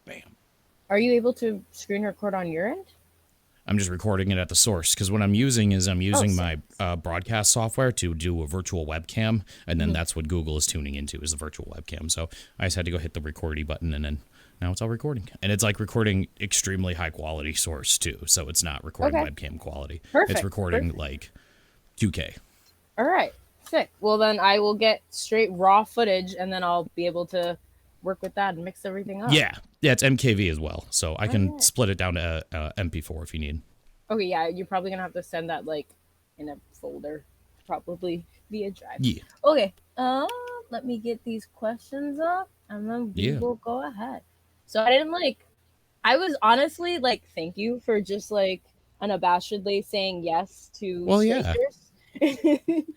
Bam. Are you able to screen record on your end? I'm just recording it at the source because what I'm using is my broadcast software to do a virtual webcam, and then that's what Google is tuning into is the virtual webcam. So I just had to go hit the recordy button, and then now it's all recording. And it's like recording extremely high quality source too, so it's not recording webcam quality. Perfect. It's recording like 2K. All right, sick. Well, then I will get straight raw footage, and then I'll be able to work with that and mix everything up. Yeah, it's MKV as well, so I can split it down to MP4 if you need. Okay, yeah, you're probably gonna have to send that like in a folder, probably via Drive. Yeah. Okay. Let me get these questions up, and then we will go ahead. So I didn't I was honestly thank you for just unabashedly saying yes to strangers.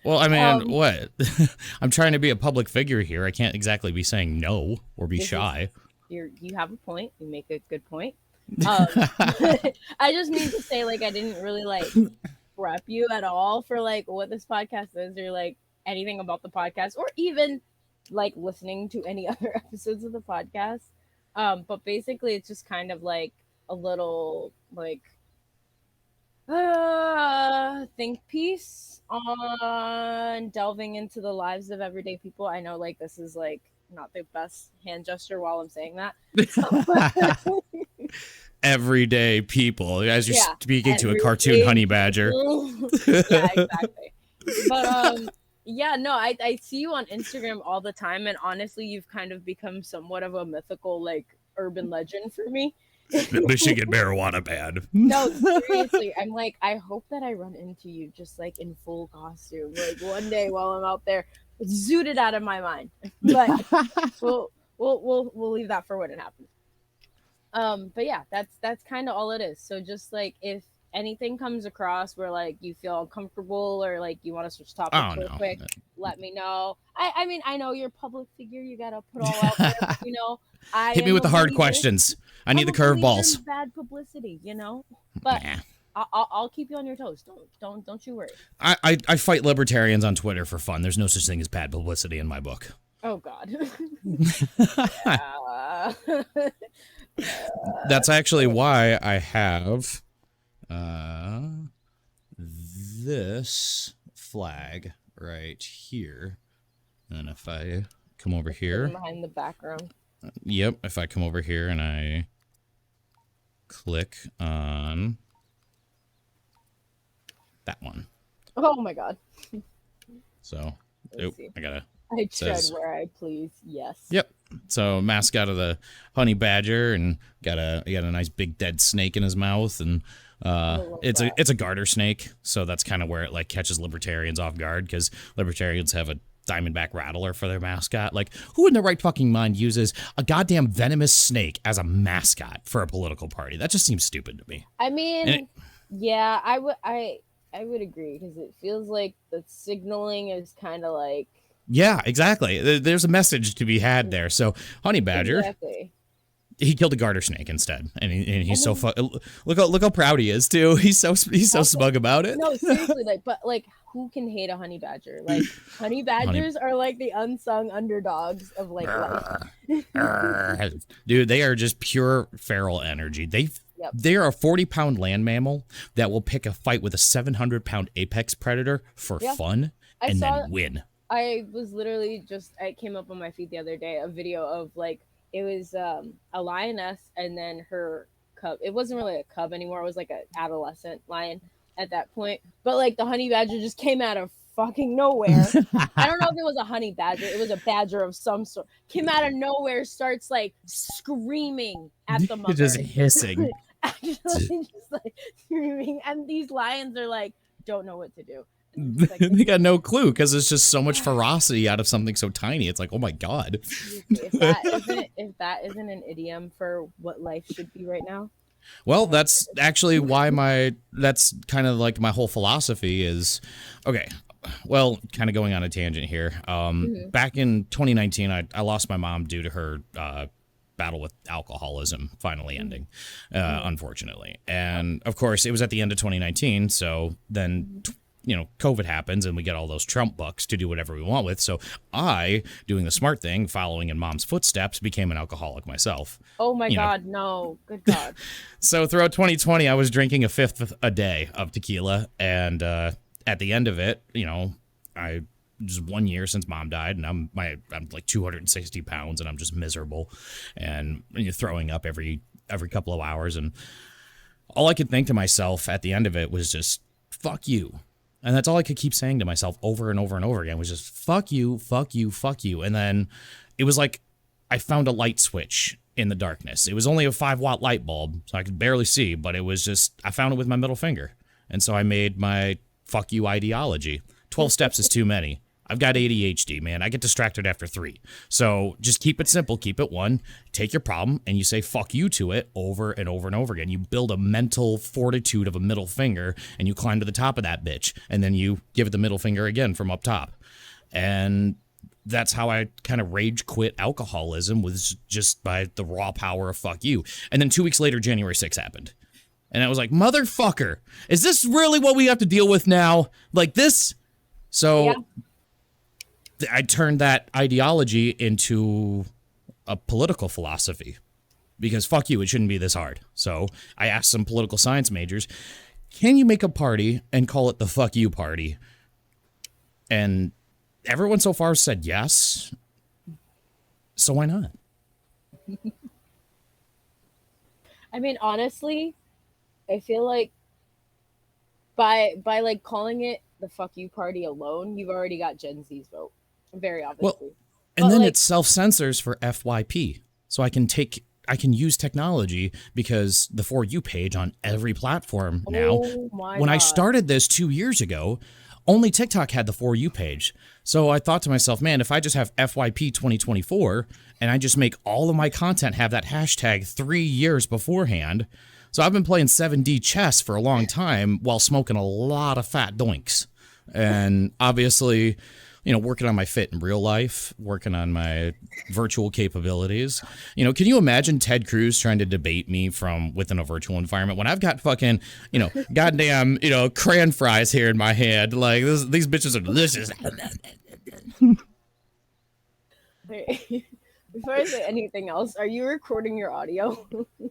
Well, I mean, what? I'm trying to be a public figure here. I can't exactly be saying no or be shy. You have a point. You make a good point. I just need to say, I didn't really prep you at all for what this podcast is or anything about the podcast or even listening to any other episodes of the podcast. But basically, it's just kind of a little think piece on delving into the lives of everyday people. I know this is not the best hand gesture while I'm saying that. Everyday people as you're speaking to a cartoon honey badger. Yeah, exactly. But yeah, no, I see you on Instagram all the time, and honestly, you've kind of become somewhat of a mythical urban legend for me. The Michigan marijuana band. No, seriously, I'm I hope that I run into you just in full costume one day while I'm out there, zooted out of my mind. But we'll leave that for when it happens. But yeah, that's kind of all it is. So just if anything comes across where you feel uncomfortable or you want to switch topics real quick, let me know. I mean, I know you're a public figure, you gotta put all out there, but, hit me with the hard questions. I need the curveballs. Bad publicity, but I'll keep you on your toes. Don't you worry. I fight libertarians on Twitter for fun. There's no such thing as bad publicity in my book. Oh God. That's actually why I have this flag right here. And if I come over here behind the background. Yep, if I come over here and I click on that one. Oh my God. So, I tread where I please. Yes. Yep. So mascot of the honey badger, and got a nice big dead snake in his mouth, and it's a garter snake. So that's kind of where it catches libertarians off guard, because libertarians have a diamondback rattler for their mascot. Who in their right fucking mind uses a goddamn venomous snake as a mascot for a political party? That just seems stupid to me. I mean, yeah, I would agree, because it feels like the signaling is kind of yeah, exactly. There's a message to be had there. So honey badger, he killed a garter snake instead, and he's so look how proud he is too. He's so smug about it. No, seriously, but who can hate a honey badger? Honey badgers are the unsung underdogs of life. Dude, they are just pure feral energy. They are a 40-pound land mammal that will pick a fight with a 700-pound apex predator for fun and then win. I was literally I came up on my feed the other day, a video of it was a lioness and then her cub. It wasn't really a cub anymore. It was an adolescent lion at that point. But the honey badger just came out of fucking nowhere. I don't know if it was a honey badger. It was a badger of some sort. Came out of nowhere, starts screaming at the mother. Just hissing. Actually, just screaming. And these lions are don't know what to do. They got no clue, because it's just so much ferocity out of something so tiny. It's oh my God. If that isn't an idiom for what life should be right now. Well, that's actually why that's kind of my whole philosophy is, okay, well, kind of going on a tangent here. Back in 2019, I lost my mom due to her battle with alcoholism finally ending, unfortunately. And of course, it was at the end of 2019. So then COVID happens and we get all those Trump bucks to do whatever we want with. So I, doing the smart thing, following in mom's footsteps, became an alcoholic myself. Oh my God, no. Good God. So throughout 2020, I was drinking a fifth a day of tequila. And at the end of it, I just 1 year since mom died, and I'm like 260 pounds, and I'm just miserable, and you're throwing up every couple of hours, and all I could think to myself at the end of it was just fuck you, and that's all I could keep saying to myself over and over and over again was just fuck you, fuck you, fuck you, and then it was like I found a light switch in the darkness. It was only a 5-watt light bulb, so I could barely see, but it was just I found it with my middle finger, and so I made my fuck you ideology. 12 steps is too many. I've got ADHD, man. I get distracted after 3. So just keep it simple. Keep it 1. Take your problem and you say fuck you to it over and over and over again. You build a mental fortitude of a middle finger and you climb to the top of that bitch. And then you give it the middle finger again from up top. And that's how I kind of rage quit alcoholism, was just by the raw power of fuck you. And then 2 weeks later, January 6th happened. And I was like, motherfucker, is this really what we have to deal with now? Like this? So... yeah. I turned that ideology into a political philosophy because fuck you, it shouldn't be this hard. So I asked some political science majors, can you make a party and call it the fuck you party? And everyone so far said yes. So why not? I mean, honestly, I feel like by like calling it the fuck you party alone, you've already got Gen Z's vote. Very obviously. Well, and then it self-censors for FYP. So I can use technology because the For You page on every platform now. When I started this 2 years ago, only TikTok had the For You page. So I thought to myself, man, if I just have FYP 2024 and I just make all of my content have that hashtag 3 years beforehand. So I've been playing 7D chess for a long time while smoking a lot of fat doinks. And obviously... working on my fit in real life, working on my virtual capabilities. Can you imagine Ted Cruz trying to debate me from within a virtual environment when I've got fucking, goddamn, crayon fries here in my hand? Like, these bitches are delicious. Before I say anything else, are you recording your audio?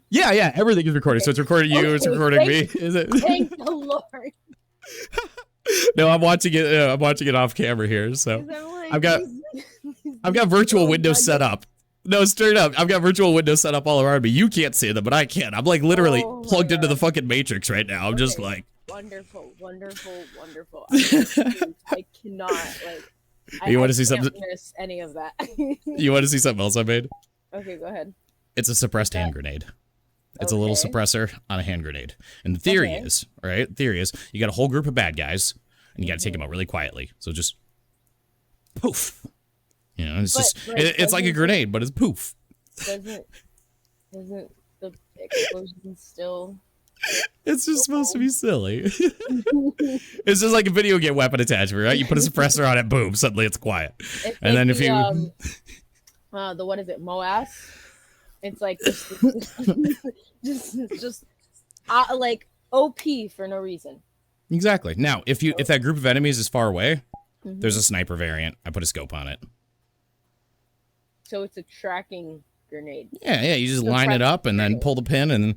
Yeah, everything is recorded. So it's recording you, it's recording me. Is it? Thank the Lord. No, I'm watching it. I'm watching it off camera here. So like, I've got virtual windows set up. No, straight up, I've got virtual windows set up all around me. You can't see them, but I can. I'm like literally plugged into the fucking Matrix right now. I'm just like wonderful. I cannot like. You want to see something? Miss any of that. You want to see something else I made? Okay, go ahead. It's a suppressed hand grenade. It's a little suppressor on a hand grenade. And the theory is, you got a whole group of bad guys, and you got to take them out really quietly. So just poof. It's like a grenade, but it's poof. Doesn't the explosion still... It's just supposed to be silly. It's just like a video game weapon attachment, right? You put a suppressor on it, boom, suddenly it's quiet. And then if you... the what is it, MOAS? It's like just like OP for no reason. Exactly. Now, if that group of enemies is far away, there's a sniper variant. I put a scope on it. So it's a tracking grenade. Yeah. You just line it up and then pull the pin and.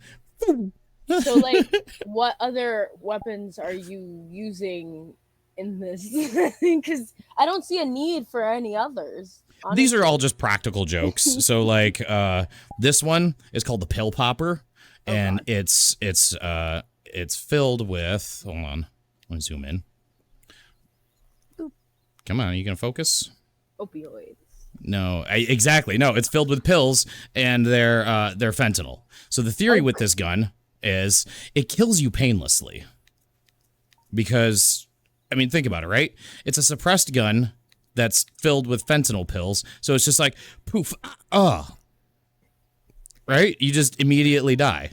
So, like, what other weapons are you using in this? Because I don't see a need for any others. Honestly. These are all just practical jokes. So, like, this one is called the Pill Popper, and it's filled with. Hold on, let me zoom in. Boop. Come on, are you gonna focus? Opioids. No, exactly. No, it's filled with pills, and they're fentanyl. So the theory with this gun is it kills you painlessly. Because, I mean, think about it, right? It's a suppressed gun that's filled with fentanyl pills, so it's just like poof, right? You just immediately die.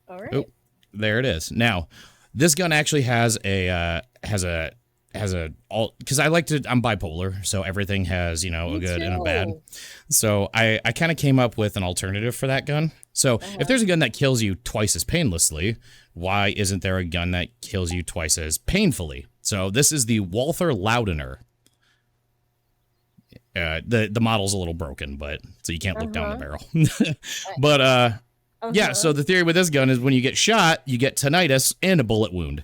All right. Oop, there it is. Now, this gun actually has a has a all because I'm bipolar, so everything has, a Me good and a bad. too. So I kind of came up with an alternative for that gun. So if there's a gun that kills you twice as painlessly, why isn't there a gun that kills you twice as painfully? So this is the Walther Loudener. The model's a little broken, but so you can't look down the barrel. But yeah, so the theory with this gun is when you get shot, you get tinnitus and a bullet wound.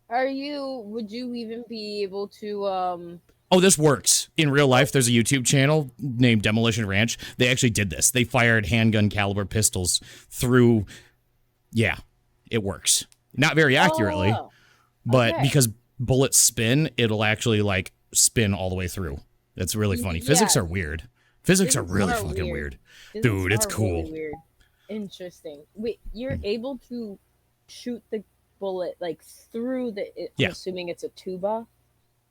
Would you even be able to, Oh, this works. In real life, there's a YouTube channel named Demolition Ranch. They actually did this. They fired handgun caliber pistols through. Yeah, it works. Not very accurately, but because bullets spin, it'll actually like spin all the way through. That's really funny. Physics are weird. Physics are really fucking weird. Dude, it's cool. Really weird. Interesting. Wait, you're able to shoot the bullet like through I'm assuming it's a tuba?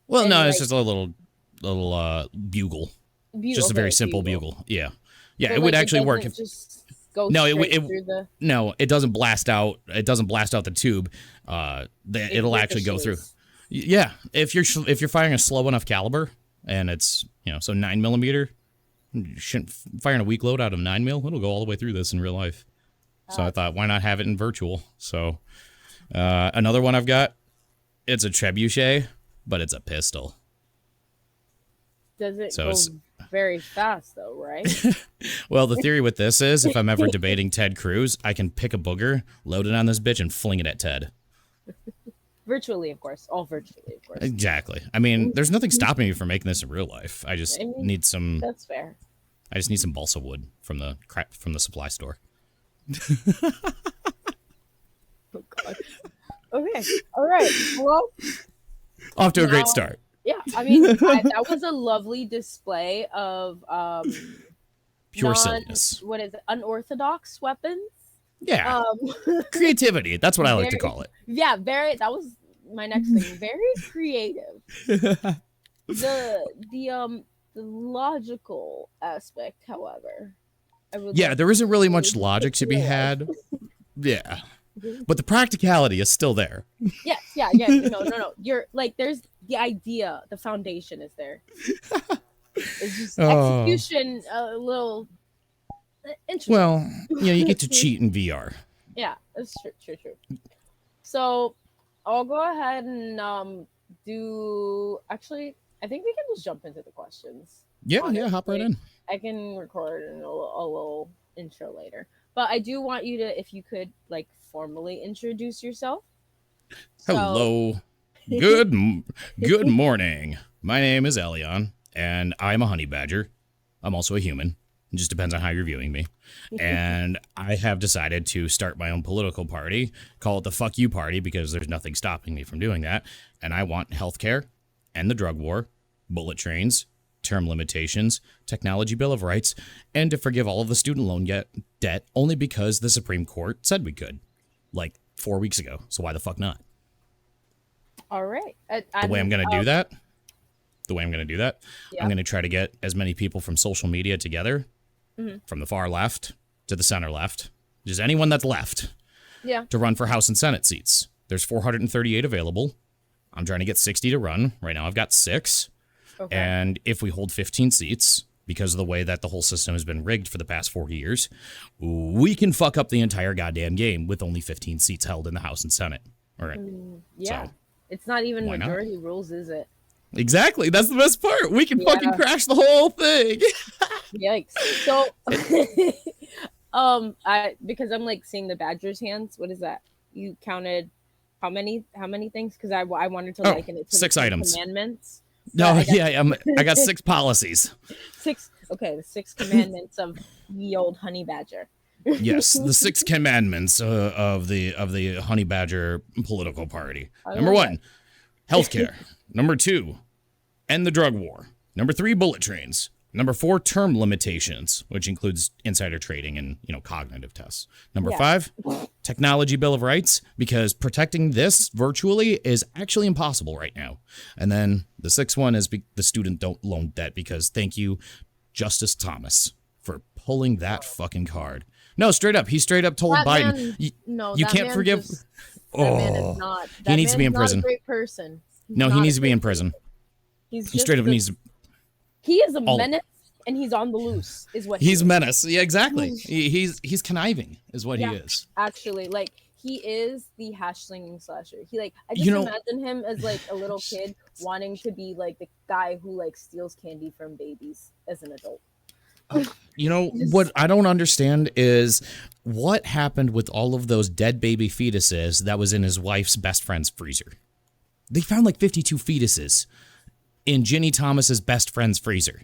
Well, no, it's just a little bugle. Just a very simple bugle. Yeah. Yeah, it would actually work if just go no, through the no, it doesn't blast out. It doesn't blast out the tube. It'll actually go through. Yeah, if you're firing a slow enough caliber and it's so 9mm, you shouldn't firing a weak load out of 9mm. It'll go all the way through this in real life. So I thought, why not have it in virtual? So another one I've got, it's a trebuchet, but it's a pistol. Does it go very fast though, right? Well, the theory with this is if I'm ever debating Ted Cruz, I can pick a booger, load it on this bitch, and fling it at Ted. Virtually, of course. All virtually, of course. Exactly. I mean, there's nothing stopping me from making this in real life. I just need some. That's fair. I just need some balsa wood from the supply store. Oh God. Okay. All right. Well, off to a great start. Yeah, I mean, that was a lovely display of pure silliness. What is it? Unorthodox weapons. Yeah. Creativity. That's what I like to call it. Yeah, that was my next thing. Very creative. The logical aspect, however. There isn't really much logic to be had. Yeah. But the practicality is still there. Yes, yeah. No. You're like, there's the idea, the foundation is there. It's just execution a little interesting. Well, you get to cheat in VR. Yeah, that's true. So I'll go ahead and do. Actually, I think we can just jump into the questions. Yeah, hop right in. I can record a little intro later, but I do want you to, if you could, like, formally introduce yourself. Hello. Good morning. My name is Elion, and I'm a honey badger. I'm also a human. It just depends on how you're viewing me. And I have decided to start my own political party, call it the Fuck You Party, because there's nothing stopping me from doing that. And I want healthcare, end the drug war, bullet trains, term limitations, technology bill of rights, and to forgive all of the student loan debt only because the Supreme Court said we could, like 4 weeks ago. So why the fuck not? All right. The way I'm going to do that, I'm going to try to get as many people from social media together, from the far left to the center left, just anyone that's left, to run for House and Senate seats. There's 438 available. I'm trying to get 60 to run. Right now I've got 6. Okay. And if we hold 15 seats, because of the way that the whole system has been rigged for the past 40 years, we can fuck up the entire goddamn game with only 15 seats held in the House and Senate. All right. Yeah. So, it's not even majority rules, is it? Exactly. That's the best part. We can fucking crash the whole thing. Yikes. So, because I'm like seeing the Badger's hands. What is that? You counted how many things? Because I wanted to liken it to 6 items. Commandments. No, I got 6 policies. 6. Okay, the 6 commandments of the old honey badger. Yes, the 6 commandments of the honey badger political party. Number 1, healthcare. Number 2, end the drug war. Number 3, bullet trains. Number 4, term limitations, which includes insider trading and, cognitive tests. Number 5, technology bill of rights, because protecting this virtually is actually impossible right now. And then the 6th one is the student loan debt, because thank you, Justice Thomas, for pulling that fucking card. No, straight up. He straight up told That Biden, man- you No, you that can't man forgive. just- that man is not. He That needs to be man's in not prison. A great person. He's No, he not needs a to be great in prison. person. He's He just straight up the- needs. He is a all- menace, and he's on the loose. Is what He's he is. menace. Yeah, exactly. He's conniving, is what Yeah. he is. Actually, like he is the hash slinging slasher. He like I just You know- imagine him as like a little kid wanting to be like the guy who like steals candy from babies as an adult. You know what I don't understand is what happened with all of those dead baby fetuses that was in his wife's best friend's freezer. They found like 52 fetuses in Ginny Thomas's best friend's freezer.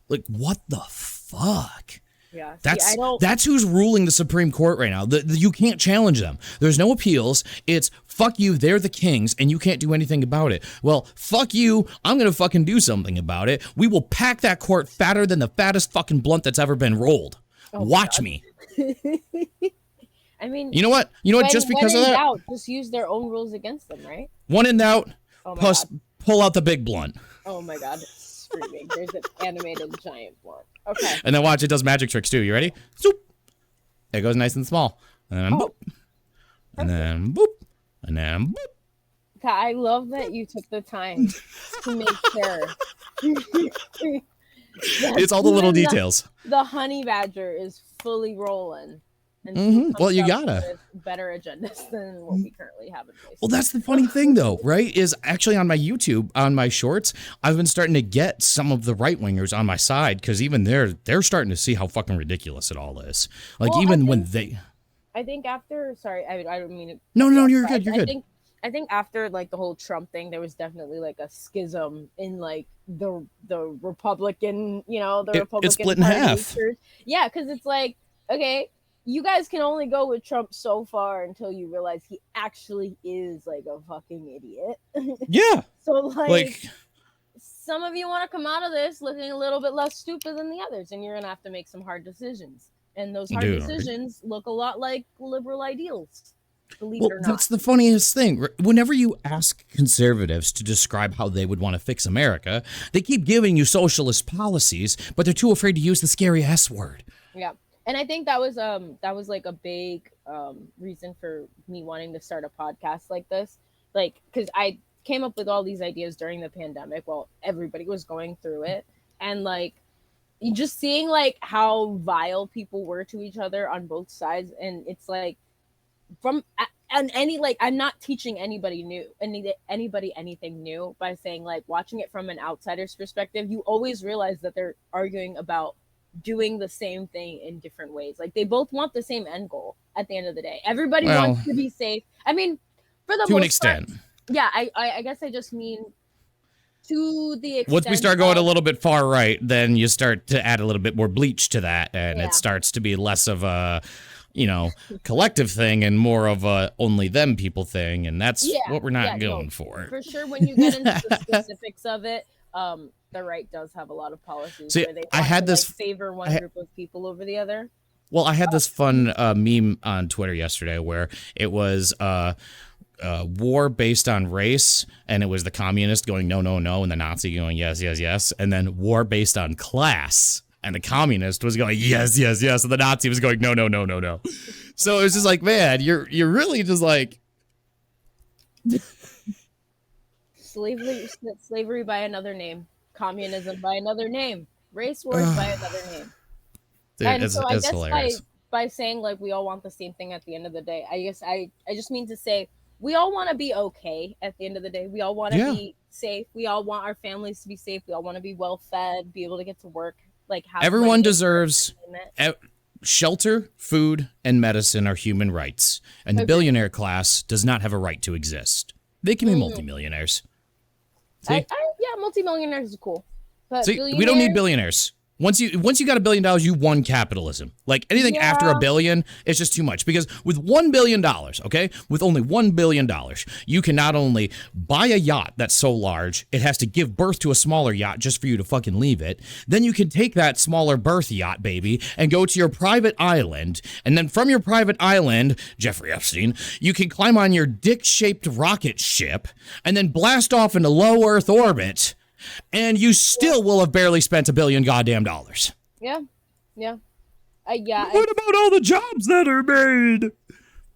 Like, what the fuck? Yeah, see, That's I don't. that's who's ruling the Supreme Court right now. You can't challenge them. There's no appeals. It's fuck you. They're the kings, and you can't do anything about it. Well, fuck you. I'm gonna fucking do something about it. We will pack that court fatter than the fattest fucking blunt that's ever been rolled. Oh my Watch God. me. I mean, You know what? You know what? Just because of when in that, doubt, just use their own rules against them, right? one in doubt, Oh my plus god! pull out the big blunt, Oh my god! Screaming! There's an animated giant blunt. Okay. and then watch it does magic tricks too. You ready? Zoop. It goes nice and small, and then boop, and then boop, and then boop. I love that you took the time to make sure. It's all the little details. The honey badger is fully rolling. And she Mhm. comes Well, you up gotta. with better agendas than what we currently have in place. Well, that's the funny thing, though, right? Is actually on my YouTube, on my shorts, I've been starting to get some of the right wingers on my side because even they're starting to see how fucking ridiculous it all is. Like Well, even I when think- they. I think after, sorry, I don't mean to. No, no, you're but good. You're I good. think after like the whole Trump thing, there was definitely like a schism in like the Republican, the Republican split in Party half. church. Yeah, because it's like, okay, you guys can only go with Trump so far until you realize he actually is like a fucking idiot. Yeah, So like, like some of you want to come out of this looking a little bit less stupid than the others, and you're gonna have to make some hard decisions. And those hard Dude. decisions look a lot like liberal ideals. Believe well, it or not. that's the funniest thing. Whenever you ask conservatives to describe how they would want to fix America, they keep giving you socialist policies, but they're too afraid to use the scary S word. Yeah. And I think that was like a big reason for me wanting to start a podcast like this. Like, because I came up with all these ideas during the pandemic while everybody was going through it. And like just seeing like how vile people were to each other on both sides. And it's like and I'm not teaching anybody anything new by saying like watching it from an outsider's perspective, you always realize that they're arguing about doing the same thing in different ways. Like they both want the same end goal at the end of the day. Everybody wants to be safe. I mean, for the To most an extent. part, yeah, I guess I just mean to the extent. Once we start going a of- little bit far right, then you start to add a little bit more bleach to that, and Yeah. it starts to be less of a, collective thing and more of a only them people thing, and that's Yeah, what we're not yeah, no, going for. For sure, when you get into the specifics of it, the right does have a lot of policies See, where they I want had to, this- like, favor one group of people over the other. Well, I had this fun meme on Twitter yesterday where it was war based on race, and it was the communist going no, no, no, and the Nazi going yes, yes, yes, and then war based on class, and the communist was going yes, yes, yes, and the Nazi was going no, no, no, no, no. So it was just like, man, you're really just like, Slavery by another name, communism by another name, race wars by another name. dude, And it's, so I it's guess hilarious. by saying like we all want the same thing at the end of the day, I guess I just mean to say we all want to be okay at the end of the day. We all want to Yeah. be safe. We all want our families to be safe. We all want to be well fed, be able to get to work. Like have Everyone money. deserves shelter, food, and medicine are human rights, and the Agreed. billionaire class does not have a right to exist. They can be multimillionaires. See? Yeah, multimillionaires is cool. But See, we don't need billionaires. Once you got $1 billion, you won capitalism. Like anything after Yeah. $1 billion, it's just too much. Because with $1 billion, okay, with only $1 billion, you can not only buy a yacht that's so large, it has to give birth to a smaller yacht just for you to fucking leave it. Then you can take that smaller birth yacht, baby, and go to your private island. And then from your private island, Jeffrey Epstein, you can climb on your dick-shaped rocket ship and then blast off into low Earth orbit. And you still will have barely spent $1 billion goddamn dollars. Yeah. Yeah, What about all the jobs that are made?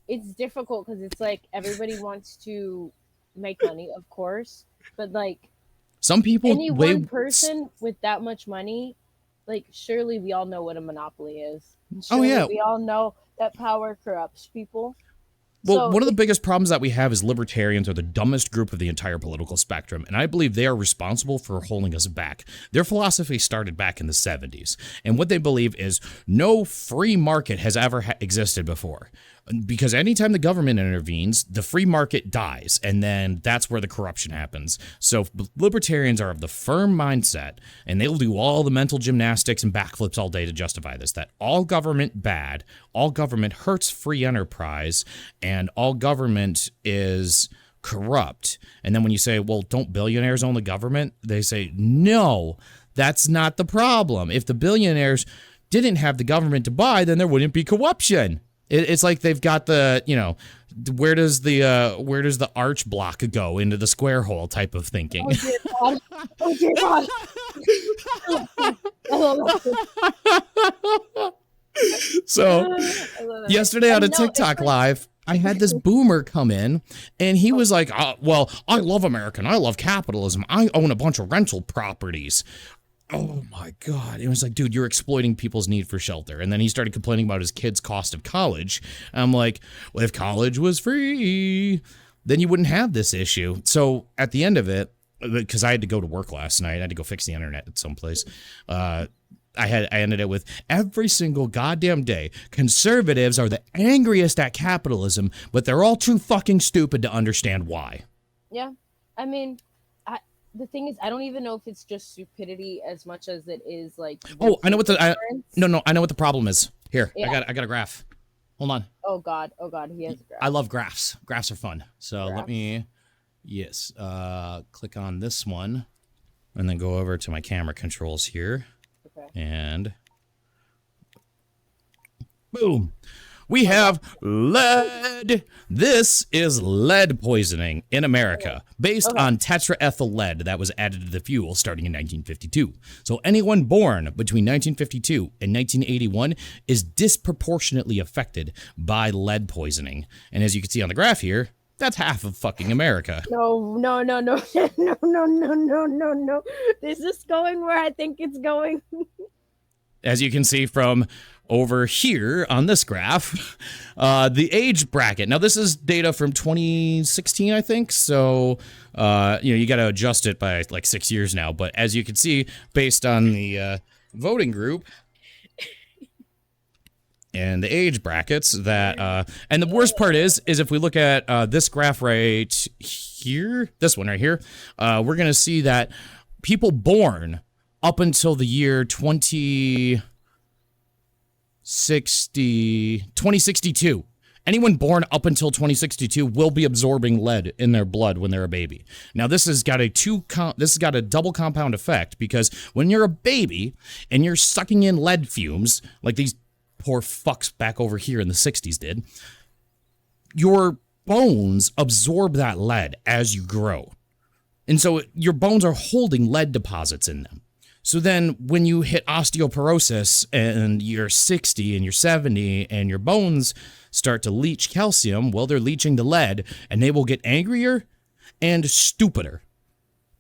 it's difficult because it's like everybody wants to make money, of course, but like Some people any way. one person with that much money, like surely we all know what a monopoly is. Oh Surely yeah. we all know that power corrupts people. Well, So one of the biggest problems that we have is libertarians are the dumbest group of the entire political spectrum, and I believe they are responsible for holding us back. Their philosophy started back in the 70s, and what they believe is no free market has ever existed before. Because anytime the government intervenes, the free market dies, and then that's where the corruption happens. So libertarians are of the firm mindset, and they'll do all the mental gymnastics and backflips all day to justify this, that all government bad, all government hurts free enterprise, and all government is corrupt. And then when you say, well, don't billionaires own the government? They say, no, that's not the problem. If the billionaires didn't have the government to buy, then there wouldn't be corruption. It's like they've got the, where does the arch block go into the square hole type of thinking. oh dear God. So yesterday on a TikTok live, I had this boomer come in, and he was like, well, I love America and I love capitalism. I own a bunch of rental properties. Oh my God. It was like, dude, you're exploiting people's need for shelter. And then he started complaining about his kids' cost of college. I'm like, well, if college was free, then you wouldn't have this issue. So at the end of it, because I had to go to work last night, I had to go fix the internet at some place. I ended it with every single goddamn day. Conservatives are the angriest at capitalism, but they're all too fucking stupid to understand why. Yeah. I mean, the thing is, I don't even know if it's just stupidity as much as it is like. Oh, I know what I know what the problem is. Here, yeah. I got a graph. Hold on. Oh God, he has a graph. I love graphs. Graphs are fun. So let me, click on this one, and then go over to my camera controls here. Okay. And boom. We have lead. This is lead poisoning in America based on tetraethyl lead that was added to the fuel starting in 1952. So anyone born between 1952 and 1981 is disproportionately affected by lead poisoning. And as you can see on the graph here, that's half of fucking America. No. This is going where I think it's going. As you can see from over here on this graph, the age bracket. Now, this is data from 2016, I think. So, you got to adjust it by like 6 years now. But as you can see, based on the voting group and the age brackets, that and the worst part is if we look at this graph right here, this one right here, we're going to see that people born up until the year 2062. Anyone born up until 2062 will be absorbing lead in their blood when they're a baby. Now, this has got a double compound effect, because when you're a baby and you're sucking in lead fumes, like these poor fucks back over here in the 60s did, your bones absorb that lead as you grow. And so your bones are holding lead deposits in them. So then when you hit osteoporosis and you're 60 and you're 70 and your bones start to leach calcium, well, they're leaching the lead, and they will get angrier and stupider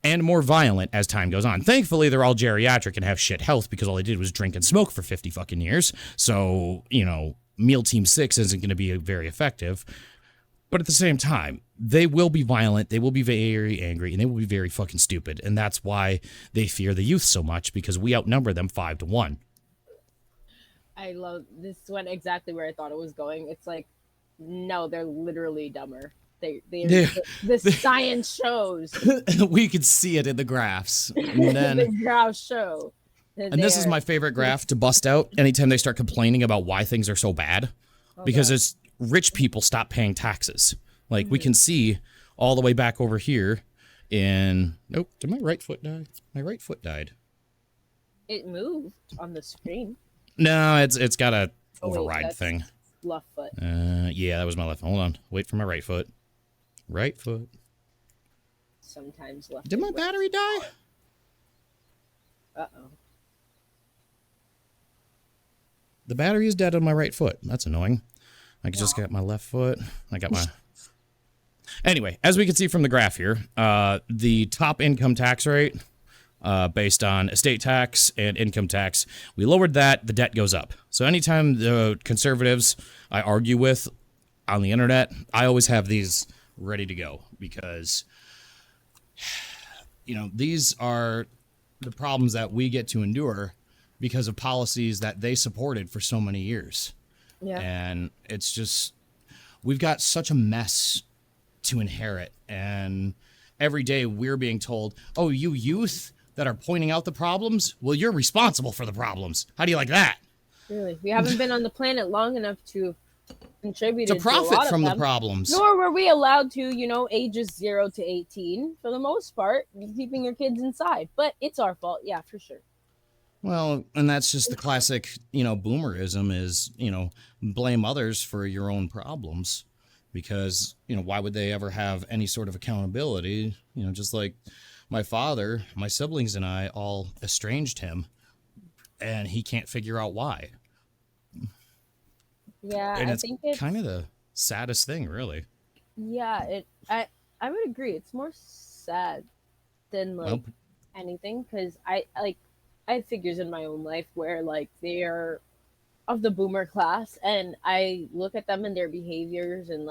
and more violent as time goes on. Thankfully, they're all geriatric and have shit health, because all they did was drink and smoke for 50 fucking years. So, Meal Team 6 isn't going to be very effective. But at the same time, they will be violent, they will be very angry, and they will be very fucking stupid. And that's why they fear the youth so much, because we outnumber them 5-1. I love this. Went exactly where I thought it was going. It's like, no, they're literally dumber. The science shows. We could see it in the graphs. And then, the graphs show. And this is my favorite graph to bust out anytime they start complaining about why things are so bad. Okay. Because it's rich people stop paying taxes. Like, we can see all the way back over here in... Nope, did my right foot die? My right foot died. It moved on the screen. No, it's got a override thing. Left foot. Yeah, that was my left foot. Hold on. Wait for my right foot. Right foot. Sometimes left. Did my battery die? Uh-oh. the battery is dead on my right foot. That's annoying. I just got my left foot. I got my... Anyway, as we can see from the graph here, the top income tax rate, based on estate tax and income tax, we lowered that, the debt goes up. So anytime the conservatives I argue with on the internet, I always have these ready to go because, you know, these are the problems that we get to endure because of policies that they supported for so many years. Yeah. And it's just, we've got such a mess to inherit. And every day we're being told, oh, you youth that are pointing out the problems, well, you're responsible for the problems. How do you like that? Really, we haven't been on the planet long enough to contribute To profit from the problems. Nor were we allowed to, ages 0 to 18 for the most part, keeping your kids inside. But it's our fault, yeah, for sure. Well, and that's just the classic, boomerism is, blame others for your own problems. Because, why would they ever have any sort of accountability? Just like my father, my siblings and I all estranged him, and he can't figure out why. Yeah, and I think it's kind of the saddest thing, really. Yeah, I would agree. It's more sad than anything, because I have figures in my own life where they are of the boomer class, and I look at them and their behaviors and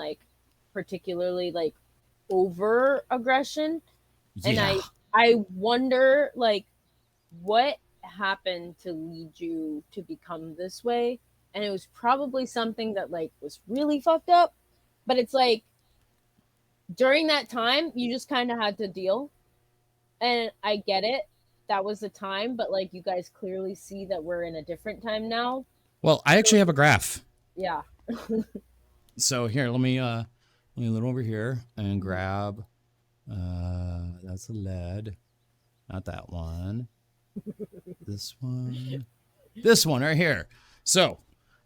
particularly over aggression, and I wonder what happened to lead you to become this way. And it was probably something that was really fucked up, but it's during that time you just kind of had to deal, and I get it, that was the time, but you guys clearly see that we're in a different time now. Well, I actually have a graph. Yeah. So here, let me look over here and grab, that's a lead, not that one, this one right here. So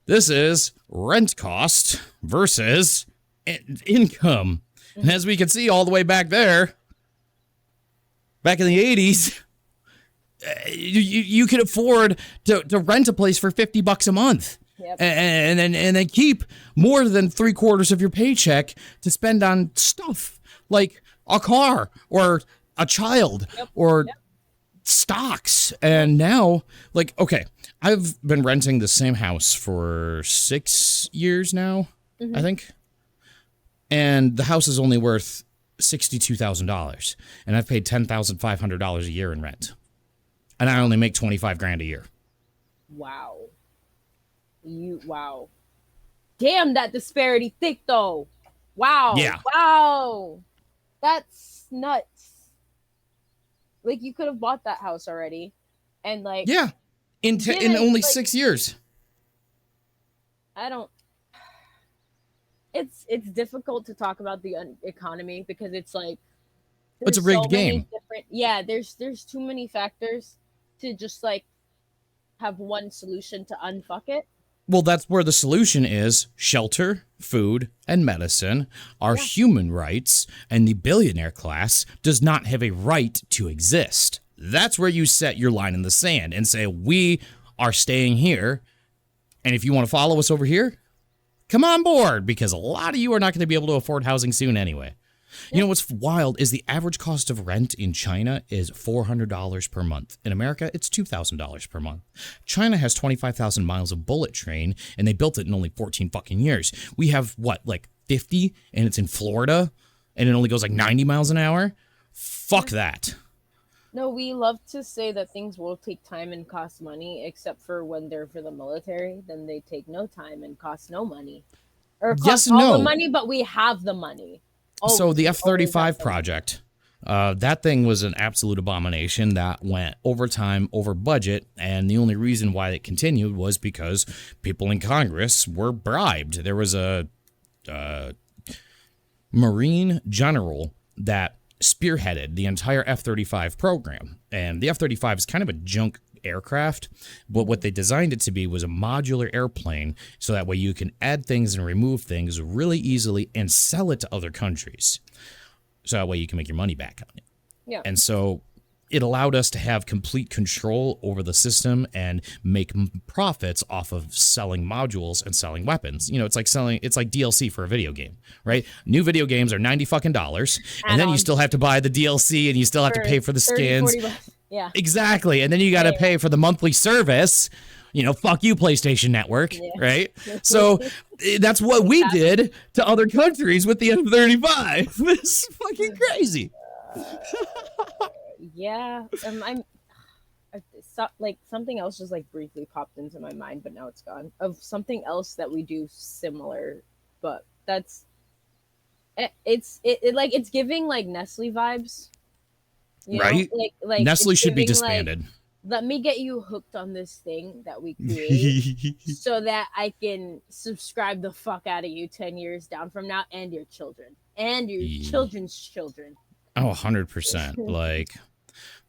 this is rent cost versus income. And as we can see all the way back there, back in the 80s, you could afford to rent a place for $50 a month. Yep. And then keep more than 3/4 of your paycheck to spend on stuff like a car or a child or stocks. And now, okay, I've been renting the same house for 6 years now, I think. And the house is only worth $62,000. And I've paid $10,500 a year in rent. And I only make $25,000 a year. Wow. Wow. Damn, that disparity thick though. Wow. Yeah. Wow. That's nuts. You could have bought that house already. And yeah. In only 6 years. I don't. It's difficult to talk about the economy because it's it's a rigged game. There's too many factors to just have one solution to unfuck it. Well, that's where the solution is. Shelter, food, and medicine are human rights, and the billionaire class does not have a right to exist. That's where you set your line in the sand and say, we are staying here, and if you want to follow us over here, come on board, because a lot of you are not going to be able to afford housing soon anyway. You know what's wild is the average cost of rent in China is $400 per month. In America, it's $2,000 per month. China has 25,000 miles of bullet train, and they built it in only 14 fucking years. We have, 50, and it's in Florida, and it only goes 90 miles an hour? Fuck that. No, we love to say that things will take time and cost money, except for when they're for the military. Then they take no time and cost no money. Or cost all the money, but we have the money. So the F-35 project, that thing was an absolute abomination that went over time, over budget, and the only reason why it continued was because people in Congress were bribed. There was a Marine general that spearheaded the entire F-35 program, and the F-35 is kind of a junk aircraft, but what they designed it to be was a modular airplane, so that way you can add things and remove things really easily and sell it to other countries, so that way you can make your money back on it. Yeah. And so it allowed us to have complete control over the system and make profits off of selling modules and selling weapons. You know, it's like DLC for a video game, right? New video games are $90 fucking, and then you still have to buy the DLC and you still have to pay for the skins. 30, 40 bucks. Yeah. Exactly. And then you got to pay for the monthly service. You know, fuck you, PlayStation Network, right? So that's what we did to other countries with the F-35. It's fucking crazy. Yeah, like something else just like briefly popped into my mind, but now it's gone. Of something else that we do similar, but it's giving like Nestle vibes, right? Like Nestle should be disbanded. Like, let me get you hooked on this thing that we create, so that I can subscribe the fuck out of you 10 years down from now, and your children, and your children's children. Oh, 100%. Like,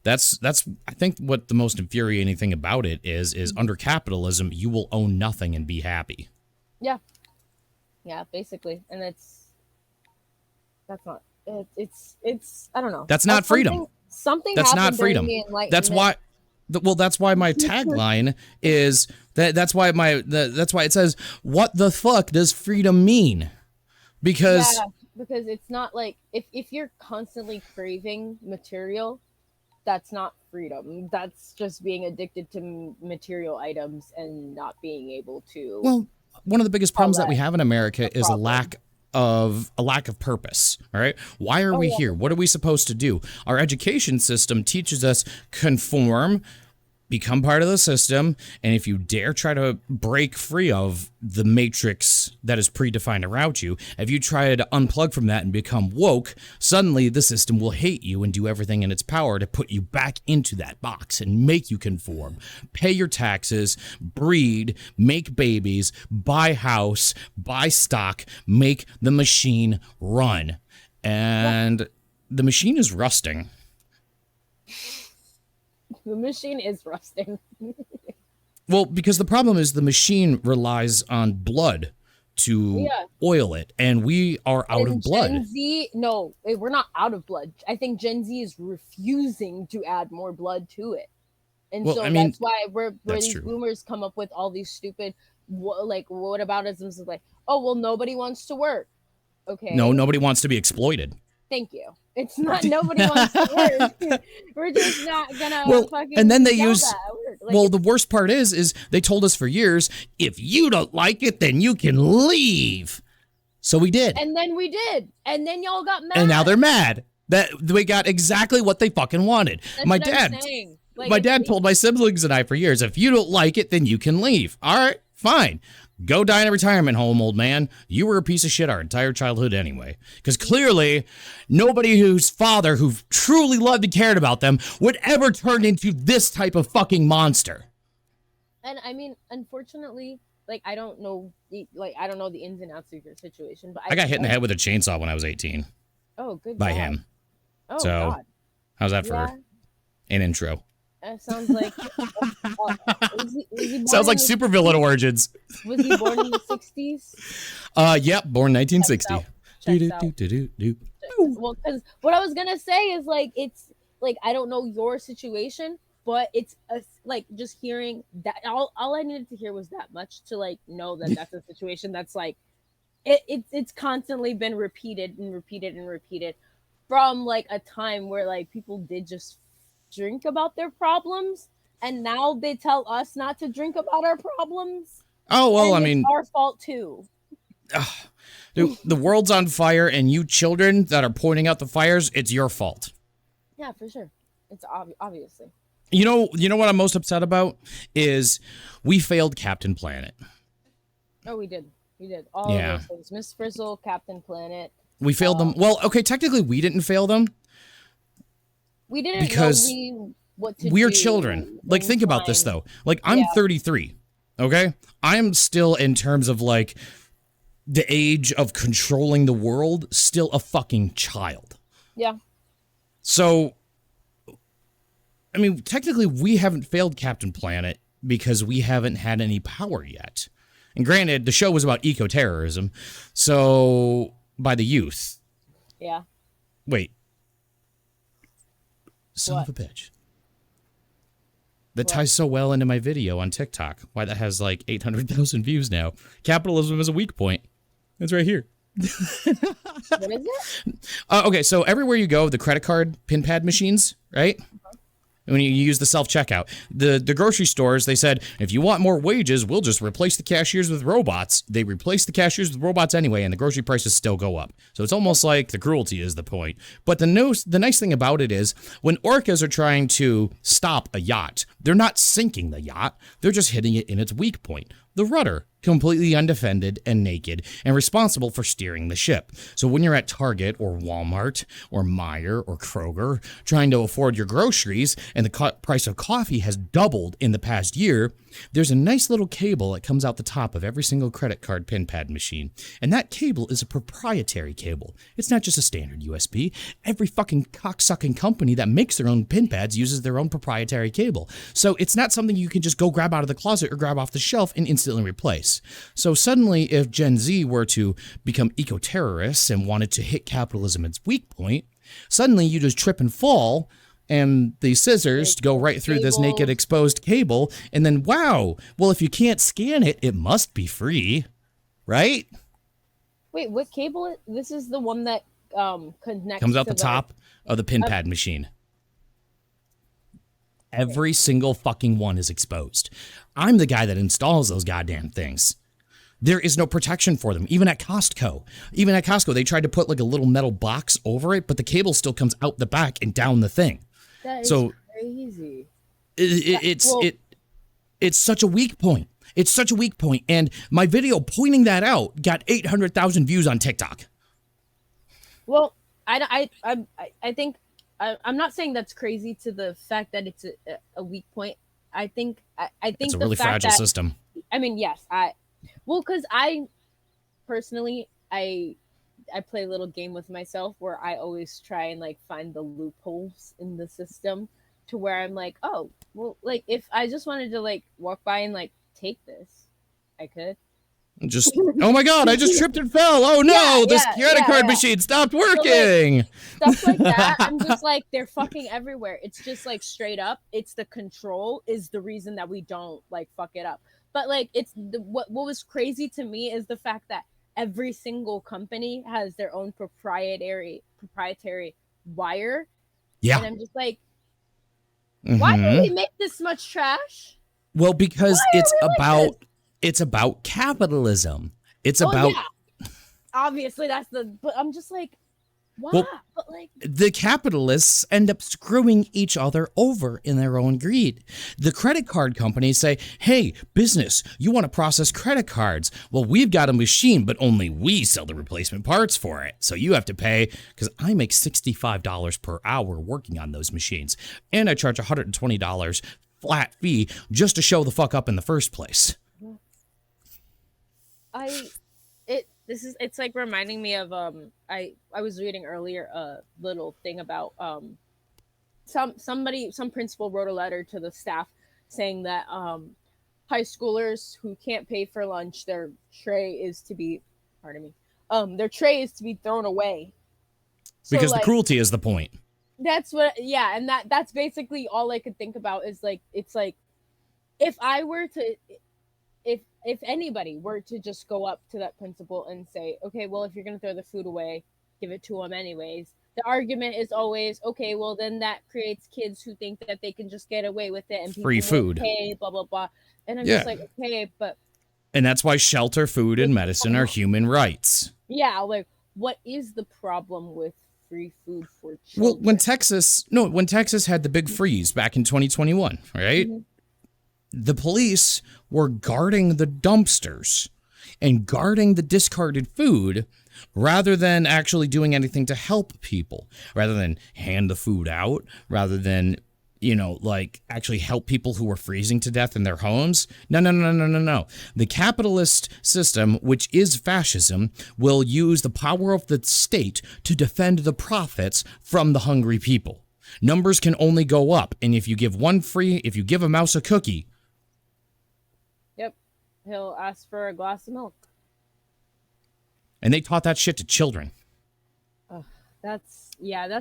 that's I think what the most infuriating thing about it is under capitalism, you will own nothing and be happy. Yeah, basically, and that's not it's I don't know. That's not freedom. Something that's happened not freedom. during the Enlightenment. That's why my tagline is that's why it says, what the fuck does freedom mean? Because it's not like if you're constantly craving material, that's not freedom. That's just being addicted to material items and not being able to. Well, one of the biggest problems that we have in America is a lack of purpose. All right. Why are we here? What are we supposed to do? Our education system teaches us conform, become part of the system, and if you dare try to break free of the matrix that is predefined around you, if you try to unplug from that and become woke, suddenly the system will hate you and do everything in its power to put you back into that box and make you conform, pay your taxes, breed, make babies, buy house, buy stock, make the machine run. And the machine is rusting. The machine is rusting. Well, because the problem is the machine relies on blood to oil it, and we are out of blood. Gen Z, no, we're not out of blood. I think Gen Z is refusing to add more blood to it. And that's why these boomers come up with all these stupid, whataboutisms of like, oh, well, nobody wants to work. Okay. No, nobody wants to be exploited. Thank you. It's not nobody wants to work. We're just not gonna fucking. And then they use. The worst part is they told us for years, if you don't like it, then you can leave. So we did. And then we did. And then y'all got mad. And now they're mad that we got exactly what they fucking wanted. My dad told my siblings and I for years, if you don't like it, then you can leave. All right, fine. Go die in a retirement home, old man. You were a piece of shit our entire childhood anyway. Because clearly, nobody whose father, who truly loved and cared about them, would ever turn into this type of fucking monster. And I mean, unfortunately, I don't know the ins and outs of your situation. But I got hit in the head with a chainsaw when I was 18. Oh, good. By him. Oh, so, God. How's that for an intro? Sounds like was he sounds like supervillain origins. Was he born in the 60s? Yep, born 1960. Well, because what I was gonna say is it's I don't know your situation, but it's just hearing that all I needed to hear was that much to know that that's a situation that's it's constantly been repeated and repeated and repeated from a time where people did just drink about their problems, and now they tell us not to drink about our problems. Oh, well, I mean, it's our fault too. Dude, the world's on fire, and you children that are pointing out the fires, it's your fault. Yeah, for sure. It's obviously. You know what I'm most upset about is we failed Captain Planet. Oh, we did. All of those things. Miss Frizzle, Captain Planet. We failed them. Well, okay, technically we didn't fail them. We didn't because know what to we're do. Children. Think about this though. I'm 33. Okay? I'm still, in terms of the age of controlling the world, still a fucking child. Yeah. So, I mean, technically we haven't failed Captain Planet because we haven't had any power yet. And granted, the show was about eco-terrorism, so by the youth. Yeah. Wait. Son of What? a bitch. That What? ties so well into my video on TikTok. Why that has like 800,000 views now. Capitalism is a weak point. It's right here. What is it? Okay, so everywhere you go, the credit card pin pad machines, right? When you use the self-checkout. The grocery stores, they said, if you want more wages, we'll just replace the cashiers with robots. They replace the cashiers with robots anyway, and the grocery prices still go up. So it's almost like the cruelty is the point. But the nice thing about it is, when orcas are trying to stop a yacht, they're not sinking the yacht. They're just hitting it in its weak point. The rudder, completely undefended and naked and responsible for steering the ship. So when you're at Target or Walmart or Meijer or Kroger trying to afford your groceries and the price of coffee has doubled in the past year, there's a nice little cable that comes out the top of every single credit card pin pad machine. And that cable is a proprietary cable. It's not just a standard USB. Every fucking cocksucking company that makes their own pin pads uses their own proprietary cable. So it's not something you can just go grab out of the closet or grab off the shelf and instantly replace. So suddenly, if Gen Z were to become eco-terrorists and wanted to hit capitalism at its weak point, suddenly you just trip and fall, and the scissors go right through this naked exposed cable, and then, wow, well, if you can't scan it, it must be free, right? Wait, what cable? This is the one that connects. Comes out to the top of the pin pad machine. Every single fucking one is exposed. I'm the guy that installs those goddamn things. There is no protection for them, even at Costco. Even at Costco, they tried to put like a little metal box over it, but the cable still comes out the back and down the thing. That is crazy. It's such a weak point. It's such a weak point, and my video pointing that out got 800,000 views on TikTok. Well, I think I'm not saying that's crazy to the fact that it's a weak point. I think It's a really fragile system. I mean, yes, because I personally I play a little game with myself where I always try and like find the loopholes in the system to where I'm like, oh, well, like if I just wanted to like walk by and like take this, I could. Just, oh my God, I just tripped and fell. Oh no, this credit card machine stopped working. So, like, stuff like that. I'm just like, they're fucking everywhere. It's just like straight up. It's the control is the reason that we don't like fuck it up. But like, it's what was crazy to me is the fact that every single company has their own proprietary wire. Yeah. And I'm just like, why do we make this much trash? Well, because it's about capitalism. It's about obviously but I'm just like, why? Well, but like the capitalists end up screwing each other over in their own greed. The credit card companies say, hey, business, you want to process credit cards. Well, we've got a machine, but only we sell the replacement parts for it. So you have to pay, because I make $65 per hour working on those machines. And I charge $120 flat fee just to show the fuck up in the first place. It's like reminding me of I was reading earlier a little thing about some principal wrote a letter to the staff saying that high schoolers who can't pay for lunch, their tray is to be thrown away. So, because like, the cruelty is the point. That's what and that's basically all I could think about is like it's like if anybody were to just go up to that principal and say, okay, well, if you're going to throw the food away, give it to them anyways. The argument is always, okay, well, then that creates kids who think that they can just get away with it and free food, pay, blah, blah, blah. And I'm just like, okay, but. And that's why shelter, food, and medicine are human rights. Yeah, like, what is the problem with free food for children? Well, when Texas had the big freeze back in 2021, right? Mm-hmm. The police were guarding the dumpsters and guarding the discarded food rather than actually doing anything to help people, rather than hand the food out, rather than, like actually help people who were freezing to death in their homes. No. The capitalist system, which is fascism, will use the power of the state to defend the profits from the hungry people. Numbers can only go up. And if you give a mouse a cookie, he'll ask for a glass of milk. And they taught that shit to children.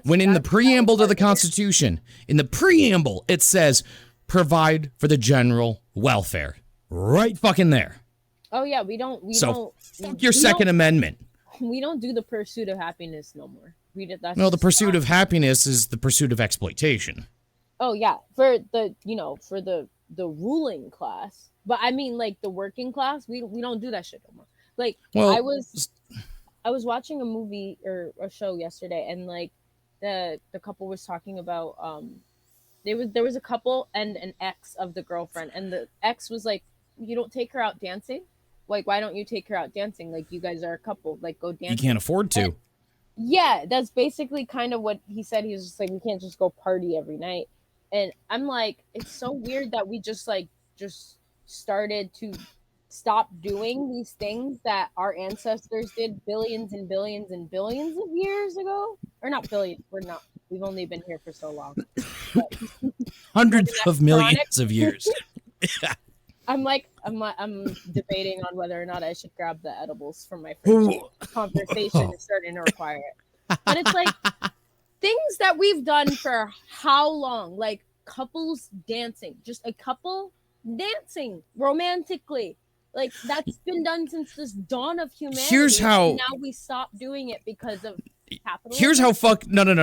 When in the that's preamble to the part of it. Constitution, in the preamble, it says, provide for the general welfare. Right fucking there. Oh yeah, we don't Fuck your Second Amendment. We don't do the pursuit of happiness no more. That's No, the just pursuit not- of happiness is the pursuit of exploitation. Oh yeah, for the ruling class. But I mean, like the working class, we don't do that shit no more. Like Well, I was watching a movie or a show yesterday, and like the couple was talking about there was a couple and an ex of the girlfriend, and the ex was like, you don't take her out dancing? Like, why don't you take her out dancing? Like, you guys are a couple, like go dance. you can't afford to. Yeah, that's basically kind of what he said. He was just like, we can't just go party every night. And I'm like, it's so weird that we just started to stop doing these things that our ancestors did billions and billions and billions of years ago. Or not billions, we've only been here for so long. But Hundreds of millions of years. I'm debating on whether or not I should grab the edibles from my fridge. Conversation is starting to require it. But it's like things that we've done for how long? Like couples dancing, just a couple dancing romantically. Like that's been done since this dawn of humanity. Here's how- and now we stop doing it because of capitalism. Here's how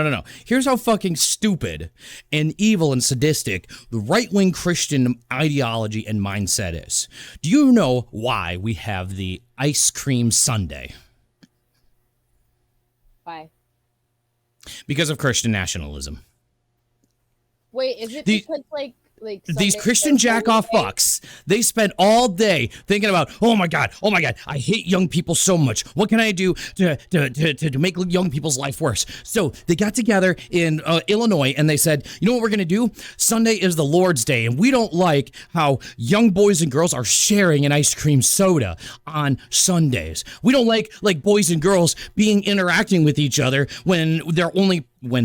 no. Here's how fucking stupid and evil and sadistic the right-wing Christian ideology and mindset is. Do you know why we have the ice cream sundae? Why? Because of Christian nationalism. Wait, is it The- because like These Sunday- Christian jack-off fucks, they spend all day thinking about, oh my God, I hate young people so much. What can I do to make young people's life worse? So they got together in Illinois and they said, you know what we're going to do? Sunday is the Lord's Day, and we don't like how young boys and girls are sharing an ice cream soda on Sundays. We don't like boys and girls interacting with each other when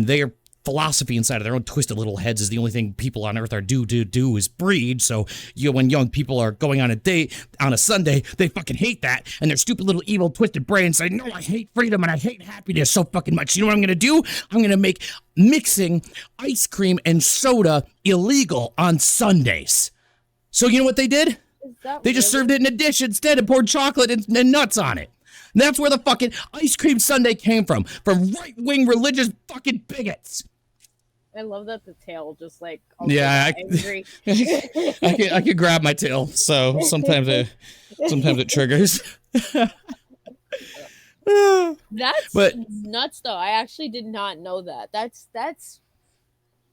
their philosophy inside of their own twisted little heads is the only thing people on earth are do is breed. So when young people are going on a date on a Sunday, they fucking hate that, and their stupid little evil twisted brains say, no, I hate freedom and I hate happiness so fucking much. You know what I'm gonna do? I'm gonna make mixing ice cream and soda illegal on Sundays. So you know what they did? They just served it in a dish instead and poured chocolate and nuts on it. And that's where the fucking ice cream sundae came from right-wing religious fucking bigots. I love that the tail just like Yeah, angry. I can grab my tail, so sometimes it triggers. That's But- nuts though. I actually did not know that. That's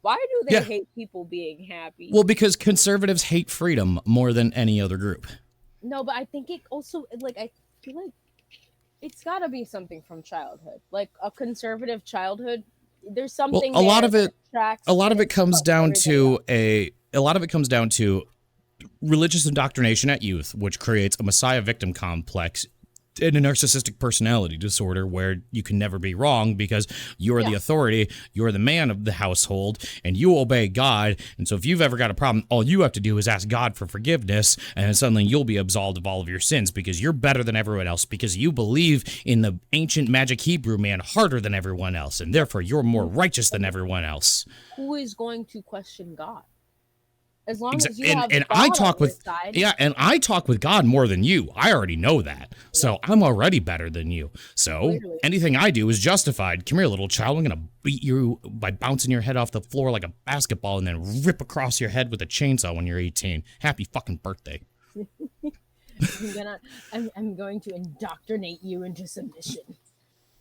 why do they Yeah. hate people being happy? Well, because conservatives hate freedom more than any other group. No, but I think it also I feel like it's got to be something from childhood, like a conservative childhood. There's something. a lot there of it- that attracts A lot of it comes above down everything to religious indoctrination at youth, which creates a messiah victim complex and a narcissistic personality disorder where you can never be wrong because you're the authority, you're the man of the household, and you obey God. And so if you've ever got a problem, all you have to do is ask God for forgiveness, and then suddenly you'll be absolved of all of your sins because you're better than everyone else, because you believe in the ancient magic Hebrew man harder than everyone else, and therefore you're more righteous than everyone else. Who is going to question God? As long Exa- as you and- have and God I talk on your with- side. Yeah, and I talk with God more than you. I already know that. So I'm already better than you. So Clearly. anything I do is justified. Come here, little child. I'm going to beat you by bouncing your head off the floor like a basketball and then rip across your head with a chainsaw when you're 18. Happy fucking birthday. I'm going to indoctrinate you into submission.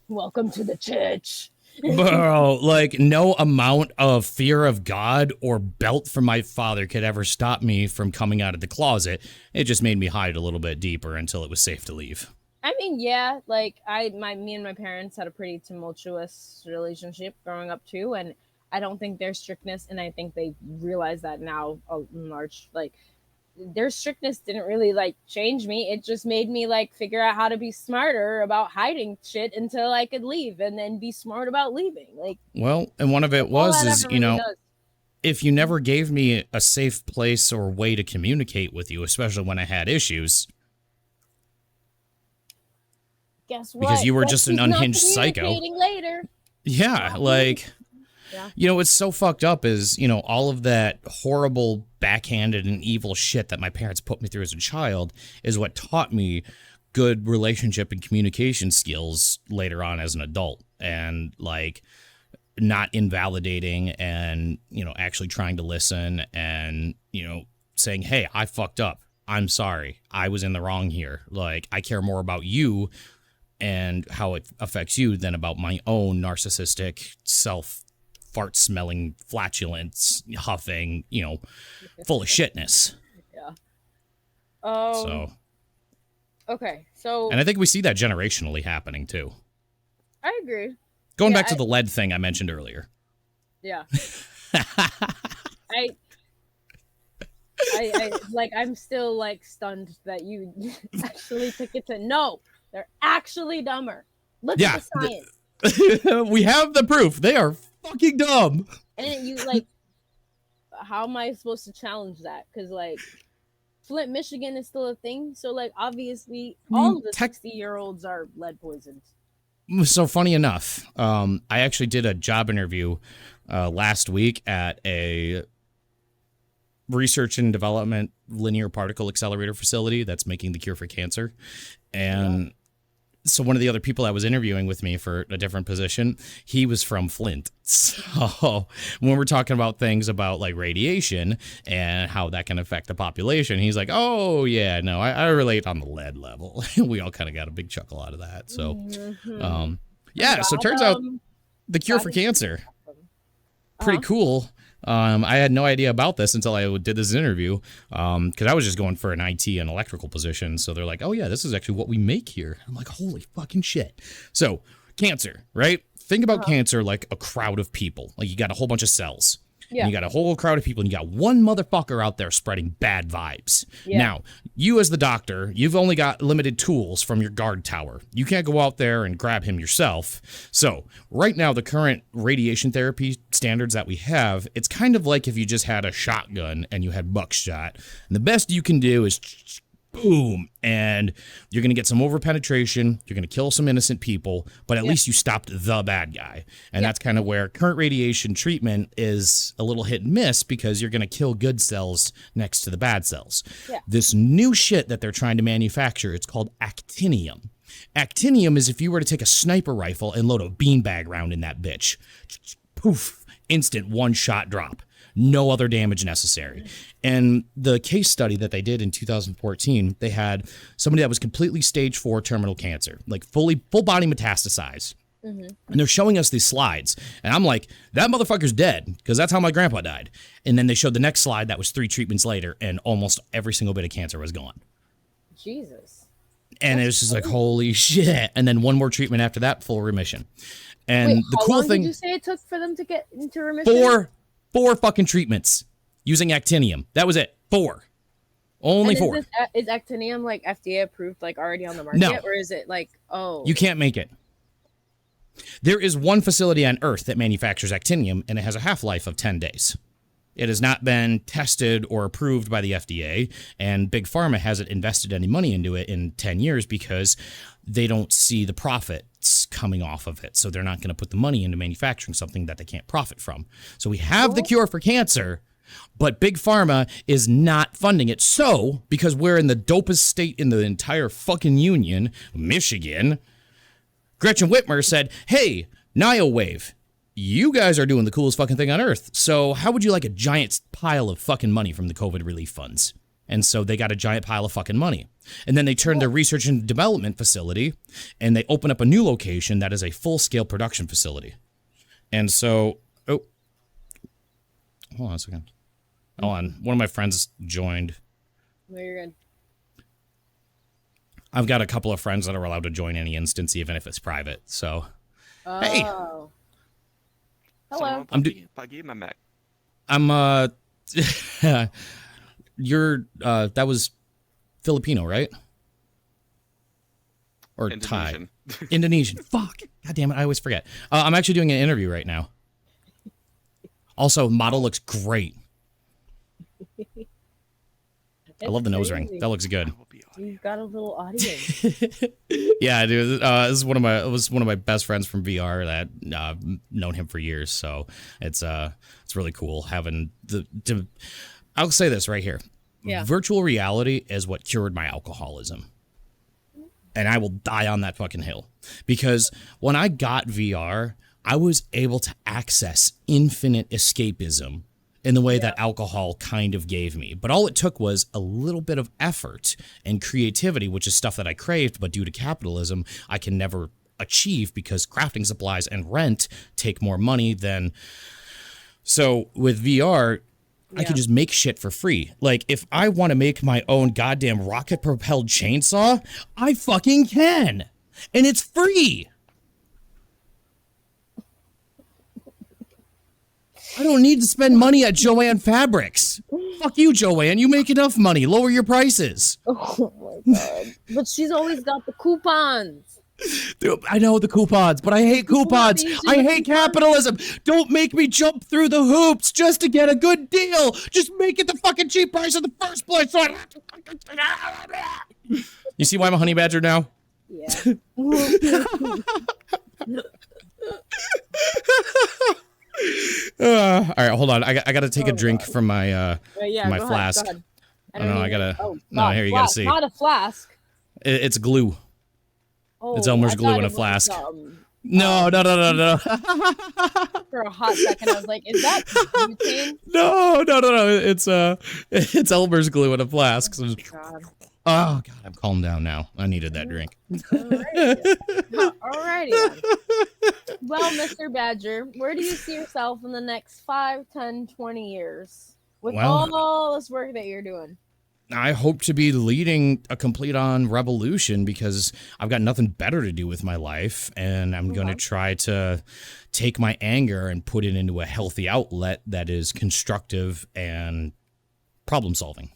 Welcome to the church. Bro, like no amount of fear of God or belt from my father could ever stop me from coming out of the closet. It just made me hide a little bit deeper until it was safe to leave. I mean, yeah, like me and my parents had a pretty tumultuous relationship growing up too, and I don't think their strictness, and I think they realize that now, in large, like their strictness didn't really like change me. It just made me like figure out how to be smarter about hiding shit until I could leave, and then be smart about leaving. Like, Well, and one of it all was that is, ever you know, really does. if you never gave me a safe place or way to communicate with you, especially when I had issues, Guess what? because you were Guess just an who's not unhinged psycho. communicating later. Yeah, like, Yeah. you know, what's so fucked up is, you know, all of that horrible, backhanded, and evil shit that my parents put me through as a child is what taught me good relationship and communication skills later on as an adult. And, like, not invalidating and, you know, actually trying to listen and, you know, saying, hey, I fucked up. I'm sorry. I was in the wrong here. Like, I care more about you and how it affects you than about my own narcissistic self fart smelling flatulence huffing, you know, full of shitness. Yeah. So, Okay. So. and I think we see that generationally happening too. I agree. Going Yeah, back to the lead thing I mentioned earlier. Yeah. I like, I'm still like stunned that you actually took it to no. They're actually dumber. Look at the science. We have the proof. They are fucking dumb. And you like, how am I supposed to challenge that? Because like, Flint, Michigan is still a thing. So like, obviously, all of the 60-year-olds are lead poisoned. So funny enough, I actually did a job interview last week at a research and development linear particle accelerator facility that's making the cure for cancer. And so one of the other people I was interviewing with me for a different position, he was from Flint. So when we're talking about things about like radiation and how that can affect the population, he's like, oh yeah, no, I relate on the lead level. We all kind of got a big chuckle out of that. So, yeah, so it turns out the cure for cancer, pretty cool. I had no idea about this until I did this interview, because I was just going for an IT and electrical position. So they're like, oh, yeah, this is actually what we make here. I'm like, holy fucking shit. So cancer, right? Think about cancer like a crowd of people. Like you got a whole bunch of cells. Yeah. And you got a whole crowd of people and you got one motherfucker out there spreading bad vibes. Yeah. Now, you as the doctor, you've only got limited tools from your guard tower. You can't go out there and grab him yourself. So right now, the current radiation therapy standards that we have, it's kind of like if you just had a shotgun and you had buckshot. And the best you can do is boom, and you're going to get some overpenetration, you're going to kill some innocent people, but at least you stopped the bad guy. And that's kind of where current radiation treatment is a little hit and miss, because you're going to kill good cells next to the bad cells. This new shit that they're trying to manufacture, it's called actinium. Actinium is if you were to take a sniper rifle and load a beanbag round in that bitch. Poof, instant one-shot drop. No other damage necessary. And the case study that they did in 2014, they had somebody that was completely stage 4 terminal cancer, like full body metastasized. And they're showing us these slides. And I'm like, that motherfucker's dead, because that's how my grandpa died. And then they showed the next slide that was 3 treatments later, and almost every single bit of cancer was gone. Jesus. And it was just like, holy shit. And then one more treatment after that, full remission. And the cool thing, did you say it took for them to get into remission? 4 fucking treatments using actinium. That was it. 4. Only 4. Is actinium like FDA approved, like already on the market? No. Or is it like, you can't make it. There is one facility on Earth that manufactures actinium, and it has a half-life of 10 days. It has not been tested or approved by the FDA, and Big Pharma hasn't invested any money into it in 10 years because they don't see the profits coming off of it. So they're not going to put the money into manufacturing something that they can't profit from. So we have the cure for cancer, but Big Pharma is not funding it. So, because we're in the dopest state in the entire fucking union, Michigan, Gretchen Whitmer said, hey, NioWave, you guys are doing the coolest fucking thing on earth. So how would you like a giant pile of fucking money from the COVID relief funds? And so they got a giant pile of fucking money. And then they turned their research and development facility, and they opened up a new location that is a full-scale production facility. And so, hold on a second. Hold on. One of my friends joined. No, you're good. I've got a couple of friends that are allowed to join any instance, even if it's private. So, hey. Hello. You're, that was Filipino, right? Or Thai. Indonesian. Fuck. God damn it. I always forget. I'm actually doing an interview right now. Also, model looks great. I love the nose ring. crazy. That looks good. You've got a little audience. Yeah, dude. This is one of my best friends from VR that known him for years. So it's really cool having I'll say this right here. Yeah. Virtual reality is what cured my alcoholism. And I will die on that fucking hill. Because when I got VR, I was able to access infinite escapism in the way that alcohol kind of gave me. But all it took was a little bit of effort and creativity, which is stuff that I craved, but due to capitalism, I can never achieve because crafting supplies and rent take more money than... So with VR, I can just make shit for free. Like, if I want to make my own goddamn rocket-propelled chainsaw, I fucking can. And it's free. I don't need to spend money at Joanne Fabrics. Fuck you, Joanne. You make enough money. Lower your prices. Oh my god. But she's always got the coupons. Dude, I know the coupons, but I hate coupons. I hate capitalism. Don't make me jump through the hoops just to get a good deal. Just make it the fucking cheap price in the first place. So you see why I'm a honey badger now? Yeah. All right, hold on. I got to take a drink from my my go flask. Ahead, I don't know. I gotta. Oh, no, here you gotta see. Not a flask. It's glue. Oh, It's Elmer's I glue thought in a it was, flask. No. For a hot second, I was like, "Is that butane?" No. It's Elmer's glue in a flask. So God. oh God, I'm calmed down now. I needed that drink. Alrighty then. Well, Mr. Badger, where do you see yourself in the next 5, 10, 20 years with all this work that you're doing? I hope to be leading a complete on revolution because I've got nothing better to do with my life, and I'm going to try to take my anger and put it into a healthy outlet that is constructive and problem solving,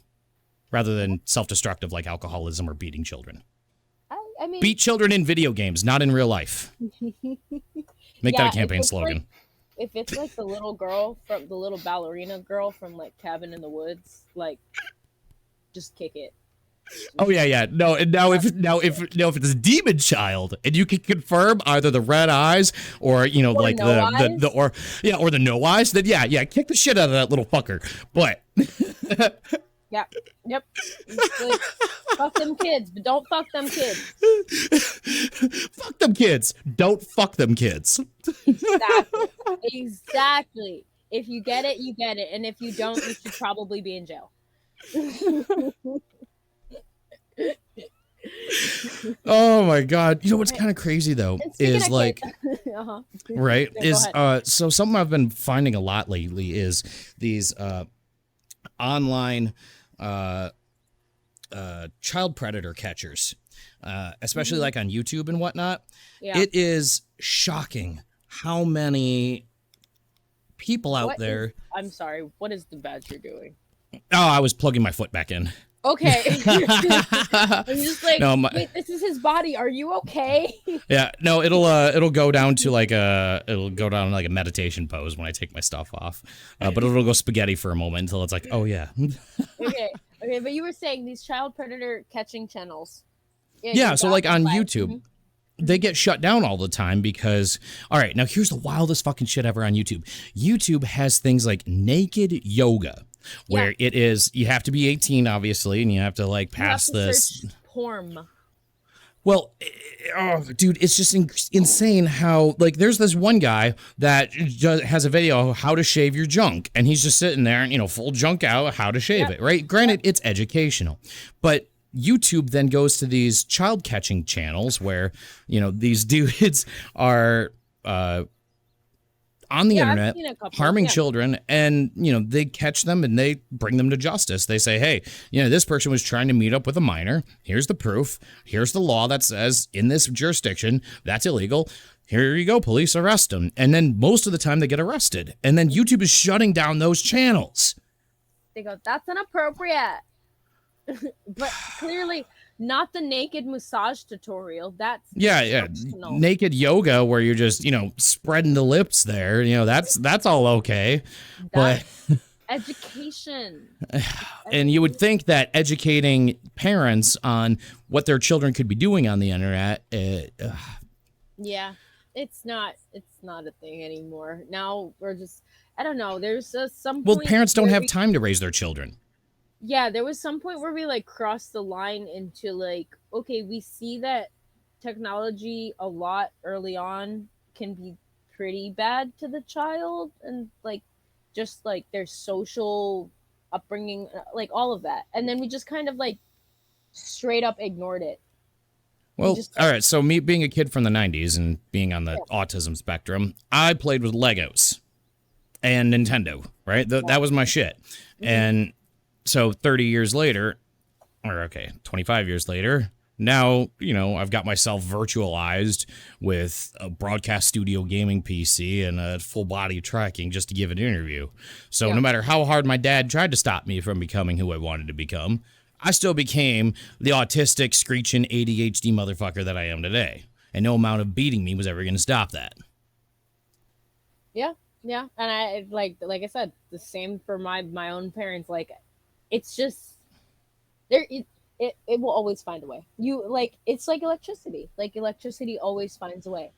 rather than self-destructive like alcoholism or beating children. I mean, beat children in video games, not in real life. Make that a campaign slogan. If it's like the little girl from the little ballerina girl from like Cabin in the Woods, like just kick it. Oh yeah. No, and if it's a demon child and you can confirm either the red eyes or like the or the no eyes, then yeah, kick the shit out of that little fucker. But Yep. Like, fuck them kids, but don't fuck them kids. Fuck them kids. Don't fuck them kids. Exactly. If you get it, you get it. And if you don't, you should probably be in jail. Oh my God. You know what's kind of crazy though is like right? Is so something I've been finding a lot lately is these online child predator catchers, especially like on YouTube and whatnot. It is shocking how many people out there. I'm sorry, what is the badger doing? Oh, I was plugging my foot back in. Okay. I'm just like, no, wait, this is his body. Are you okay? Yeah, no, it'll go down to like a meditation pose when I take my stuff off. But it'll go spaghetti for a moment until it's like, oh yeah. Okay, but you were saying these child predator catching channels. Yeah, so like on YouTube, they get shut down all the time because, all right, now here's the wildest fucking shit ever on YouTube. YouTube has things like naked yoga. Where it is, you have to be 18, obviously, and you have to like pass this. Porn. Well, oh, dude, it's just insane how like there's this one guy that has a video how to shave your junk, and he's just sitting there and full junk out, how to shave it, right? Granted, it's educational, but YouTube then goes to these child catching channels where these dudes are on the internet harming children, and they catch them and they bring them to justice. They say, hey, this person was trying to meet up with a minor. Here's the proof. Here's the law that says in this jurisdiction that's illegal. Here you go, police, arrest them. And then most of the time they get arrested, and then YouTube is shutting down those channels. They go, that's inappropriate. But clearly not the naked massage tutorial. That's naked yoga where you're just spreading the lips there. That's all okay. Education. And you would think that educating parents on what their children could be doing on the internet, Yeah, it's not a thing anymore. Now we're just, I don't know. There's some well, point parents don't where have time to raise their children. yeah, there was some point where we like crossed the line into like, okay, we see that technology a lot early on can be pretty bad to the child and like just like their social upbringing, like all of that. And then we just kind of like straight up ignored it. Well, just- all right. So me being a kid from the 90s and being on the autism spectrum, I played with Legos and Nintendo, right? That was my shit. And so 30 years later, or okay, 25 years later, now, you know, I've got myself virtualized with a broadcast studio gaming PC and a full body tracking just to give an interview. So no matter how hard my dad tried to stop me from becoming who I wanted to become, I still became the autistic, screeching ADHD motherfucker that I am today. And no amount of beating me was ever going to stop that. Yeah. Yeah. And I like I said, the same for my own parents. Like, it's just there. It will always find a way. You like, it's like electricity. Like electricity always finds a way.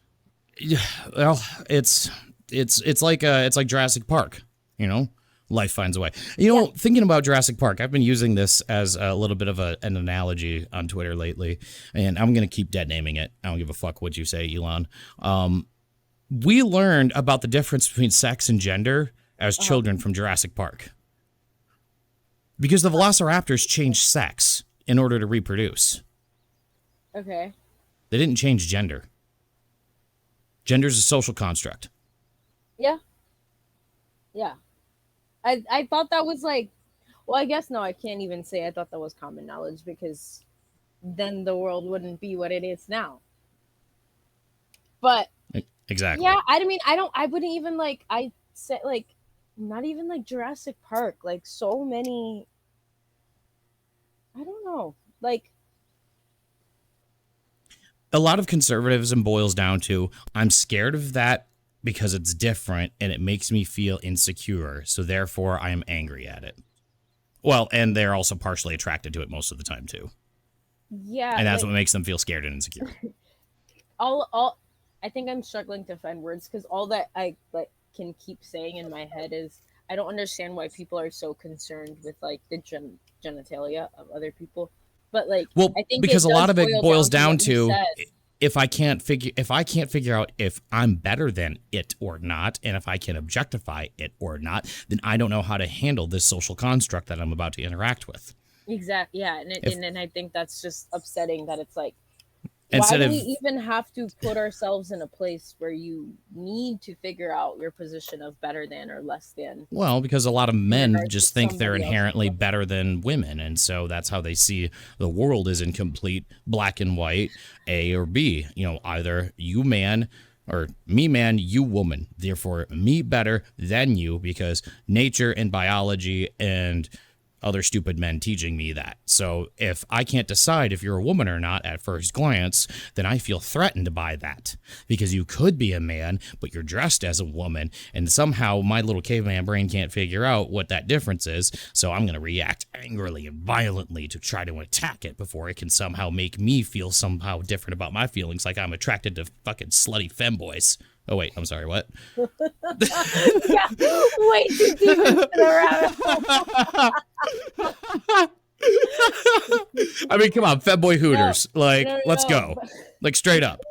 Yeah, well, it's like Jurassic Park, you know? Life finds a way. You know, thinking about Jurassic Park, I've been using this as a little bit of an analogy on Twitter lately, and I'm going to keep dead naming it. I don't give a fuck what you say, Elon. We learned about the difference between sex and gender as children from Jurassic Park. Because the velociraptors changed sex in order to reproduce. Okay. They didn't change gender. Gender's a social construct. Yeah. Yeah. I thought that was like, well, I guess no, I can't even say I thought that was common knowledge because then the world wouldn't be what it is now. But exactly. Yeah, I mean, I wouldn't even like, I said like, not even like Jurassic Park, like so many, I don't know, like. A lot of conservatism boils down to, I'm scared of that because it's different and it makes me feel insecure. So therefore I am angry at it. Well, and they're also partially attracted to it most of the time too. Yeah. And that's what makes them feel scared and insecure. I think I'm struggling to find words because all that I like can keep saying in my head is I don't understand why people are so concerned with like the genitalia of other people. But like, well, I think because a lot of it boils down what to if I can't figure out if I'm better than it or not, and if I can objectify it or not, then I don't know how to handle this social construct that I'm about to interact with. Exactly. Yeah, and I think that's just upsetting that it's like, instead why do we even have to put ourselves in a place where you need to figure out your position of better than or less than? Well, because a lot of men just think they're inherently better than women, and so that's how they see the world is in complete black and white, A or B. You know, either you man or me man, you woman. Therefore, me better than you because nature and biology and other stupid men teaching me that. So if I can't decide if you're a woman or not at first glance, then I feel threatened by that because you could be a man, but you're dressed as a woman. And somehow my little caveman brain can't figure out what that difference is. So I'm going to react angrily and violently to try to attack it before it can somehow make me feel somehow different about my feelings. Like I'm attracted to fucking slutty femboys. Oh, wait, I'm sorry, what? Yeah, way too deep into the rabbit hole. I mean, come on, Femboy Hooters. Let's go. Like, straight up.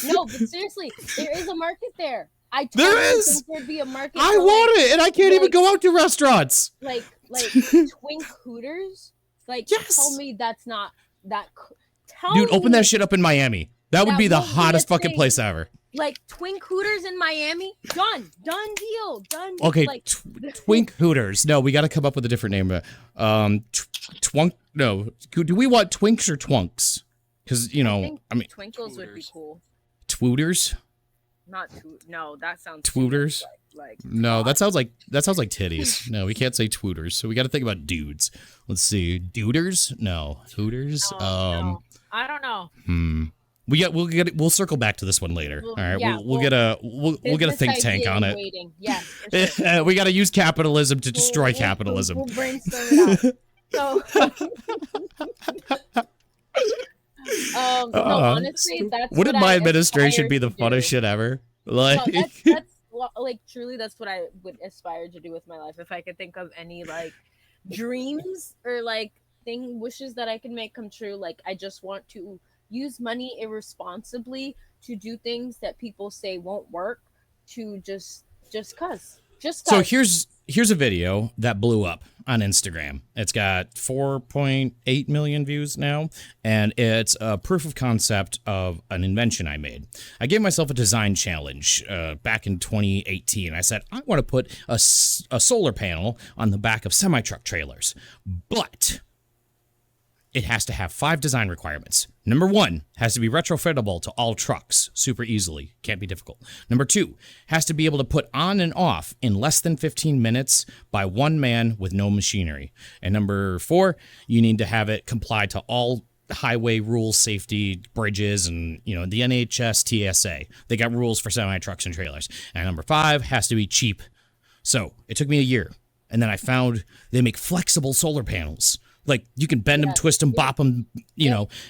No, but seriously, there is a market there. There is. Think there'd be a market. I want it, and I can't even go out to restaurants. Like Twink Hooters. Like, yes. Tell me that's not that. Dude, open that shit up in Miami. That would be the hottest fucking place ever. Like Twink Hooters in Miami, done deal, done. Okay, like, Twink Hooters. No, we got to come up with a different name. Twunk. No, do we want Twinks or Twunks? Because I mean, Twinkles would be cool. Twooters. Not no, that sounds. Twooters. Like no, that sounds like titties. No, we can't say twooters. So we got to think about dudes. Let's see, duders. No, hooters. No, I don't know. We'll circle back to this one later. Well, All right, yeah, we'll get a business think tank idea on it. waiting. Yes, for sure. We got to use capitalism to destroy We'll capitalism. We'll brainstorm it out. So, no, honestly, that's wouldn't what my I administration aspire be the to funnest do. shit ever? No, Like, that's like truly that's what I would aspire to do with my life. If I could think of any like dreams or like wishes that I can make come true, like I just want to use money irresponsibly to do things that people say won't work, to just cuz. so here's a video that blew up on Instagram. It's got 4.8 million views now, and it's a proof of concept of an invention I made. I gave myself a design challenge back in 2018. I said, I want to put a solar panel on the back of semi-truck trailers, but it has to have 5 design requirements. Number 1, has to be retrofittable to all trucks super easily. Can't be difficult. Number 2, has to be able to put on and off in less than 15 minutes by one man with no machinery. And number 4, you need to have it comply to all highway rules, safety, bridges, and the NHS TSA. They got rules for semi-trucks and trailers. And number 5, has to be cheap. So it took me a year. And then I found they make flexible solar panels. Like, you can bend them, twist them, bop them,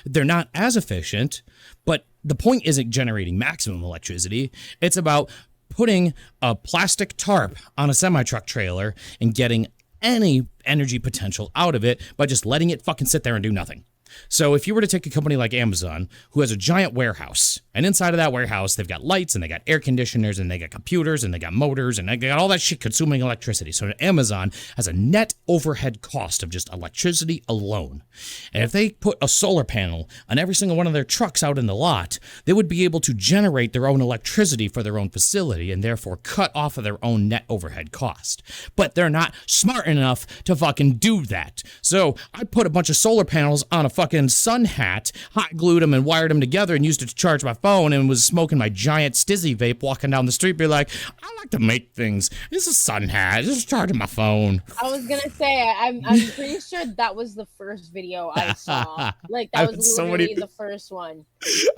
they're not as efficient, but the point isn't generating maximum electricity. It's about putting a plastic tarp on a semi-truck trailer and getting any energy potential out of it by just letting it fucking sit there and do nothing. So if you were to take a company like Amazon, who has a giant warehouse, and inside of that warehouse, they've got lights, and they got air conditioners, and they got computers, and they got motors, and they got all that shit consuming electricity. So Amazon has a net overhead cost of just electricity alone. And if they put a solar panel on every single one of their trucks out in the lot, they would be able to generate their own electricity for their own facility, and therefore cut off of their own net overhead cost. But they're not smart enough to fucking do that. So I put a bunch of solar panels on a fucking sun hat, hot glued them and wired them together and used it to charge my phone, and was smoking my giant Stizzy vape walking down the street, be like, I like to make things. This is a sun hat. This is charging my phone. I was gonna say, I'm pretty sure that was the first video I saw. Like, that was literally the first one.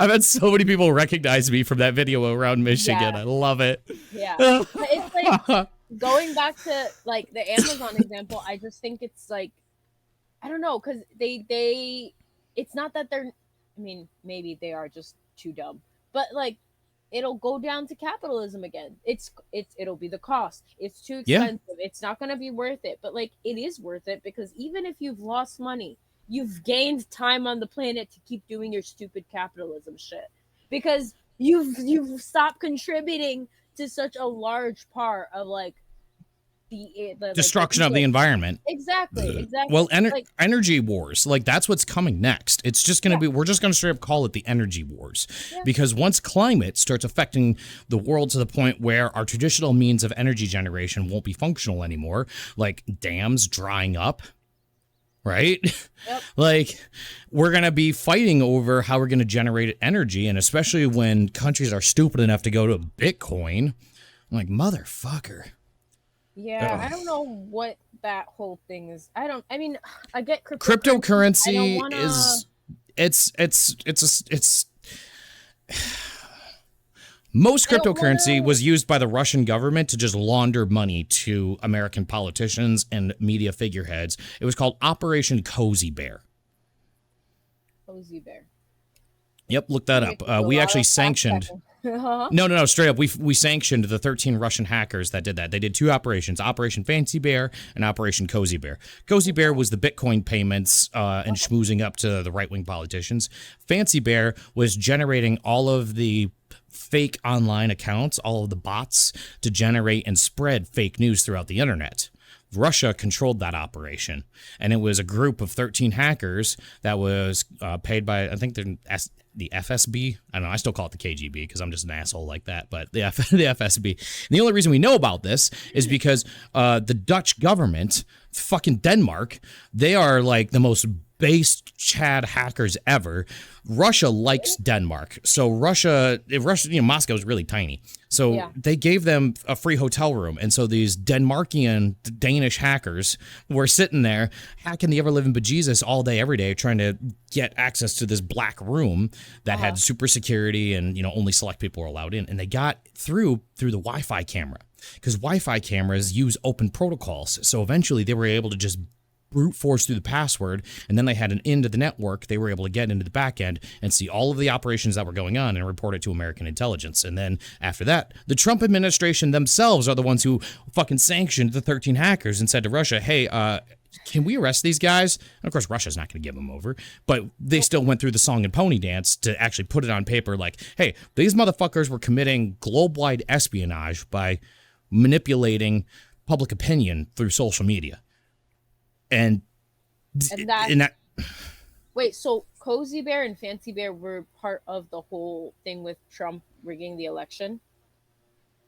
I've had so many people recognize me from that video around Michigan. Yeah. I love it. Yeah. But it's like, going back to like the Amazon example, I just think it's like, I don't know, because they it's not that they're, I mean, maybe they are just too dumb, but like, it'll go down to capitalism again. It'll be the cost. It's too expensive. Yeah. It's not going to be worth it. But like, it is worth it, because even if you've lost money, you've gained time on the planet to keep doing your stupid capitalism shit, because you've stopped contributing to such a large part of like the destruction of the environment. Exactly. Well, energy wars, like, that's what's coming next. It's just going to be, we're just going to straight up call it the energy wars, because once climate starts affecting the world to the point where our traditional means of energy generation won't be functional anymore, like dams drying up, right? Yep. Like, we're going to be fighting over how we're going to generate energy, and especially when countries are stupid enough to go to Bitcoin, I'm like, motherfucker. Yeah, I don't know what that whole thing is. I mean, I get cryptocurrency most cryptocurrency was used by the Russian government to just launder money to American politicians and media figureheads. It was called Operation Cozy Bear. Cozy Bear. Yep, look that up. We actually sanctioned. No, straight up. We sanctioned the 13 Russian hackers that did that. They did 2 operations, Operation Fancy Bear and Operation Cozy Bear. Cozy Bear was the Bitcoin payments and schmoozing up to the right-wing politicians. Fancy Bear was generating all of the fake online accounts, all of the bots, to generate and spread fake news throughout the internet. Russia controlled that operation, and it was a group of 13 hackers that was paid by, I think they're the FSB. I don't know, I still call it the KGB because I'm just an asshole like that, but the FSB. And the only reason we know about this is because the Dutch government, fucking Denmark, they are like the most based Chad hackers ever. Russia likes Denmark. So Russia, Moscow is really tiny. So they gave them a free hotel room. And so these Danish hackers were sitting there hacking the ever-living bejesus all day, every day, trying to get access to this black room that had super security and, only select people were allowed in. And they got through the Wi-Fi camera, because Wi-Fi cameras use open protocols. So eventually they were able to just brute force through the password, and then they had an into the network. They were able to get into the back end and see all of the operations that were going on and report it to American intelligence. And then after that, the Trump administration themselves are the ones who fucking sanctioned the 13 hackers and said to Russia, hey, can we arrest these guys? And of course, Russia's not going to give them over, but they still went through the song and pony dance to actually put it on paper like, hey, these motherfuckers were committing globe-wide espionage by manipulating public opinion through social media. And that wait, so Cozy Bear and Fancy Bear were part of the whole thing with Trump rigging the election?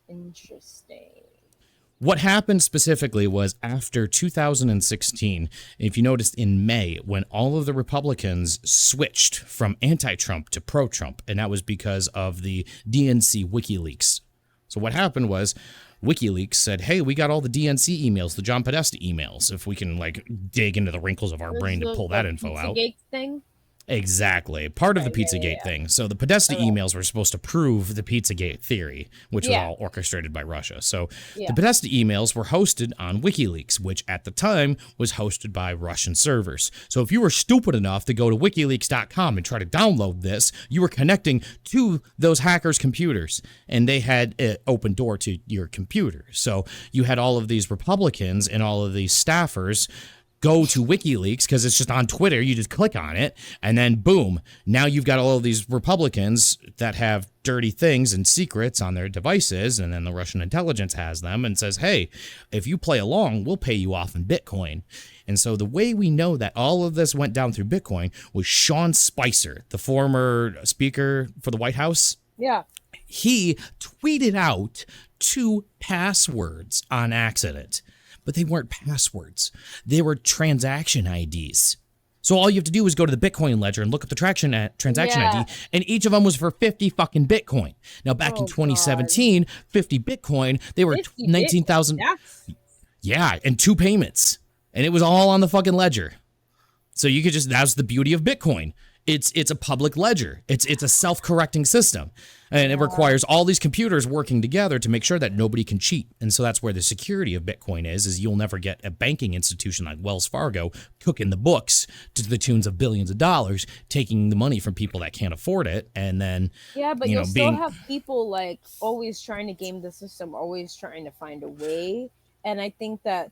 Interesting. What happened specifically was after 2016, if you noticed in May, when all of the Republicans switched from anti-Trump to pro-Trump, and that was because of the DNC WikiLeaks. So what happened was WikiLeaks said, hey, we got all the DNC emails, the John Podesta emails, if we can dig into the wrinkles of our brain to pull that info out. Pizzagate thing? Exactly. Part of the Pizzagate thing. So the Podesta emails were supposed to prove the Pizzagate theory, which was all orchestrated by Russia. So the Podesta emails were hosted on WikiLeaks, which at the time was hosted by Russian servers. So if you were stupid enough to go to wikileaks.com and try to download this, you were connecting to those hackers' computers, and they had an open door to your computer. So you had all of these Republicans and all of these staffers go to WikiLeaks because it's just on Twitter. You just click on it, and then boom, now you've got all of these Republicans that have dirty things and secrets on their devices, and then the Russian intelligence has them and says, hey, if you play along, we'll pay you off in Bitcoin. And so the way we know that all of this went down through Bitcoin was Sean Spicer, the former speaker for the White House. Yeah. He tweeted out 2 passwords on accident. But they weren't passwords. They were transaction IDs. So all you have to do is go to the Bitcoin ledger and look up the transaction ID, and each of them was for 50 fucking Bitcoin. Now, back in 2017, 50 Bitcoin, they were 19,000. Yeah, and 2 payments. And it was all on the fucking ledger. So you could that's the beauty of Bitcoin. It's a public ledger. It's a self-correcting system. And it requires all these computers working together to make sure that nobody can cheat. And so that's where the security of Bitcoin is you'll never get a banking institution like Wells Fargo cooking the books to the tunes of billions of dollars, taking the money from people that can't afford it, and then but you'll still have people like always trying to game the system, always trying to find a way. And I think that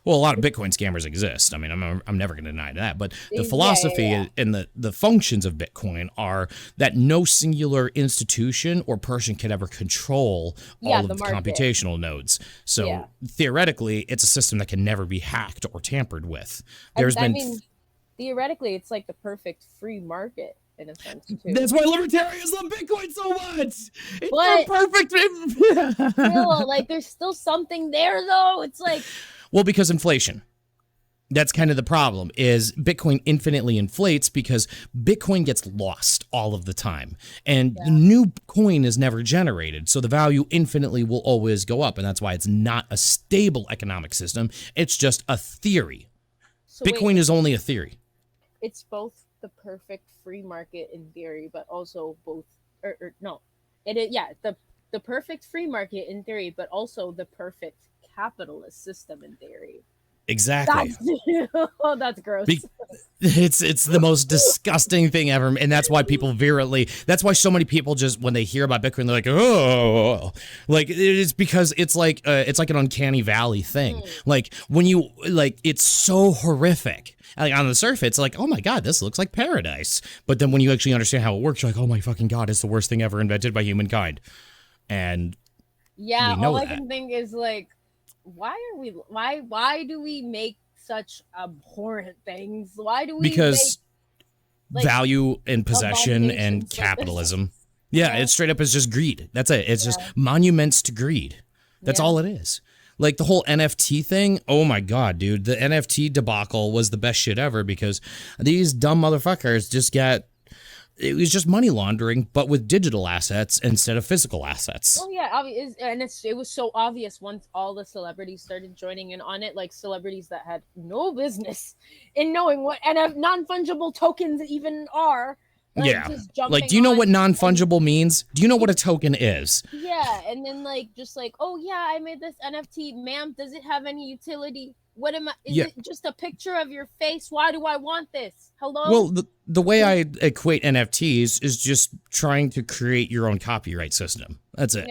well, a lot of Bitcoin scammers exist. I mean, I'm never going to deny that. But the philosophy and the functions of Bitcoin are that no singular institution or person can ever control all of the computational nodes. So theoretically, it's a system that can never be hacked or tampered with. Theoretically, it's like the perfect free market. In a sense, too. That's why libertarians love Bitcoin so much. It's perfect. Like, there's still something there, though. It's like, well, because inflation. That's kind of the problem, is Bitcoin infinitely inflates because Bitcoin gets lost all of the time. And new coin is never generated, so the value infinitely will always go up. And that's why it's not a stable economic system. It's just a theory. So Bitcoin is only a theory. It's both the perfect free market in theory, but also both, the perfect free market in theory, but also the perfect capitalist system in theory. Exactly. That's gross. It's the most disgusting thing ever, and that's why people that's why so many people just, when they hear about Bitcoin, they're like, oh, like it's because it's like an uncanny valley thing. Like when you it's so horrific. Like on the surface, it's like, oh my God, this looks like paradise. But then when you actually understand how it works, you're like, oh my fucking God, it's the worst thing ever invented by humankind. And all I can think is like, why do we make such abhorrent things? Why do we because value and possession and capitalism. It straight up is just greed. That's it. It's just monuments to greed. That's all it is. Like the whole NFT thing, oh my god, dude. The NFT debacle was the best shit ever because these dumb motherfuckers just got, it was just money laundering, but with digital assets instead of physical assets. Oh yeah, and it was so obvious once all the celebrities started joining in on it, like celebrities that had no business in knowing what non-fungible tokens even are. Like, yeah. Like, do you know what non-fungible means? Do you know what a token is? Yeah, and then like just like, oh yeah, I made this NFT, ma'am. Does it have any utility? What am I? Is it just a picture of your face? Why do I want this? Hello? Well, the way I equate NFTs is just trying to create your own copyright system. That's it.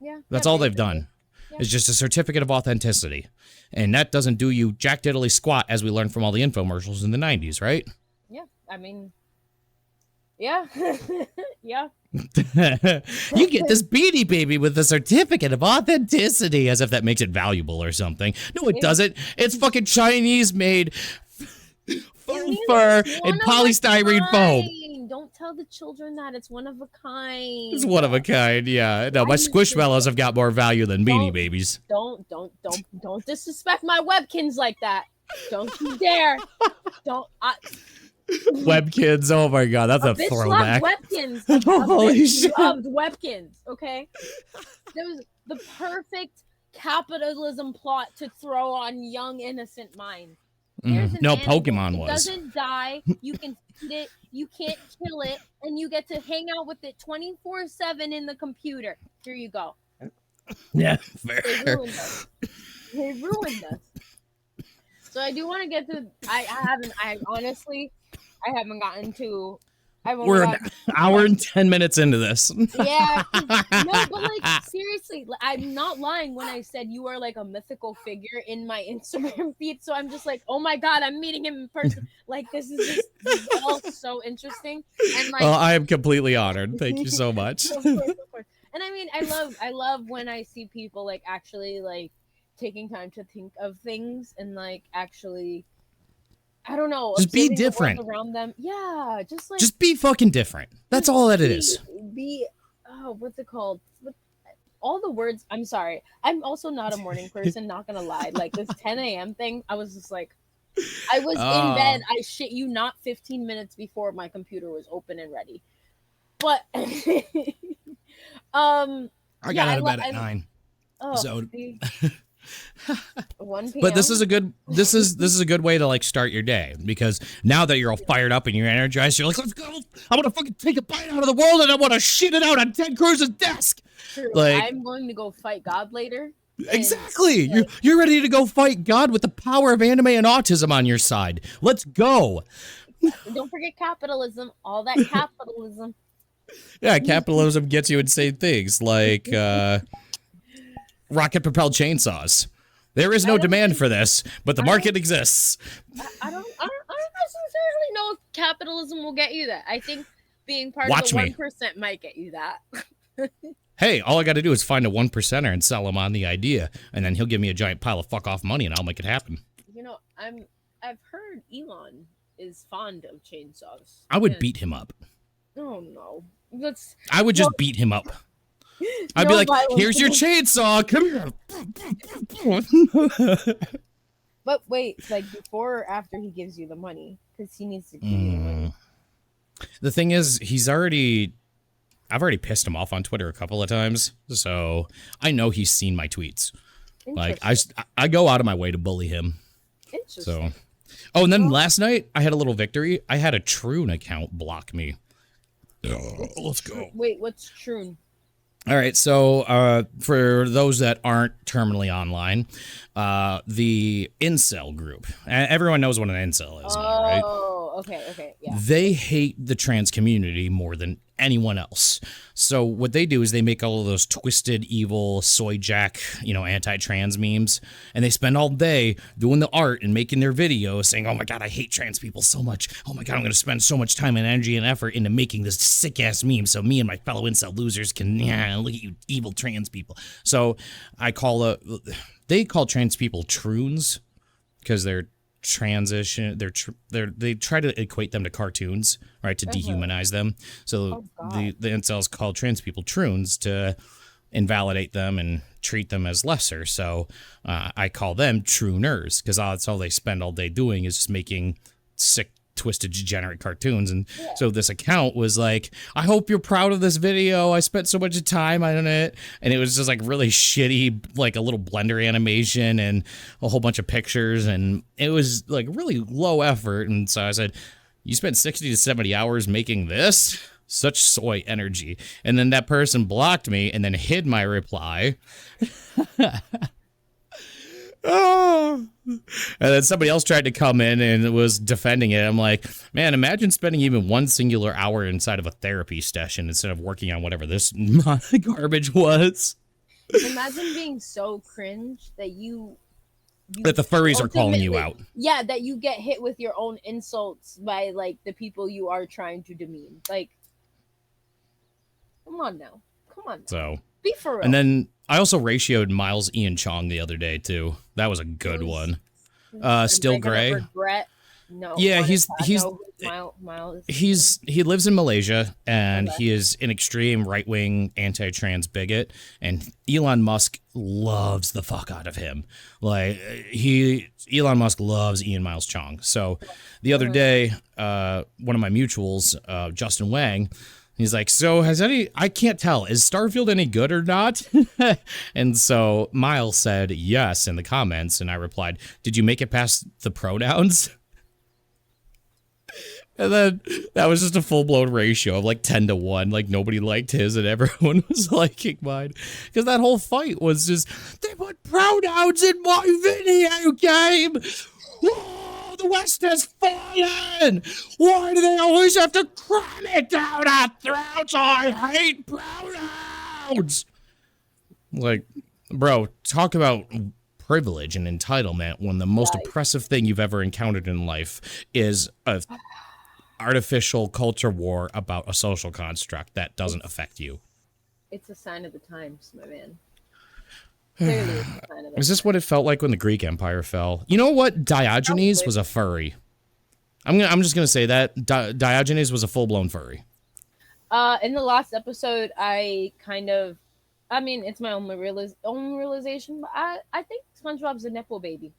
Yeah. That's all they've done. Yeah. It's just a certificate of authenticity. And that doesn't do you jack diddly squat, as we learned from all the infomercials in the 90s, right? Yeah, I mean... Yeah. Yeah. You get this Beanie Baby with a certificate of authenticity, as if that makes it valuable or something. No, it doesn't. It's fucking Chinese made faux fur and polystyrene foam. Don't tell the children that it's one of a kind. It's one of a kind, yeah. No, my Squishmallows have got more value than Beanie Babies. Don't disrespect my Webkins like that. Don't you dare. Webkins, oh my god, that's a throwback. Webkins. Holy shit. Loved Webkins, okay? That was the perfect capitalism plot to throw on young innocent minds. No, Pokemon was. It doesn't die. You can feed it. You can't kill it, and you get to hang out with it 24/7 in the computer. Here you go. Yeah, fair. They ruined us. So I do want to get to. I haven't gotten to. We're an hour and 10 minutes into this. Yeah. No, but like seriously, I'm not lying when I said you are like a mythical figure in my Instagram feed. So I'm just like, oh my god, I'm meeting him in person. Like this is all so interesting. And like, I am completely honored. Thank you so much. Of course. And I mean, I love when I see people like actually like taking time to think of things and like actually. I don't know. Just be different around them. Yeah, just be fucking different. That's all that it is. What's it called? All the words. I'm sorry. I'm also not a morning person. Not gonna lie. Like this 10 a.m. thing. I was just like, I was in bed. I shit you not. 15 minutes before my computer was open and ready. But I got out of bed at 9. Oh, so. 1 p.m. But this is a good way to like start your day, because now that you're all fired up and you're energized, you're like, let's go. I want to fucking take a bite out of the world and I want to shit it out on Ted Cruz's desk. True. Like, I'm going to go fight God later. Exactly. You're ready to go fight God with the power of anime and autism on your side. Let's go. Don't forget capitalism. All that capitalism. Yeah, capitalism gets you insane things like rocket-propelled chainsaws. There is no demand for this, but the market exists. I don't necessarily know if capitalism will get you that. I think being part of the 1% might get you that. Hey, all I got to do is find a 1%er and sell him on the idea, and then he'll give me a giant pile of fuck-off money, and I'll make it happen. You know, I've heard Elon is fond of chainsaws. I would beat him up. Oh, no. I would just beat him up. I'd be like, here's your chainsaw. Come here. But wait, like before or after he gives you the money? Because he needs to give you the money. The thing is, I've already pissed him off on Twitter a couple of times. So I know he's seen my tweets. Like, I go out of my way to bully him. Interesting. So, oh, and then last night, I had a little victory. I had a Troon account block me. Let's go. Wait, what's Troon? All right, so for those that aren't terminally online, the incel group. Everyone knows what an incel is now, right? Oh, okay, yeah. They hate the trans community more than anyone else. So what they do is they make all of those twisted, evil, soy jack, anti-trans memes, and they spend all day doing the art and making their videos saying, oh my god, I hate trans people so much. Oh my god, I'm going to spend so much time and energy and effort into making this sick-ass meme so me and my fellow incel losers can look at you evil trans people. So they call trans people troons because they're transition, they try to equate them to cartoons, right, to dehumanize them. So the incels call trans people troons to invalidate them and treat them as lesser. So I call them true nerds because that's all they spend all day doing is just making sick, twisted, degenerate cartoons. And so this account was like, I hope you're proud of this video. I spent so much time on it. And it was just like really shitty, like a little Blender animation and a whole bunch of pictures. And it was like really low effort. And so I said, you spent 60 to 70 hours making this? Such soy energy. And then that person blocked me and then hid my reply. Oh. And then somebody else tried to come in and was defending it. I'm like, man, imagine spending even one singular hour inside of a therapy session instead of working on whatever this garbage was. Imagine being so cringe that you that the furries are calling you out. Yeah, that you get hit with your own insults by like the people you are trying to demean. Like, come on now. So be for real. And then I also ratioed Miles Ian Chong the other day too. That was a good one. Still Gray. No. Yeah, Miles. He lives in Malaysia and he is an extreme right-wing anti-trans bigot, and Elon Musk loves the fuck out of him. Like Elon Musk loves Ian Miles Chong. So the other day, one of my mutuals, Justin Wang, he's like, so I can't tell, is Starfield any good or not? And so Miles said yes in the comments, and I replied, did you make it past the pronouns? And then that was just a full-blown ratio of like 10 to 1. Like nobody liked his and everyone was liking mine. Because that whole fight was just, they put pronouns in my video game! Whoa, the West has fallen! Why do they always have to cram it down our throats? I hate pronouns! Like, bro, talk about privilege and entitlement when the most oppressive thing you've ever encountered in life is a artificial culture war about a social construct that doesn't affect you. It's a sign of the times, my man. Clearly it's a sign of the Is this what it felt like when the Greek Empire fell? You know what? Diogenes was a furry. I'm just gonna say that Diogenes was a full-blown furry. In the last episode, it's my own realization, but I think SpongeBob's a nepo baby.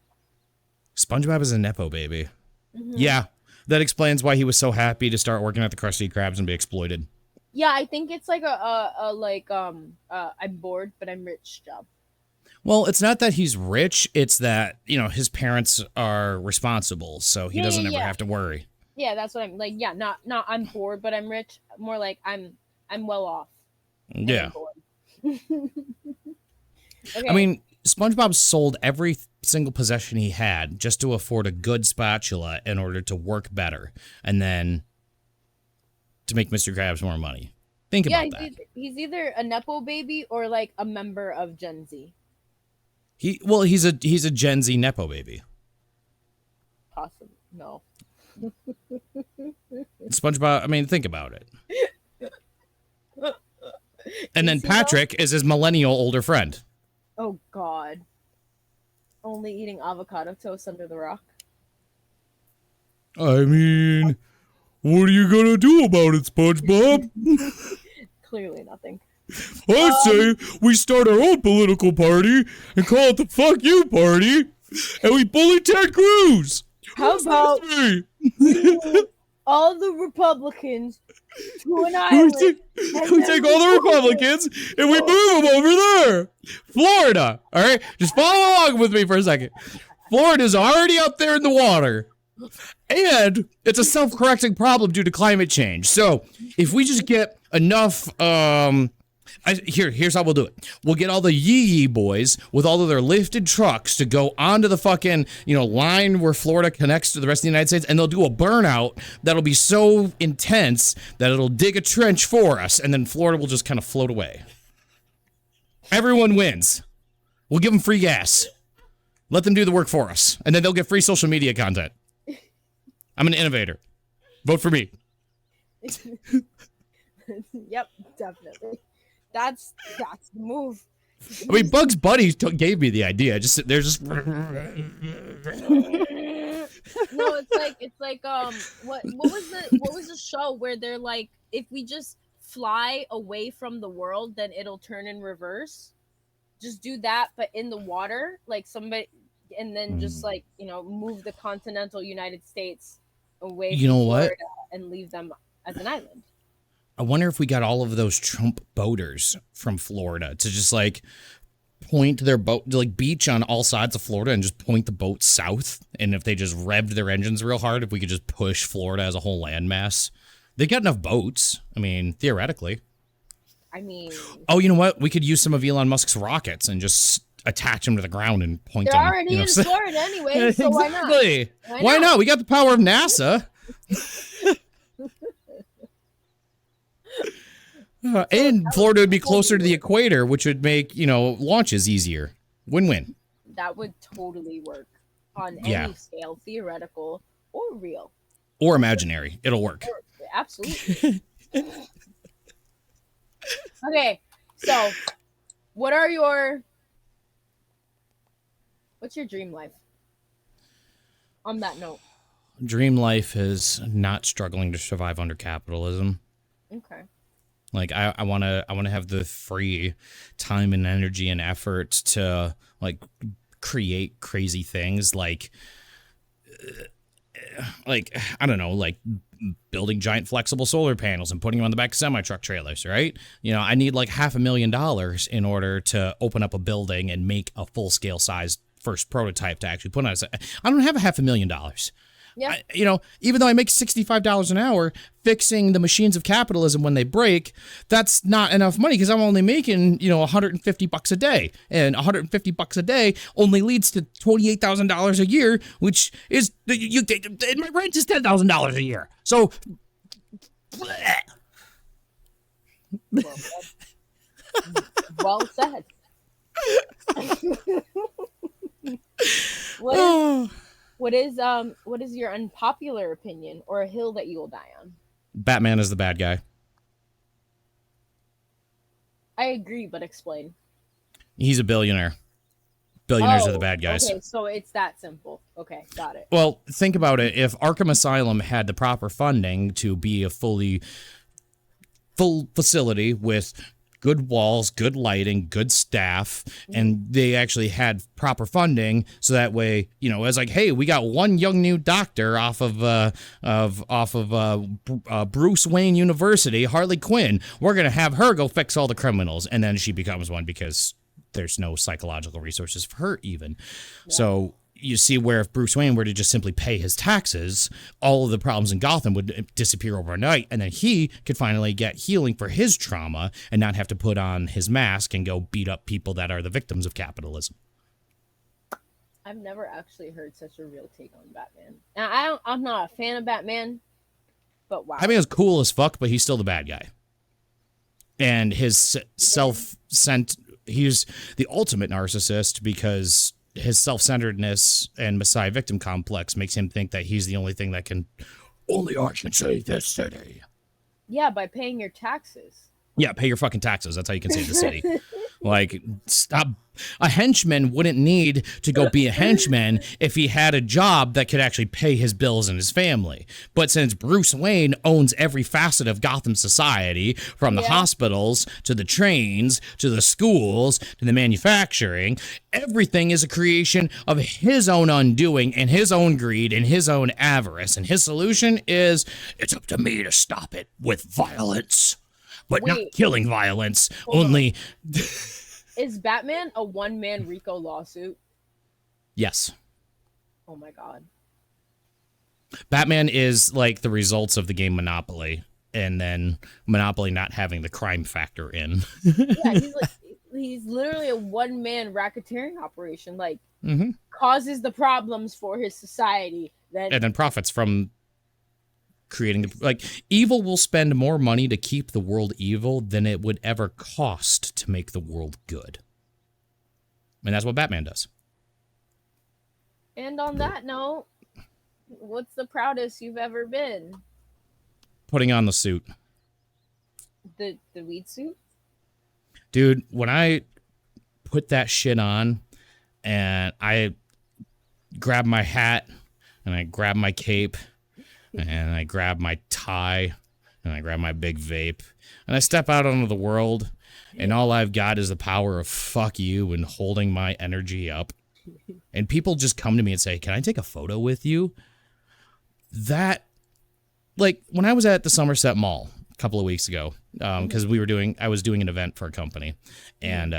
SpongeBob is a nepo baby. Mm-hmm. Yeah. That explains why he was so happy to start working at the Krusty Krabs and be exploited. Yeah, I think it's like I'm bored but I'm rich job. Well, it's not that he's rich, it's that, his parents are responsible, so he doesn't ever have to worry. Yeah, that's what I'm like. Yeah, not I'm bored but I'm rich. More like I'm well off. Yeah. Okay. I mean, SpongeBob sold every single possession he had just to afford a good spatula in order to work better, and then to make Mr. Krabs more money. Think about that. He's either a nepo baby or like a member of Gen Z. He's a Gen Z nepo baby. Possibly. No. SpongeBob, I mean, think about it. And then Patrick is his millennial older friend. Oh, God. Only eating avocado toast under the rock. I mean, what are you gonna do about it, SpongeBob? Clearly nothing. I'd say we start our own political party and call it the Fuck You Party, and we bully Ted Cruz. How about all the Republicans to an island? We take all the Republicans and we move them over there. Florida, all right? Just follow along with me for a second. Florida's already up there in the water. And it's a self-correcting problem due to climate change. So if we just get enough, here's how we'll do it. We'll get all the yee boys with all of their lifted trucks to go onto the fucking, line where Florida connects to the rest of the United States, and they'll do a burnout that'll be so intense that it'll dig a trench for us, and then Florida will just kind of float away. Everyone wins. We'll give them free gas. Let them do the work for us, and then they'll get free social media content. I'm an innovator. Vote for me. Yep, definitely. That's the move. I mean, Bugs Bunny gave me the idea. They're just. No, it's like what was the show where they're like, if we just fly away from the world, then it'll turn in reverse. Just do that, but in the water, like somebody, and then just like, move the continental United States away You from know what? Florida and leave them as an island. I wonder if we got all of those Trump boaters from Florida to just like point their boat, like beach on all sides of Florida and just point the boat south. And if they just revved their engines real hard, if we could just push Florida as a whole landmass, they got enough boats. I mean, theoretically. I mean, oh, you know what? We could use some of Elon Musk's rockets and just attach them to the ground and point they're them. already in Florida anyway, so why not? Why not? We got the power of NASA. And Florida would be closer to the equator, which would make, launches easier. Win-win. That would totally work on any scale, theoretical or real. Or imaginary. It'll work. Absolutely. Okay, so what's your dream life? On that note. Dream life is not struggling to survive under capitalism. Okay. Like I want to have the free time and energy and effort to like create crazy things like I don't know, like building giant flexible solar panels and putting them on the back of semi-truck trailers, right? I need like $500,000 in order to open up a building and make a full-scale size first prototype to actually put on. I don't have $500,000. Yeah. Even though I make $65 an hour fixing the machines of capitalism when they break, that's not enough money because I'm only making, $150 a day. And $150 a day only leads to $28,000 a year, which is, my rent is $10,000 a year. So, well said. What is your unpopular opinion or a hill that you will die on? Batman is the bad guy. I agree, but explain. He's a billionaire. Billionaires are the bad guys. Okay, so it's that simple. Okay, got it. Well, think about it. If Arkham Asylum had the proper funding to be a full facility with good walls, good lighting, good staff, and they actually had proper funding, so that way, it's like, hey, we got one young new doctor off of Bruce Wayne University, Harley Quinn. We're gonna have her go fix all the criminals, and then she becomes one because there's no psychological resources for her even. Yeah. So you see where if Bruce Wayne were to just simply pay his taxes, all of the problems in Gotham would disappear overnight, and then he could finally get healing for his trauma and not have to put on his mask and go beat up people that are the victims of capitalism. I've never actually heard such a real take on Batman. Now, I'm not a fan of Batman, but wow. Batman's cool as fuck, but he's still the bad guy. And his he's the ultimate narcissist because his self-centeredness and Messiah victim complex makes him think that he's the only thing that can, only I can save this city. Yeah, by paying your taxes. Yeah, pay your fucking taxes. That's how you can save the city. Like, stop. A henchman wouldn't need to go be a henchman if he had a job that could actually pay his bills and his family. But since Bruce Wayne owns every facet of Gotham society, from the hospitals to the trains to the schools to the manufacturing, everything is a creation of his own undoing and his own greed and his own avarice. And his solution is, it's up to me to stop it with violence. But not killing violence, only... Is Batman a one-man RICO lawsuit? Yes. Oh my god. Batman is like the results of the game Monopoly, and then Monopoly not having the crime factor in. Yeah, he's literally a one-man racketeering operation, like causes the problems for his society, and then profits from creating evil will spend more money to keep the world evil than it would ever cost to make the world good. And that's what Batman does. And on that note, what's the proudest you've ever been? Putting on the suit. The weed suit? Dude, when I put that shit on and I grab my hat and I grab my cape and I grab my tie and I grab my big vape, and I step out onto the world, and all I've got is the power of fuck you and holding my energy up. And people just come to me and say, can I take a photo with you? That, like, when I was at the Somerset Mall a couple of weeks ago, because I was doing an event for a company, and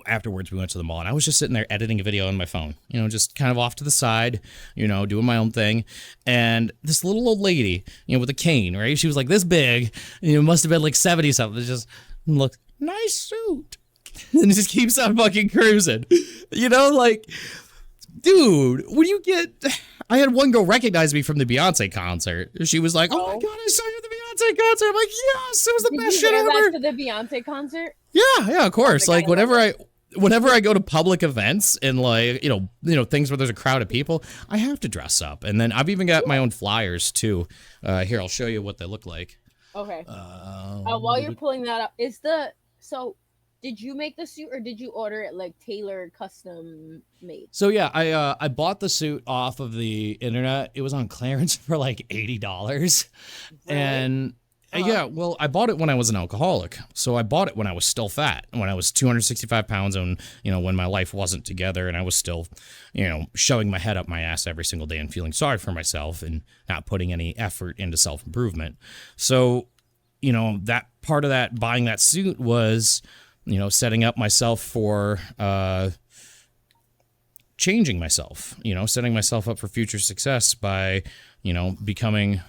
afterwards we went to the mall, and I was just sitting there editing a video on my phone, just kind of off to the side, doing my own thing. And this little old lady, with a cane, right? She was like this big, must have been like 70 something. Just looked, nice suit. And just keeps on fucking cruising. Like, dude, when you get, I had one girl recognize me from the Beyonce concert. She was like, oh my God, I saw you at the Beyonce concert. I'm like, yes, it was the best shit ever. Did you wear that to the Beyonce concert? Yeah, of course. Like, whenever I go to public events and like, things where there's a crowd of people, I have to dress up. And then I've even got my own flyers too. Here, I'll show you what they look like. Okay. While you're pulling that up, did you make the suit or did you order it like tailored, custom made? So yeah, I bought the suit off of the internet. It was on clearance for like $80. Really? And yeah, well, I bought it when I was an alcoholic. So I bought it when I was still fat, when I was 265 pounds and, when my life wasn't together and I was still, shoving my head up my ass every single day and feeling sorry for myself and not putting any effort into self-improvement. So, that part of that, buying that suit was, setting up myself for changing myself, setting myself up for future success by, becoming,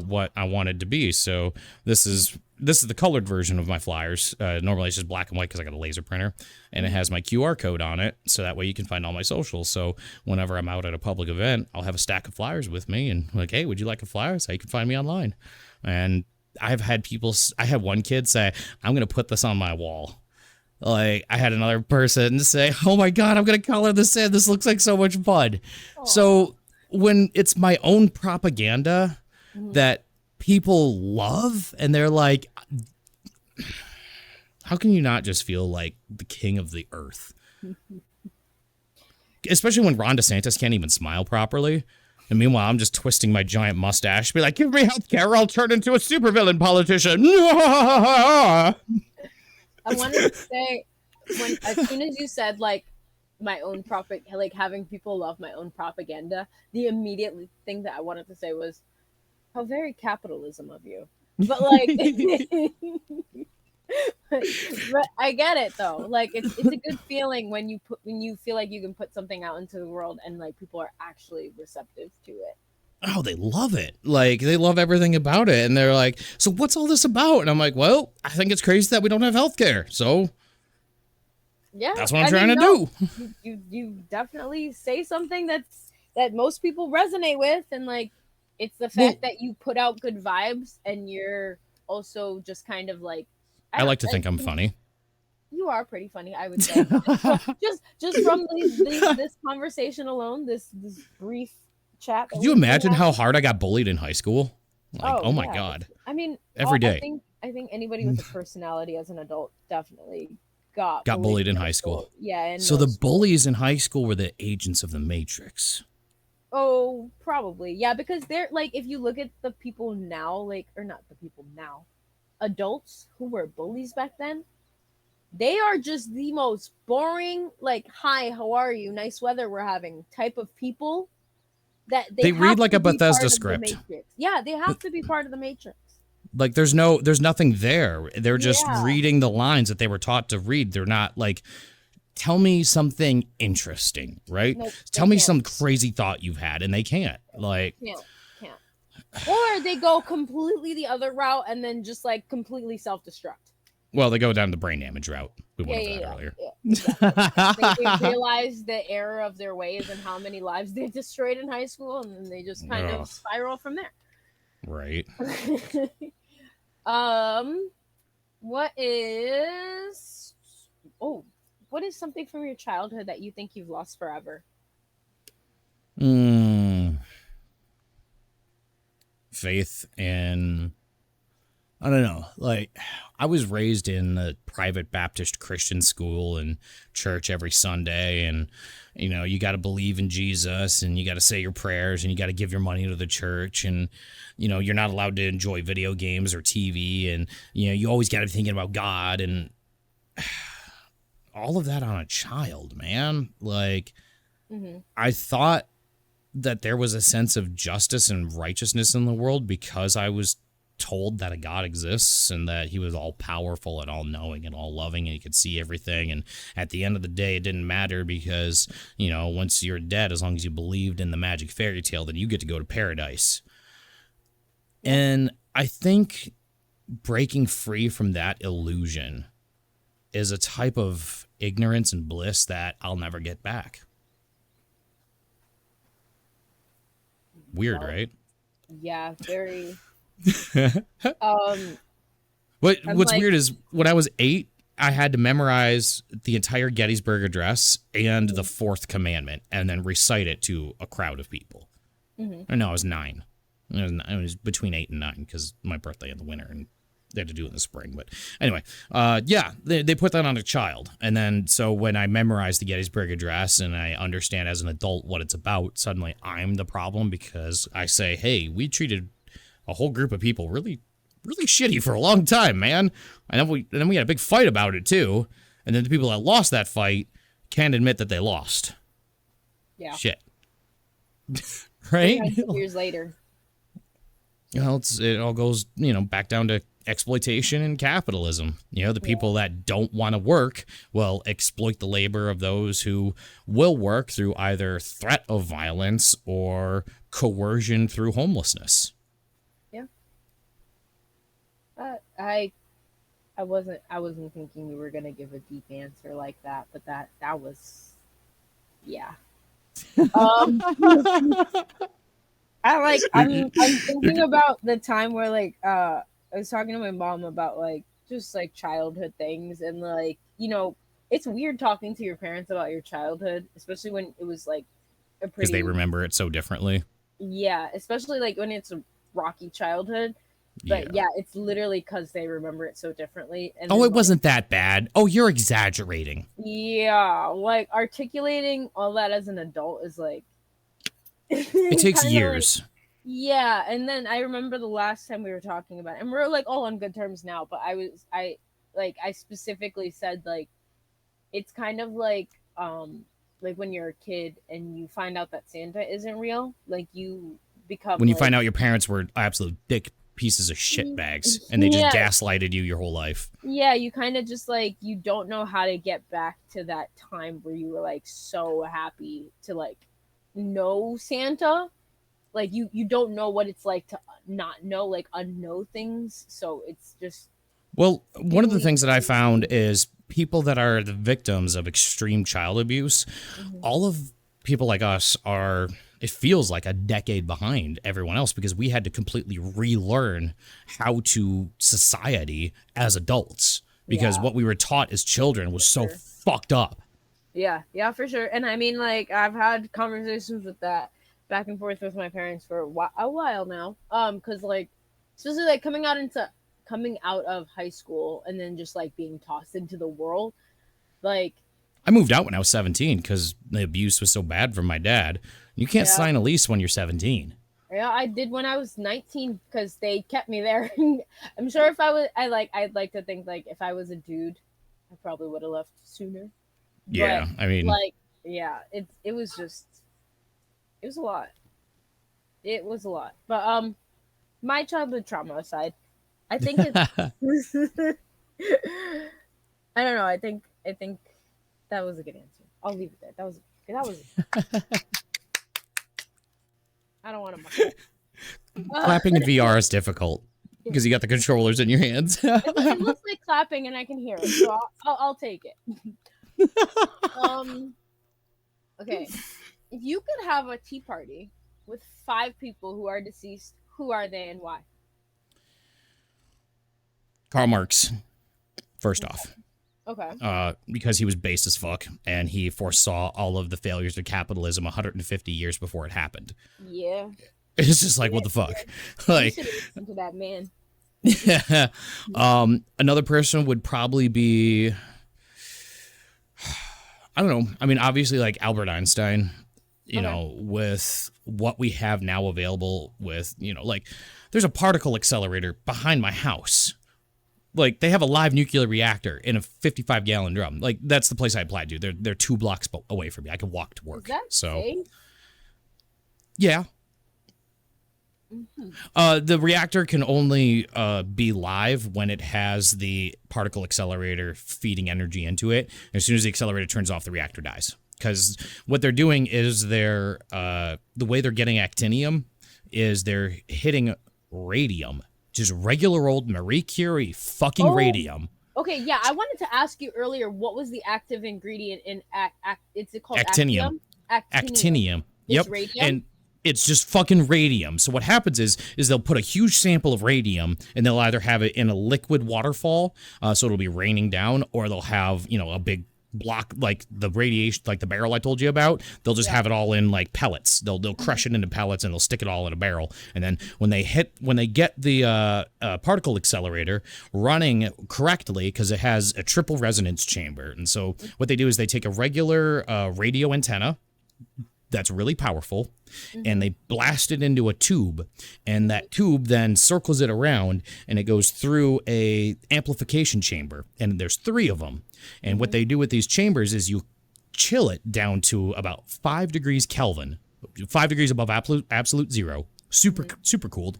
what I wanted to be. So this is the colored version of my flyers. Normally it's just black and white because I got a laser printer, and it has my QR code on it. So that way you can find all my socials. So whenever I'm out at a public event, I'll have a stack of flyers with me and like, hey, would you like a flyer? So you can find me online. And I had one kid say, I'm going to put this on my wall. Like, I had another person say, oh my God, I'm going to color this in. This looks like so much fun. Aww. So when it's my own propaganda that people love and they're like, how can you not just feel like the king of the earth? Especially when Ron DeSantis can't even smile properly. And meanwhile, I'm just twisting my giant mustache, be like, give me healthcare or I'll turn into a supervillain politician. I wanted to say, as soon as you said like my own like having people love my own propaganda, the immediate thing that I wanted to say was, how very capitalism of you. But like, but I get it though. Like it's a good feeling when you feel like you can put something out into the world and like people are actually receptive to it. Oh, they love it. Like, they love everything about it. And they're like, so what's all this about? And I'm like, well, I think it's crazy that we don't have healthcare. So yeah, that's what I'm trying to do. You definitely say something that most people resonate with. And like, it's the fact that you put out good vibes and you're also just kind of like, I like to think I'm funny. You are pretty funny, I would say. just from this conversation alone, this brief chat. Could you imagine how hard I got bullied in high school? Like, oh my God. I mean, every day. I think anybody with a personality as an adult definitely got bullied in high school. Yeah. So the bullies in high school were the agents of the Matrix. Oh, probably. Yeah, because they're like, if you look at the people now, like, or not the people now, adults who were bullies back then, they are just the most boring, like, hi, how are you? Nice weather we're having type of people. That they read like a Bethesda script. Yeah, they have to be part of the Matrix. Like there's nothing there. They're just reading the lines that they were taught to read. They're not like, tell me something interesting, right? Nope, tell me some crazy thought you've had, and they can't. Like, can't. Or they go completely the other route and then just like completely self-destruct. Well, they go down the brain damage route. We went over that earlier. Yeah, exactly. They realize the error of their ways and how many lives they destroyed in high school, and then they just kind of spiral from there. Right. What is something from your childhood that you think you've lost forever? Faith in I don't know. Like, I was raised in a private Baptist Christian school and church every Sunday. And, you know, you got to believe in Jesus and you got to say your prayers and you got to give your money to the church. And, you know, you're not allowed to enjoy video games or TV. And, you know, you always got to be thinking about God and all of that on a child, man. Like, I thought that there was a sense of justice and righteousness in the world because I was told that a God exists and that he was all powerful and all knowing and all loving and he could see everything. And at the end of the day, it didn't matter because, you know, once you're dead, as long as you believed in the magic fairy tale, then you get to go to paradise. And I think breaking free from that illusion is a type of ignorance and bliss that I'll never get back. Weird, right? Yeah, very. What's like, weird is when I was 8, I had to memorize the entire Gettysburg Address and the Fourth Commandment and then recite it to a crowd of people. No, I was 9. I was between 8 and 9 because my birthday in the winter and they had to do it in the spring. But anyway, yeah, they put that on a child. And then so when I memorized the Gettysburg Address and I understand as an adult what it's about, suddenly I'm the problem because I say, hey, we treated a whole group of people really shitty for a long time, man. And then we had a big fight about it too. And then the people that lost that fight can't admit that they lost. Yeah. Shit. Right? Years later. Well, it all goes, you know, back down to exploitation and capitalism. You know, the people that don't want to work will exploit the labor of those who will work through either threat of violence or coercion through homelessness. I wasn't thinking you were gonna give a deep answer like that, but that was, yeah. I'm thinking about the time where like I was talking to my mom about like just like childhood things and like, you know, it's weird talking to your parents about your childhood, especially when it was like a pretty, because they remember it so differently. Yeah, especially like when it's a rocky childhood. But yeah, it's literally because they remember it so differently. And it wasn't that bad. Oh, you're exaggerating. Yeah, like articulating all that as an adult is like it takes years. Like, yeah, and then I remember the last time we were talking about it, and we're like all on good terms now, but I specifically said like it's kind of like when you're a kid and you find out that Santa isn't real, like you become when you find out your parents were absolute dick pieces of shit bags and they just gaslighted you your whole life. Yeah, you kind of just like you don't know how to get back to that time where you were like so happy to like know Santa. Like you don't know what it's like to not know, like unknow things. So it's just one of the things that I found is people that are the victims of extreme child abuse, all of people like us are, it feels like a decade behind everyone else because we had to completely relearn how to society as adults because what we were taught as children was so fucked up. Yeah, for sure. And I mean, like, I've had conversations with that back and forth with my parents for a while now. Because like, especially like coming out of high school and then just like being tossed into the world, like. I moved out when I was 17 because the abuse was so bad from my dad. You can't sign a lease when you're 17. Yeah, I did when I was 19 because they kept me there. I'm sure if I'd like to think like if I was a dude, I probably would have left sooner. Yeah, but, I mean, like, yeah, it was a lot. It was a lot. But my childhood trauma aside, I think it's I don't know. I think that was a good answer. I'll leave it there. That was I don't want to muck it. Clapping in VR is difficult because you got the controllers in your hands. It looks like clapping and I can hear it, so I'll take it. Okay. If you could have a tea party with 5 people who are deceased, who are they and why? Karl Marx, first off. Okay. Because he was base as fuck, and he foresaw all of the failures of capitalism 150 years before it happened. Yeah. It's just like, what the fuck? Like, listen to that man. Another person would probably be, I don't know. I mean, obviously, like Albert Einstein, you know, with what we have now available with, you know, like there's a particle accelerator behind my house. Like they have a live nuclear reactor in a 55-gallon drum. Like that's the place I applied to. They're 2 blocks away from me. I can walk to work. Is that so safe? yeah. The reactor can only be live when it has the particle accelerator feeding energy into it. As soon as the accelerator turns off, the reactor dies. Because what they're doing is the way they're getting actinium is they're hitting radium, just regular old Marie Curie fucking radium. Okay, yeah, I wanted to ask you earlier, what was the active ingredient in is it called actinium? Actinium. Yep. Radium? And it's just fucking radium. So what happens is they'll put a huge sample of radium and they'll either have it in a liquid waterfall, so it'll be raining down, or they'll have, you know, a big block like the radiation, like the barrel I told you about. They'll just have it all in like pellets. They'll crush it into pellets and they'll stick it all in a barrel. And then when they get the particle accelerator running correctly, because it has a triple resonance chamber, and so what they do is they take a regular radio antenna that's really powerful, and they blast it into a tube, and that tube then circles it around, and it goes through a amplification chamber, and there's 3 of them. And what they do with these chambers is you chill it down to about 5 degrees Kelvin, 5 degrees above absolute zero, super cooled.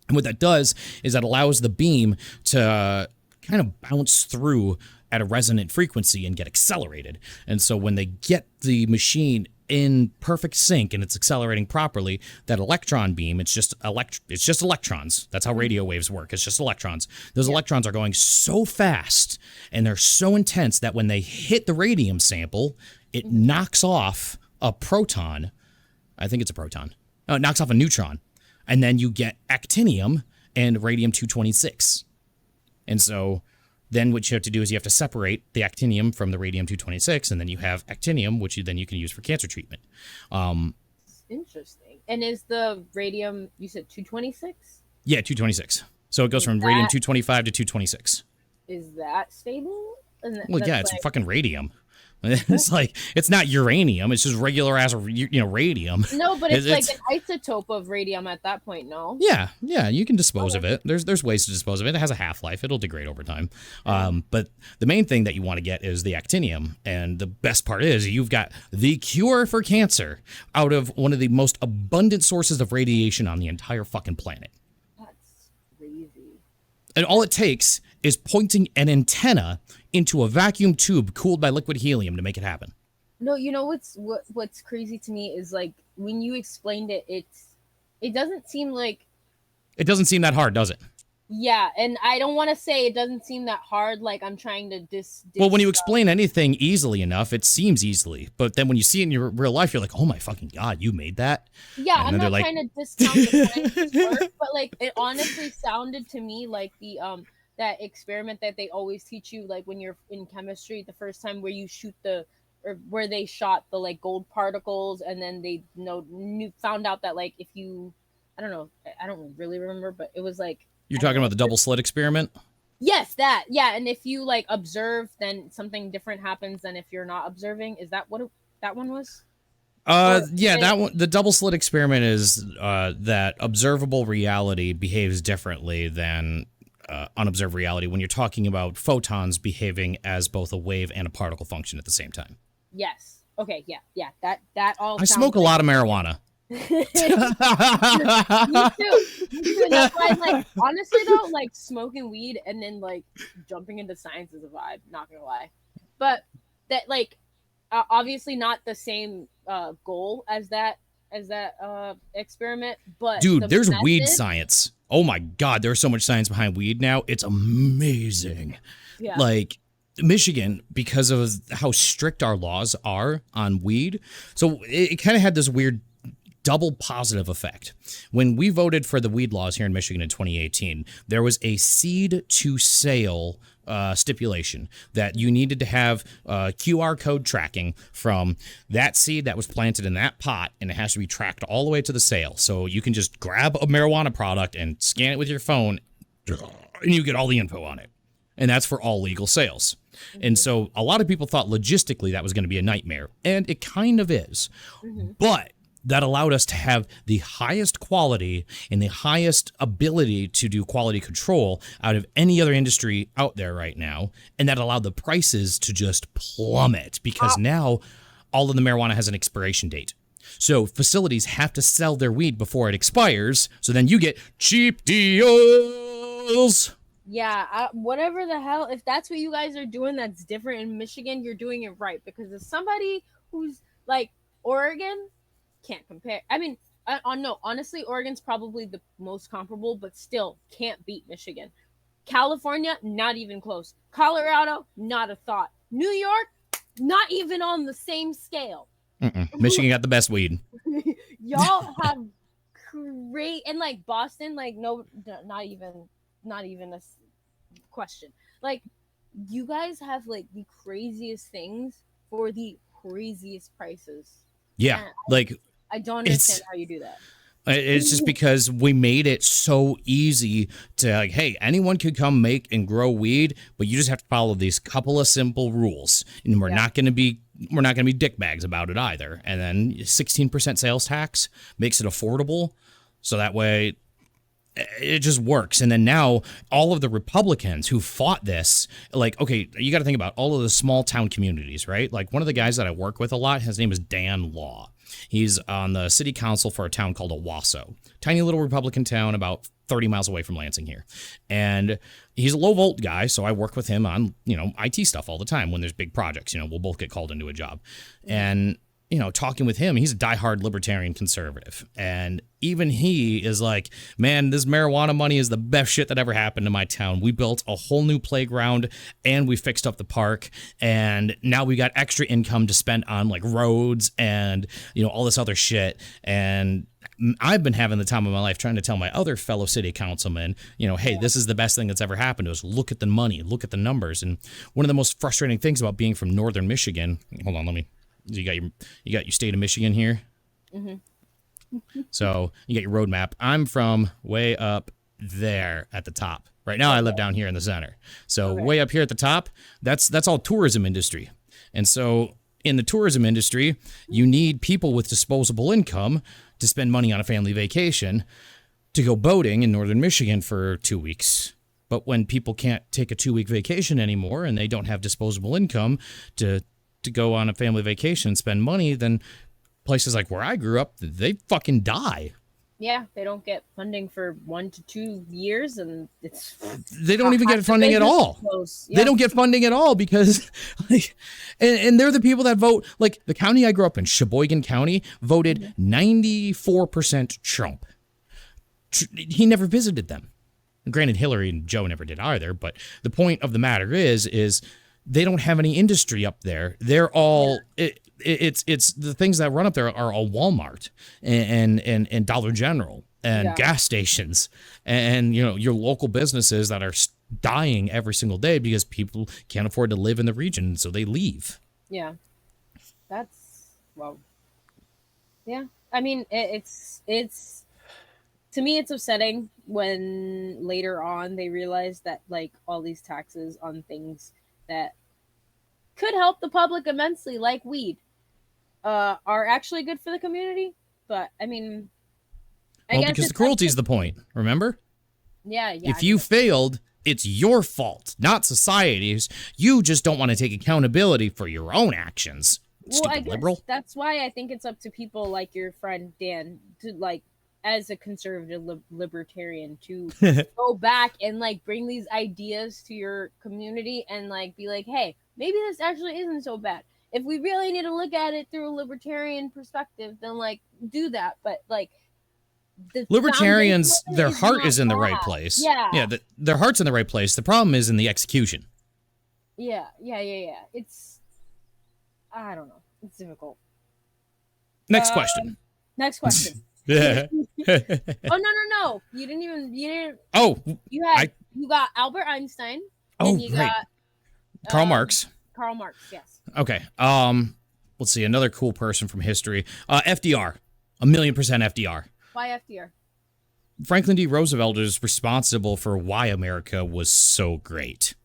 And what that does is that allows the beam to kind of bounce through at a resonant frequency and get accelerated. And so when they get the machine in perfect sync and it's accelerating properly, that electron beam, it's just electrons. That's how radio waves work. It's just electrons. Those electrons are going so fast and they're so intense that when they hit the radium sample, it knocks off a proton. I think it's a proton. No, it knocks off a neutron. And then you get actinium and radium-226. And so then what you have to do is you have to separate the actinium from the radium-226, and then you have actinium, which you can use for cancer treatment. Interesting. And is the radium, you said 226? Yeah, 226. So it goes from radium-225 to 226. Is that stable? Well, yeah, it's fucking radium. It's like, it's not uranium, it's just regular ass, radium. No, but it's like an isotope of radium at that point, no? Yeah, you can dispose of it. There's ways to dispose of it. It has a half-life. It'll degrade over time. But the main thing that you want to get is the actinium. And the best part is you've got the cure for cancer out of one of the most abundant sources of radiation on the entire fucking planet. That's crazy. And all it takes is pointing an antenna into a vacuum tube cooled by liquid helium to make it happen. No, you know what's crazy to me is like when you explained it, it doesn't seem that hard, does it? Yeah, and I don't want to say it doesn't seem that hard, like I'm trying to Well, when you explain anything easily enough, it seems easily. But then when you see it in your real life, you're like, oh my fucking God, you made that? Yeah, I'm not trying to discount the scientist's work, but like it honestly sounded to me like the that experiment that they always teach you, like when you're in chemistry, the first time where you shoot where they shot the like gold particles, and then they found out that like if you, I don't really remember, but it was like, you're talking about the double slit experiment? Yes, that. Yeah, and if you like observe, then something different happens than if you're not observing. Is that what that one was? Yeah, that one. The double slit experiment is that observable reality behaves differently than unobserved reality when you're talking about photons behaving as both a wave and a particle function at the same time. Yes. Okay. Yeah. That all. I smoke a lot of marijuana. Me too. That's why, like, honestly though, like smoking weed and then like jumping into science is a vibe. Not gonna lie, but that like obviously not the same goal as that experiment. But dude, there's weed science. Oh my God, there's so much science behind weed now. It's amazing. Yeah. Like Michigan, because of how strict our laws are on weed, so it kind of had this weird double positive effect. When we voted for the weed laws here in Michigan in 2018, there was a seed to sale stipulation that you needed to have QR code tracking from that seed that was planted in that pot, and it has to be tracked all the way to the sale. So you can just grab a marijuana product and scan it with your phone and you get all the info on it. And that's for all legal sales. And so a lot of people thought logistically that was going to be a nightmare, and it kind of is. But that allowed us to have the highest quality and the highest ability to do quality control out of any other industry out there right now. And that allowed the prices to just plummet because now all of the marijuana has an expiration date. So facilities have to sell their weed before it expires. So then you get cheap deals. Yeah, whatever the hell, if that's what you guys are doing that's different in Michigan, you're doing it right. Because if somebody who's like Oregon can't compare. I mean, no, honestly, Oregon's probably the most comparable, but still can't beat Michigan. California, not even close. Colorado, not a thought. New York, not even on the same scale. Michigan got the best weed. Y'all have great, and like Boston, like no, not even a question. Like you guys have like the craziest things for the craziest prices. Yeah, and like I don't understand how you do that. It's just because we made it so easy to like, hey, anyone could come make and grow weed, but you just have to follow these couple of simple rules, and we're not going to be dickbags about it either. And then 16% sales tax makes it affordable, so that way it just works. And then now all of the Republicans who fought this, like, okay, you got to think about all of the small town communities, right? Like one of the guys that I work with a lot, his name is Dan Law. He's on the city council for a town called Owasso, tiny little Republican town about 30 miles away from Lansing here. And he's a low volt guy, so I work with him on, IT stuff all the time when there's big projects. We'll both get called into a job. And talking with him, he's a diehard libertarian conservative. And even he is like, man, this marijuana money is the best shit that ever happened to my town. We built a whole new playground and we fixed up the park. And now we got extra income to spend on like roads and, all this other shit. And I've been having the time of my life trying to tell my other fellow city councilmen, hey, this is the best thing that's ever happened to us. Look at the money, look at the numbers. And one of the most frustrating things about being from northern Michigan, hold on, you got your state of Michigan here. So you got your road map. I'm from way up there at the top. Right now I live down here in the center. So way up here at the top, that's all tourism industry. And so in the tourism industry, you need people with disposable income to spend money on a family vacation to go boating in northern Michigan for 2 weeks. But when people can't take a 2-week vacation anymore and they don't have disposable income to go on a family vacation and spend money, then places like where I grew up, they fucking die. Yeah, they don't get funding for 1 to 2 years, and they don't even get funding at all. They don't get funding at all because, and they're the people that vote. Like the county I grew up in, Sheboygan County, voted 94% Trump. He never visited them. Granted, Hillary and Joe never did either. But the point of the matter is they don't have any industry up there. They're all it's the things that run up there are all Walmart and Dollar General and gas stations and your local businesses that are dying every single day because people can't afford to live in the region, so they leave. Yeah, that's yeah. I mean, it's to me it's upsetting when later on they realize that like all these taxes on things that could help the public immensely, like weed, are actually good for the community. But I mean, I guess because the cruelty is the point. Remember? Yeah. If you failed, it's your fault, not society's. You just don't want to take accountability for your own actions. Stupid liberal. That's why I think it's up to people like your friend Dan to like, as a conservative libertarian, to go back and like bring these ideas to your community and like be like, hey, maybe this actually isn't so bad. If we really need to look at it through a libertarian perspective, then like do that. But like the libertarians, their heart is in the right place. Yeah, their heart's in the right place. The problem is in the execution. Yeah. It's, I don't know. It's difficult. Next question. Yeah. Oh no! You didn't. Oh, you got Albert Einstein. Oh, and you right. Got, Karl Marx. Karl Marx, yes. Okay. Let's see. Another cool person from history. FDR. 1,000,000% FDR. Why FDR? Franklin D. Roosevelt is responsible for why America was so great.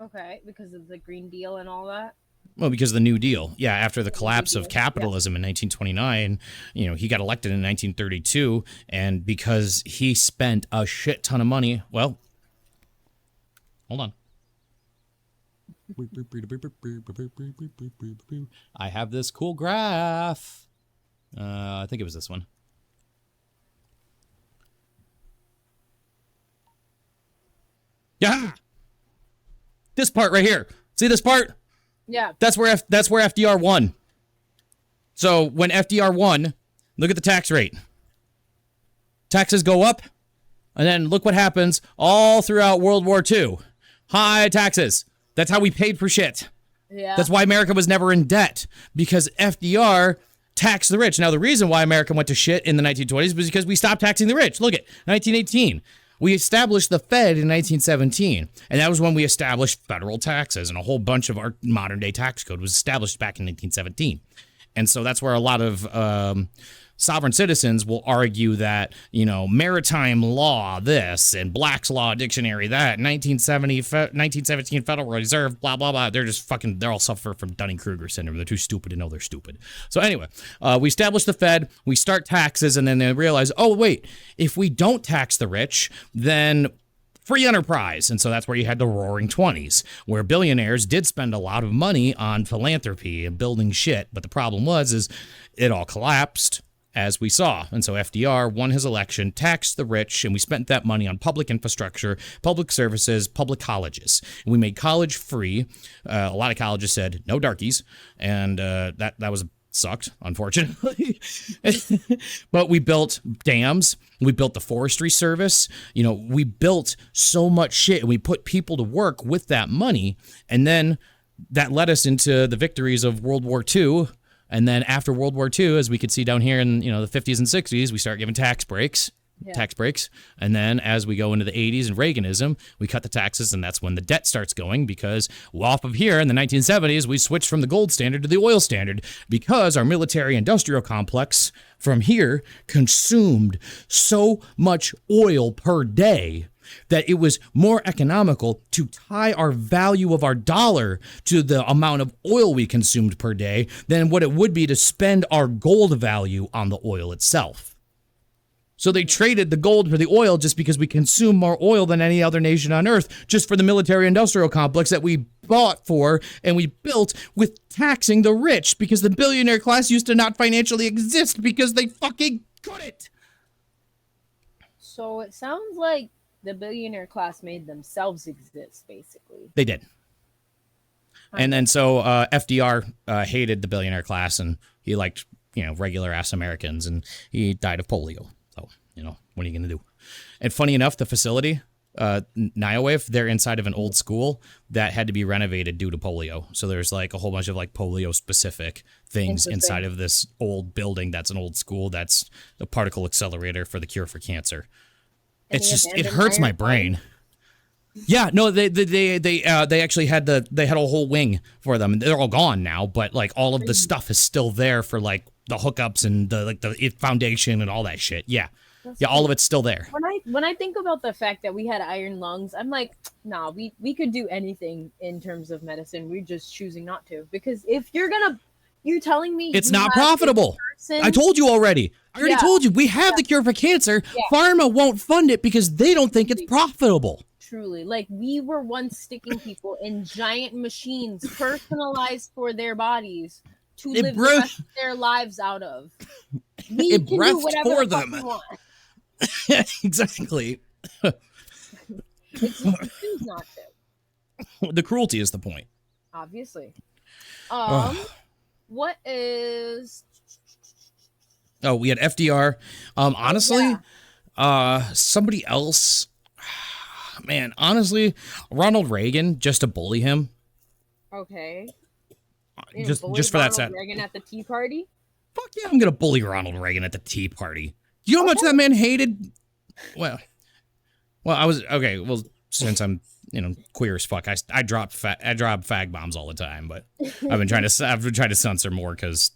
Okay, because of the Green Deal and all that. Well, because of the New Deal. Yeah, after the collapse of capitalism in 1929, he got elected in 1932, and because he spent a shit ton of money, well, hold on. I have this cool graph. I think it was this one. Yeah. This part right here. See this part? Yeah. That's where FDR won. So when FDR won, look at the tax rate. Taxes go up, and then look what happens all throughout World War II. High taxes. That's how we paid for shit. Yeah. That's why America was never in debt, because FDR taxed the rich. Now, the reason why America went to shit in the 1920s was because we stopped taxing the rich. Look at 1918. We established the Fed in 1917, and that was when we established federal taxes, and a whole bunch of our modern-day tax code was established back in 1917. And so that's where a lot of sovereign citizens will argue that, maritime law this and Black's Law Dictionary that, 1917 Federal Reserve, blah, blah, blah. They're all suffer from Dunning-Kruger syndrome. They're too stupid to know they're stupid. So anyway, we establish the Fed, we start taxes, and then they realize, oh, wait, if we don't tax the rich, then free enterprise. And so that's where you had the Roaring 20s, where billionaires did spend a lot of money on philanthropy and building shit. But the problem is it all collapsed, as we saw. And so FDR won his election, taxed the rich, and we spent that money on public infrastructure, public services, public colleges. And we made college free. A lot of colleges said no darkies, and that was sucked, unfortunately. But we built dams. We built the Forestry Service. We built so much shit, and we put people to work with that money. And then that led us into the victories of World War II. And then after World War II, as we could see down here in the 50s and 60s, we start giving tax breaks. And then as we go into the 80s and Reaganism, we cut the taxes, and that's when the debt starts going, because off of here in the 1970s, we switched from the gold standard to the oil standard, because our military industrial complex from here consumed so much oil per day that it was more economical to tie our value of our dollar to the amount of oil we consumed per day than what it would be to spend our gold value on the oil itself. So they traded the gold for the oil just because we consume more oil than any other nation on earth, just for the military-industrial complex that we bought for and we built with taxing the rich, because the billionaire class used to not financially exist because they fucking couldn't. So it sounds like the billionaire class made themselves exist, basically. They did. And then so FDR hated the billionaire class, and he liked, regular-ass Americans, and he died of polio. So, what are you going to do? And funny enough, the facility, Niowave, they're inside of an old school that had to be renovated due to polio. So there's like a whole bunch of like polio-specific things inside of this old building that's an old school that's a particle accelerator for the cure for cancer. It hurts my brain. Yeah, no, they actually had they had a whole wing for them. They're all gone now, but like all of the stuff is still there for like the hookups and the foundation and all that shit. Yeah. Yeah, all of it's still there. When I think about the fact that we had iron lungs, I'm like, nah, we could do anything in terms of medicine. We're just choosing not to. Because if you're telling me it's not profitable. I told you already. I already told you. We have the cure for cancer. Yeah. Pharma won't fund it because they don't think it's profitable. Truly. Like, we were once sticking people in giant machines personalized for their bodies to live the rest of their lives out of. We can do whatever for them. We want. Exactly. It's not to. The cruelty is the point. Obviously. What is? Oh, we had FDR. Honestly, somebody else. Man, honestly, Ronald Reagan, just to bully him. Okay. Just for that set. Reagan at the Tea Party. Fuck yeah, I'm gonna bully Ronald Reagan at the Tea Party. Do you know how much that man hated? Well, I was okay. Well, since I'm queer as fuck, I drop fag bombs all the time, but I've been trying to censor more because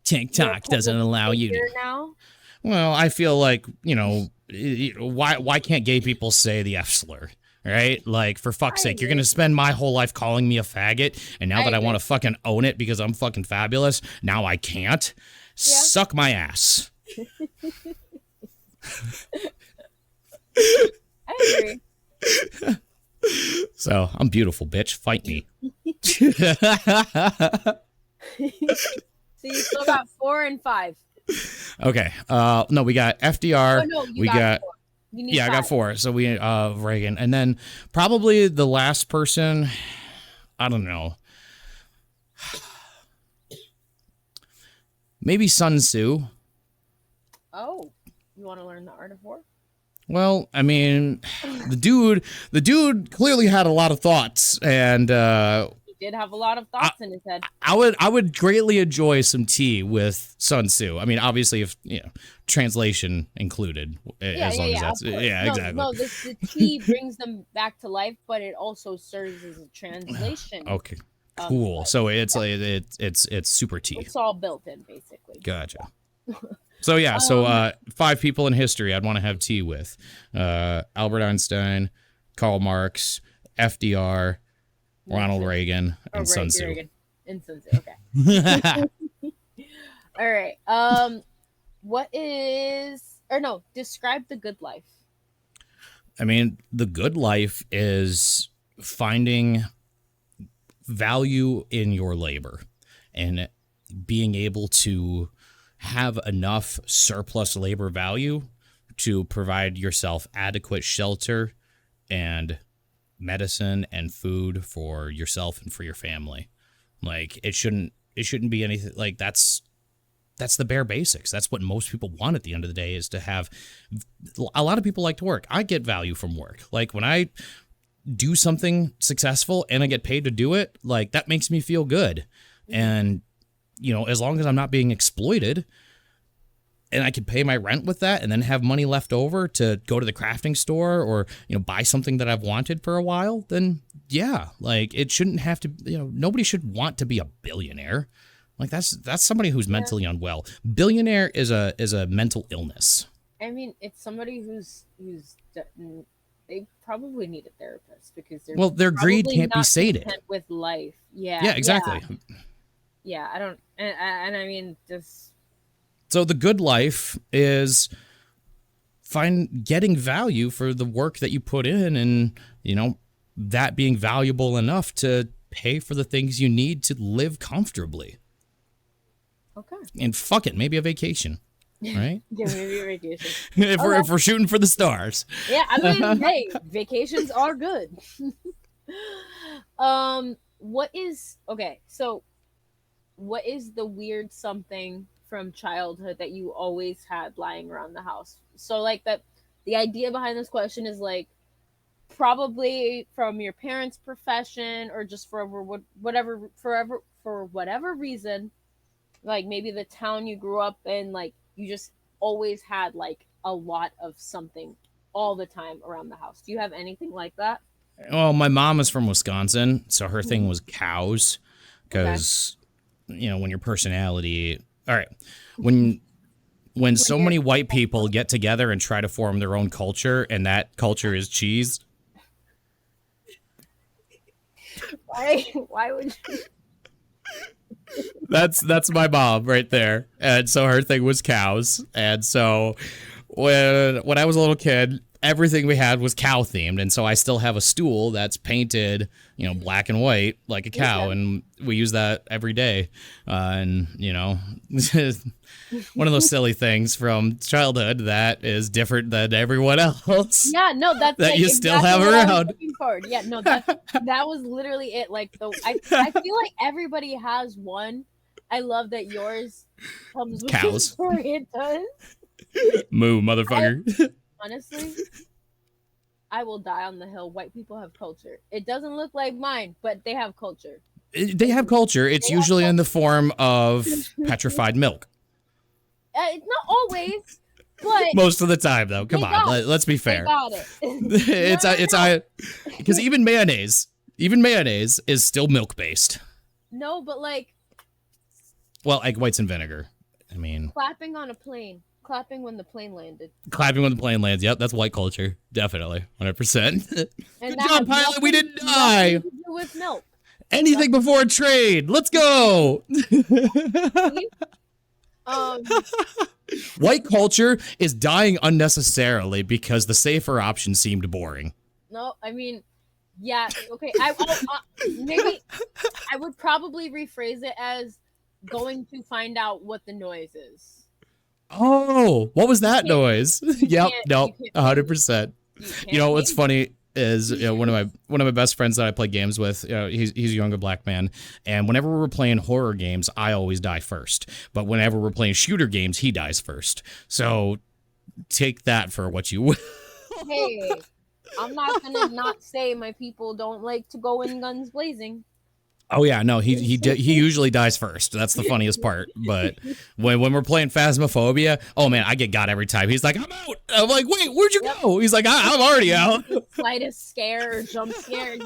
TikTok doesn't allow you to. Now? Well, I feel like, why can't gay people say the F slur? Right? Like, for fuck's sake, you're going to spend my whole life calling me a faggot, and now that I want to fucking own it because I'm fucking fabulous, now I can't? Yeah. Suck my ass. I agree. So, I'm beautiful, bitch. Fight me. So you still got 4 and 5. Okay. No, we got FDR. Oh, no, we got 4. You need 5. I got 4. So we Reagan, and then probably the last person. I don't know. Maybe Sun Tzu. Oh, you want to learn the art of war? Well, I mean, the dude clearly had a lot of thoughts, and he did have a lot of thoughts in his head. I would greatly enjoy some tea with Sun Tzu. I mean, obviously, if translation included, as long as that's exactly. No, the tea brings them back to life, but it also serves as a translation. Okay, cool. So it's like it's super tea. It's all built in, basically. Gotcha. So 5 people in history I'd want to have tea with: Albert Einstein, Karl Marx, FDR, Ronald Reagan, and Sun Tzu. And Sun Tzu. Okay. All right. Describe the good life. I mean, the good life is finding value in your labor and being able to have enough surplus labor value to provide yourself adequate shelter and medicine and food for yourself and for your family. Like, it shouldn't be anything like that's the bare basics. That's what most people want at the end of the day, is to have. A lot of people like to work. I get value from work. Like, when I do something successful and I get paid to do it, like, that makes me feel good. And as long as I'm not being exploited and I can pay my rent with that and then have money left over to go to the crafting store or, buy something that I've wanted for a while, then yeah, like, it shouldn't have to, nobody should want to be a billionaire. Like, that's somebody who's mentally unwell. Billionaire is a mental illness. I mean, it's somebody who's they probably need a therapist because their greed can't be sated with life. Yeah. Yeah, exactly. Yeah, I don't, and I mean, just. So the good life is getting value for the work that you put in, and that being valuable enough to pay for the things you need to live comfortably. Okay. And fuck it, maybe a vacation, right? Yeah, maybe a vacation. if we're shooting for the stars. Yeah, I mean, hey, vacations are good. What is the weird something from childhood that you always had lying around the house? So, like, that the idea behind this question is, like, probably from your parents' profession or just for whatever reason, like, maybe the town you grew up in, like, you just always had, like, a lot of something all the time around the house. Do you have anything like that? Well, my mom is from Wisconsin, so her thing was cows, because when your personality, all right, when so many white people get together and try to form their own culture, and that culture is cheese. Why would you? That's my mom right there. And so her thing was cows. And so when I was a little kid, everything we had was cow themed, and so I still have a stool that's painted, black and white like a cow, and we use that every day. And one of those silly things from childhood that is different than everyone else. Yeah, no, that's that like you still have around. Yeah, no, that was literally it. Like, I feel like everybody has one. I love that yours comes with cows. Story. It does. Moo, motherfucker. Honestly, I will die on the hill. White people have culture. It doesn't look like mine, but they have culture. They have culture. It's usually in the form of petrified milk. It's not always, but most of the time, though. Come on, let's be fair. They got it. it's because even mayonnaise is still milk based. No, but like. Well, egg whites and vinegar. I mean. Clapping on a plane. clapping when the plane landed. Clapping when the plane lands. Yep, that's white culture. Definitely. 100%. Good And job, pilot. We didn't die. Nothing to do with milk. Anything before a trade. Let's go. White culture is dying unnecessarily because the safer option seemed boring. No, I mean, yeah, okay. Maybe I would probably rephrase it as going to find out what the noise is. Oh, what was that noise? Yep, nope, 100%. You know what's funny is one of my best friends that I play games with. He's a younger black man, and whenever we're playing horror games, I always die first. But whenever we're playing shooter games, he dies first. So take that for what you will. Hey, I'm not gonna not say my people don't like to go in guns blazing. Oh yeah, no, he usually dies first. That's the funniest part. But when we're playing Phasmophobia, oh man, I get got every time. He's like, I'm out. I'm like, wait, where'd you go? He's like, I'm already out. Slightest scare or jump scare.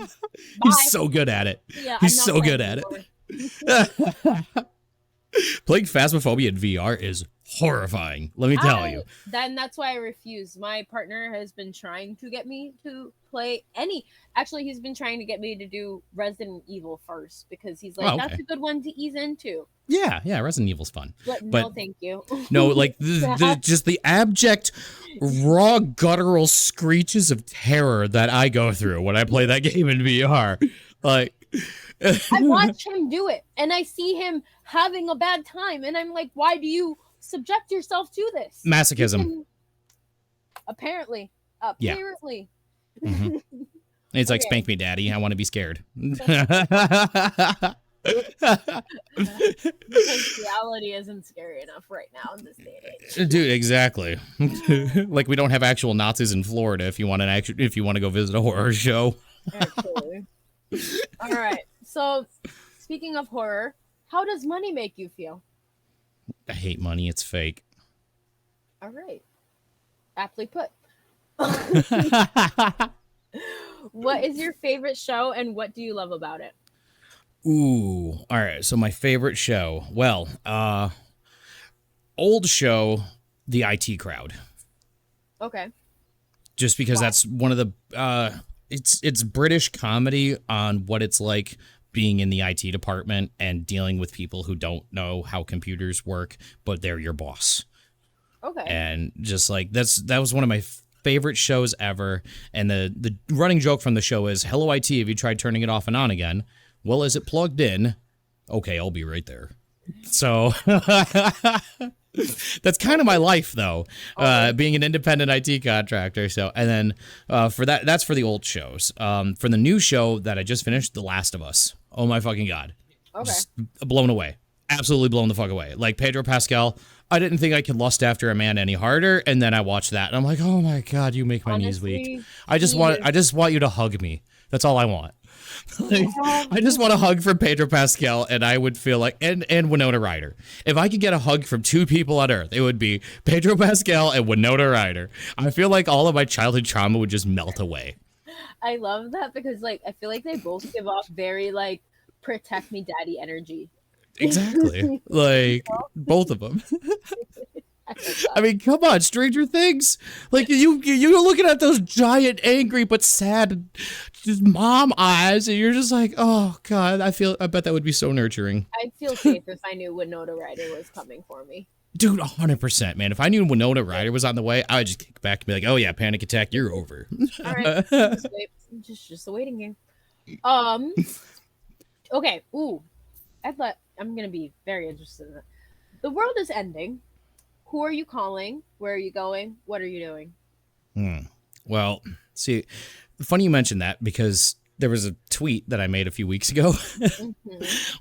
He's so good at it. Yeah, he's so good at it. Playing Phasmophobia in VR is horrifying. Let me tell you. That's why I refuse. My partner has been trying to get me to play Actually, he's been trying to get me to do Resident Evil first because he's like, that's a good one to ease into. Yeah, Resident Evil's fun. But no, thank you. No, like just the abject, raw, guttural screeches of terror that I go through when I play that game in VR. Like, I watch him do it, and I see him having a bad time, and I'm like, why do you subject yourself to this? Masochism. Apparently. Yeah. Mm-hmm. It's like, spank me, daddy. I want to be scared. Reality isn't scary enough right now in this day and age. Dude, exactly. Like we don't have actual Nazis in Florida if you want to go visit a horror show. Actually. All right. So, speaking of horror, how does money make you feel? I hate money. It's fake. All right. Aptly put. What is your favorite show and what do you love about it? Ooh. All right. So my favorite show. Well, old show, The IT Crowd. Okay. Just because that's one of the it's British comedy on what it's like being in the IT department and dealing with people who don't know how computers work, but they're your boss. Okay. And just like that was one of my favorite shows ever. And the running joke from the show is, "Hello IT, have you tried turning it off and on again? Well, is it plugged in? Okay, I'll be right there." So that's kind of my life, though, being an independent IT contractor. So, and then for that's for the old shows. For the new show that I just finished, The Last of Us. Oh my fucking God. Okay. Just blown away. Absolutely blown the fuck away. Like Pedro Pascal, I didn't think I could lust after a man any harder, and then I watched that, and I'm like, oh my God, you make my knees weak. I just want you to hug me. That's all I want. Like, I just want a hug from Pedro Pascal, and I would feel like, and Winona Ryder. If I could get a hug from two people on Earth, it would be Pedro Pascal and Winona Ryder. I feel like all of my childhood trauma would just melt away. I love that because, like, I feel like they both give off very, like, protect me daddy energy. Exactly. Like, both of them. I mean, come on, Stranger Things. Like, you're looking at those giant, angry but sad just mom eyes, and you're just like, oh God, I bet that would be so nurturing. I'd feel safe if I knew Winona Ryder was coming for me. Dude, 100%, man. If I knew Winona Ryder was on the way, I would just kick back and be like, oh yeah, panic attack, you're over. All right, just waiting here. Okay. Ooh, I'm gonna be very interested in it. The world is ending. Who are you calling? Where are you going? What are you doing? Well, see, funny you mentioned that because there was a tweet that I made a few weeks ago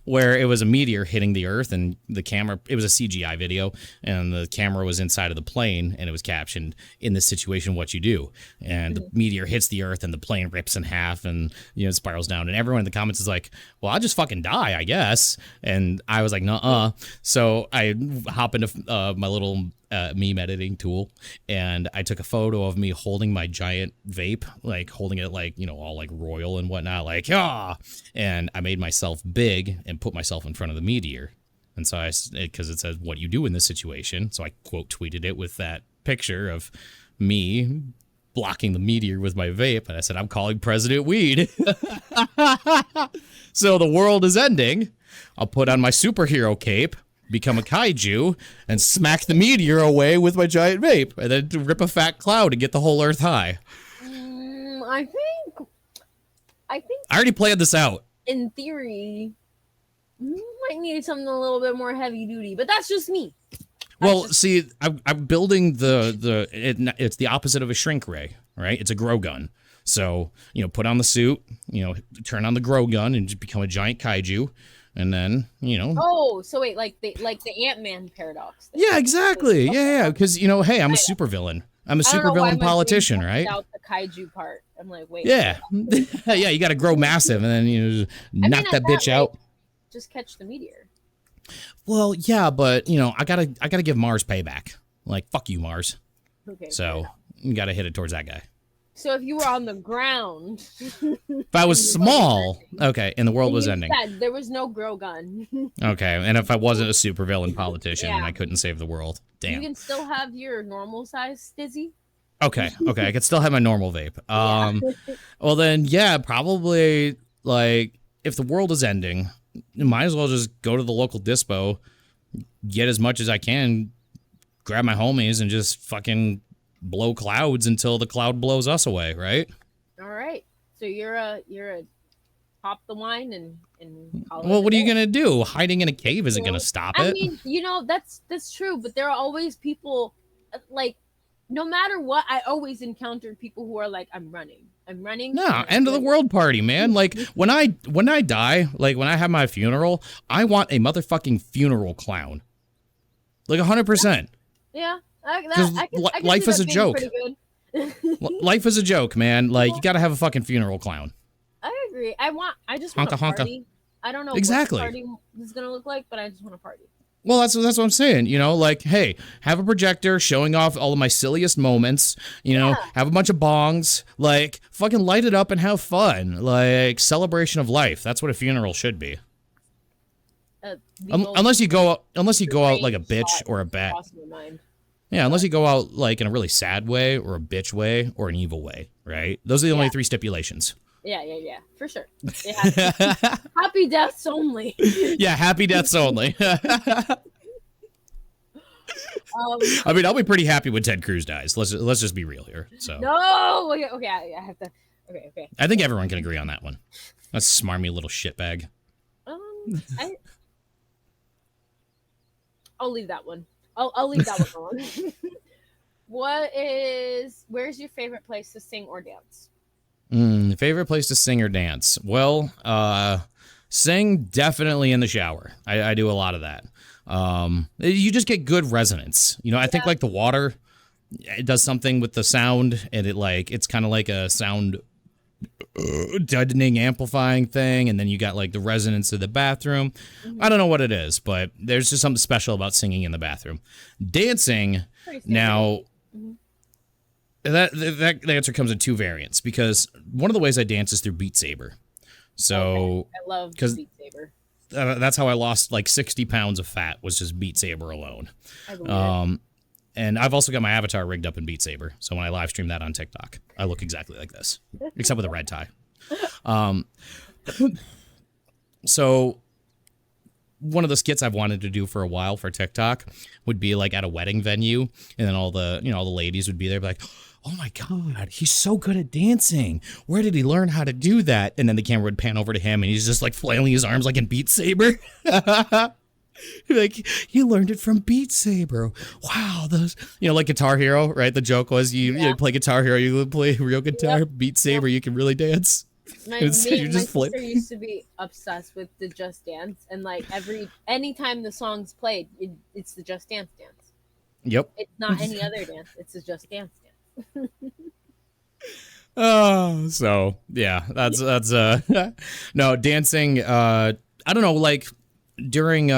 where it was a meteor hitting the Earth, and the camera, it was a CGI video, and the camera was inside of the plane, and it was captioned, "In this situation, what you do." And the meteor hits the Earth, and the plane rips in half, and it spirals down. And everyone in the comments is like, "Well, I'll just fucking die, I guess." And I was like, "Nuh-uh." So I hop into my little meme editing tool, and I took a photo of me holding my giant vape, like holding it like, all like royal and whatnot, like, and I made myself big and put myself in front of the meteor. And so because it says what you do in this situation. So I quote tweeted it with that picture of me blocking the meteor with my vape. And I said, I'm calling President Weed. So the world is ending. I'll put on my superhero cape, become a kaiju, and smack the meteor away with my giant vape. And then rip a fat cloud and get the whole earth high. I think I already planned this out. in theory, you might need something a little bit more heavy duty, but that's just me. Well, see, I'm building it's the opposite of a shrink ray, right? It's a grow gun. So, put on the suit, turn on the grow gun and just become a giant kaiju. And then, Oh, so wait, like the Ant-Man paradox. Yeah, exactly. Yeah. Because, hey, I'm a supervillain. I'm a supervillain politician, right? Out the kaiju part. I'm like, wait. Yeah. Yeah, you got to grow massive and then, knock that bitch out. Just catch the meteor. Well, yeah, but, I gotta give Mars payback. Like, fuck you, Mars. Okay. So, you got to hit it towards that guy. So if you were on the ground. If I was small, okay, and the world was ending. There was no grow gun. Okay, and if I wasn't a supervillain politician and I couldn't save the world, damn. You can still have your normal size Stizzy. Okay, I could still have my normal vape. Well then, yeah, probably, like, if the world is ending, might as well just go to the local dispo, get as much as I can, grab my homies, and just fucking blow clouds until the cloud blows us away, right? All right. So you're a pop the wine and call it well, what a are you day. gonna do? Hiding in a cave isn't gonna stop it. I mean, that's true, but there are always people like no matter what, I always encounter people who are like, I'm running. No, end of the world party, man. Like when I die, like when I have my funeral, I want a motherfucking funeral clown. Like 100%. Yeah. I can life see is that a being joke. pretty good. Life is a joke, man. Like you gotta have a fucking funeral clown. I agree. I just want Honka, a honka. party. I don't know Exactly. what the party is gonna look like, but I just want a party. Well, that's what I'm saying. Like, hey, have a projector showing off all of my silliest moments. Have a bunch of bongs. Like, fucking light it up and have fun. Like, celebration of life. That's what a funeral should be. Unless you go out like a bitch or a bat. Yeah, unless you go out like in a really sad way or a bitch way or an evil way, right? Those are the only 3 stipulations. Yeah, for sure. Happy deaths only. Yeah, happy deaths only. I mean, I'll be pretty happy when Ted Cruz dies. Let's just be real here. So no, okay, I have to. Okay. I think everyone can agree on that one. That's a smarmy little shitbag. I'll leave that one. I'll leave that one alone. Where's your favorite place to sing or dance? Favorite place to sing or dance? Well, sing definitely in the shower. I do a lot of that. You just get good resonance. I think like the water, it does something with the sound, and it's kind of like a sound deadening amplifying thing, and then you got like the resonance of the bathroom. I don't know what it is, but there's just something special about singing in the bathroom. Dancing now. That answer comes in 2 variants, because one of the ways I dance is through Beat Saber. So I love Beat Saber. That's how I lost like 60 pounds of fat, was just Beat Saber alone. I believe it. And I've also got my avatar rigged up in Beat Saber, so when I live stream that on TikTok, I look exactly like this, except with a red tie. So one of the skits I've wanted to do for a while for TikTok would be like at a wedding venue, and then all the ladies would be there, like, oh my God, he's so good at dancing. Where did he learn how to do that? And then the camera would pan over to him, and he's just like flailing his arms like in Beat Saber. Like, he learned it from Beat Saber. Wow, those, like Guitar Hero, right? The joke was you play Guitar Hero, you play real guitar. Beat Saber, you can really dance. My sister used to be obsessed with the Just Dance, and like anytime the song's played, it's the Just Dance dance. Yep. It's not any other dance. It's the Just Dance dance. Oh, so yeah, that's no dancing. I don't know, like during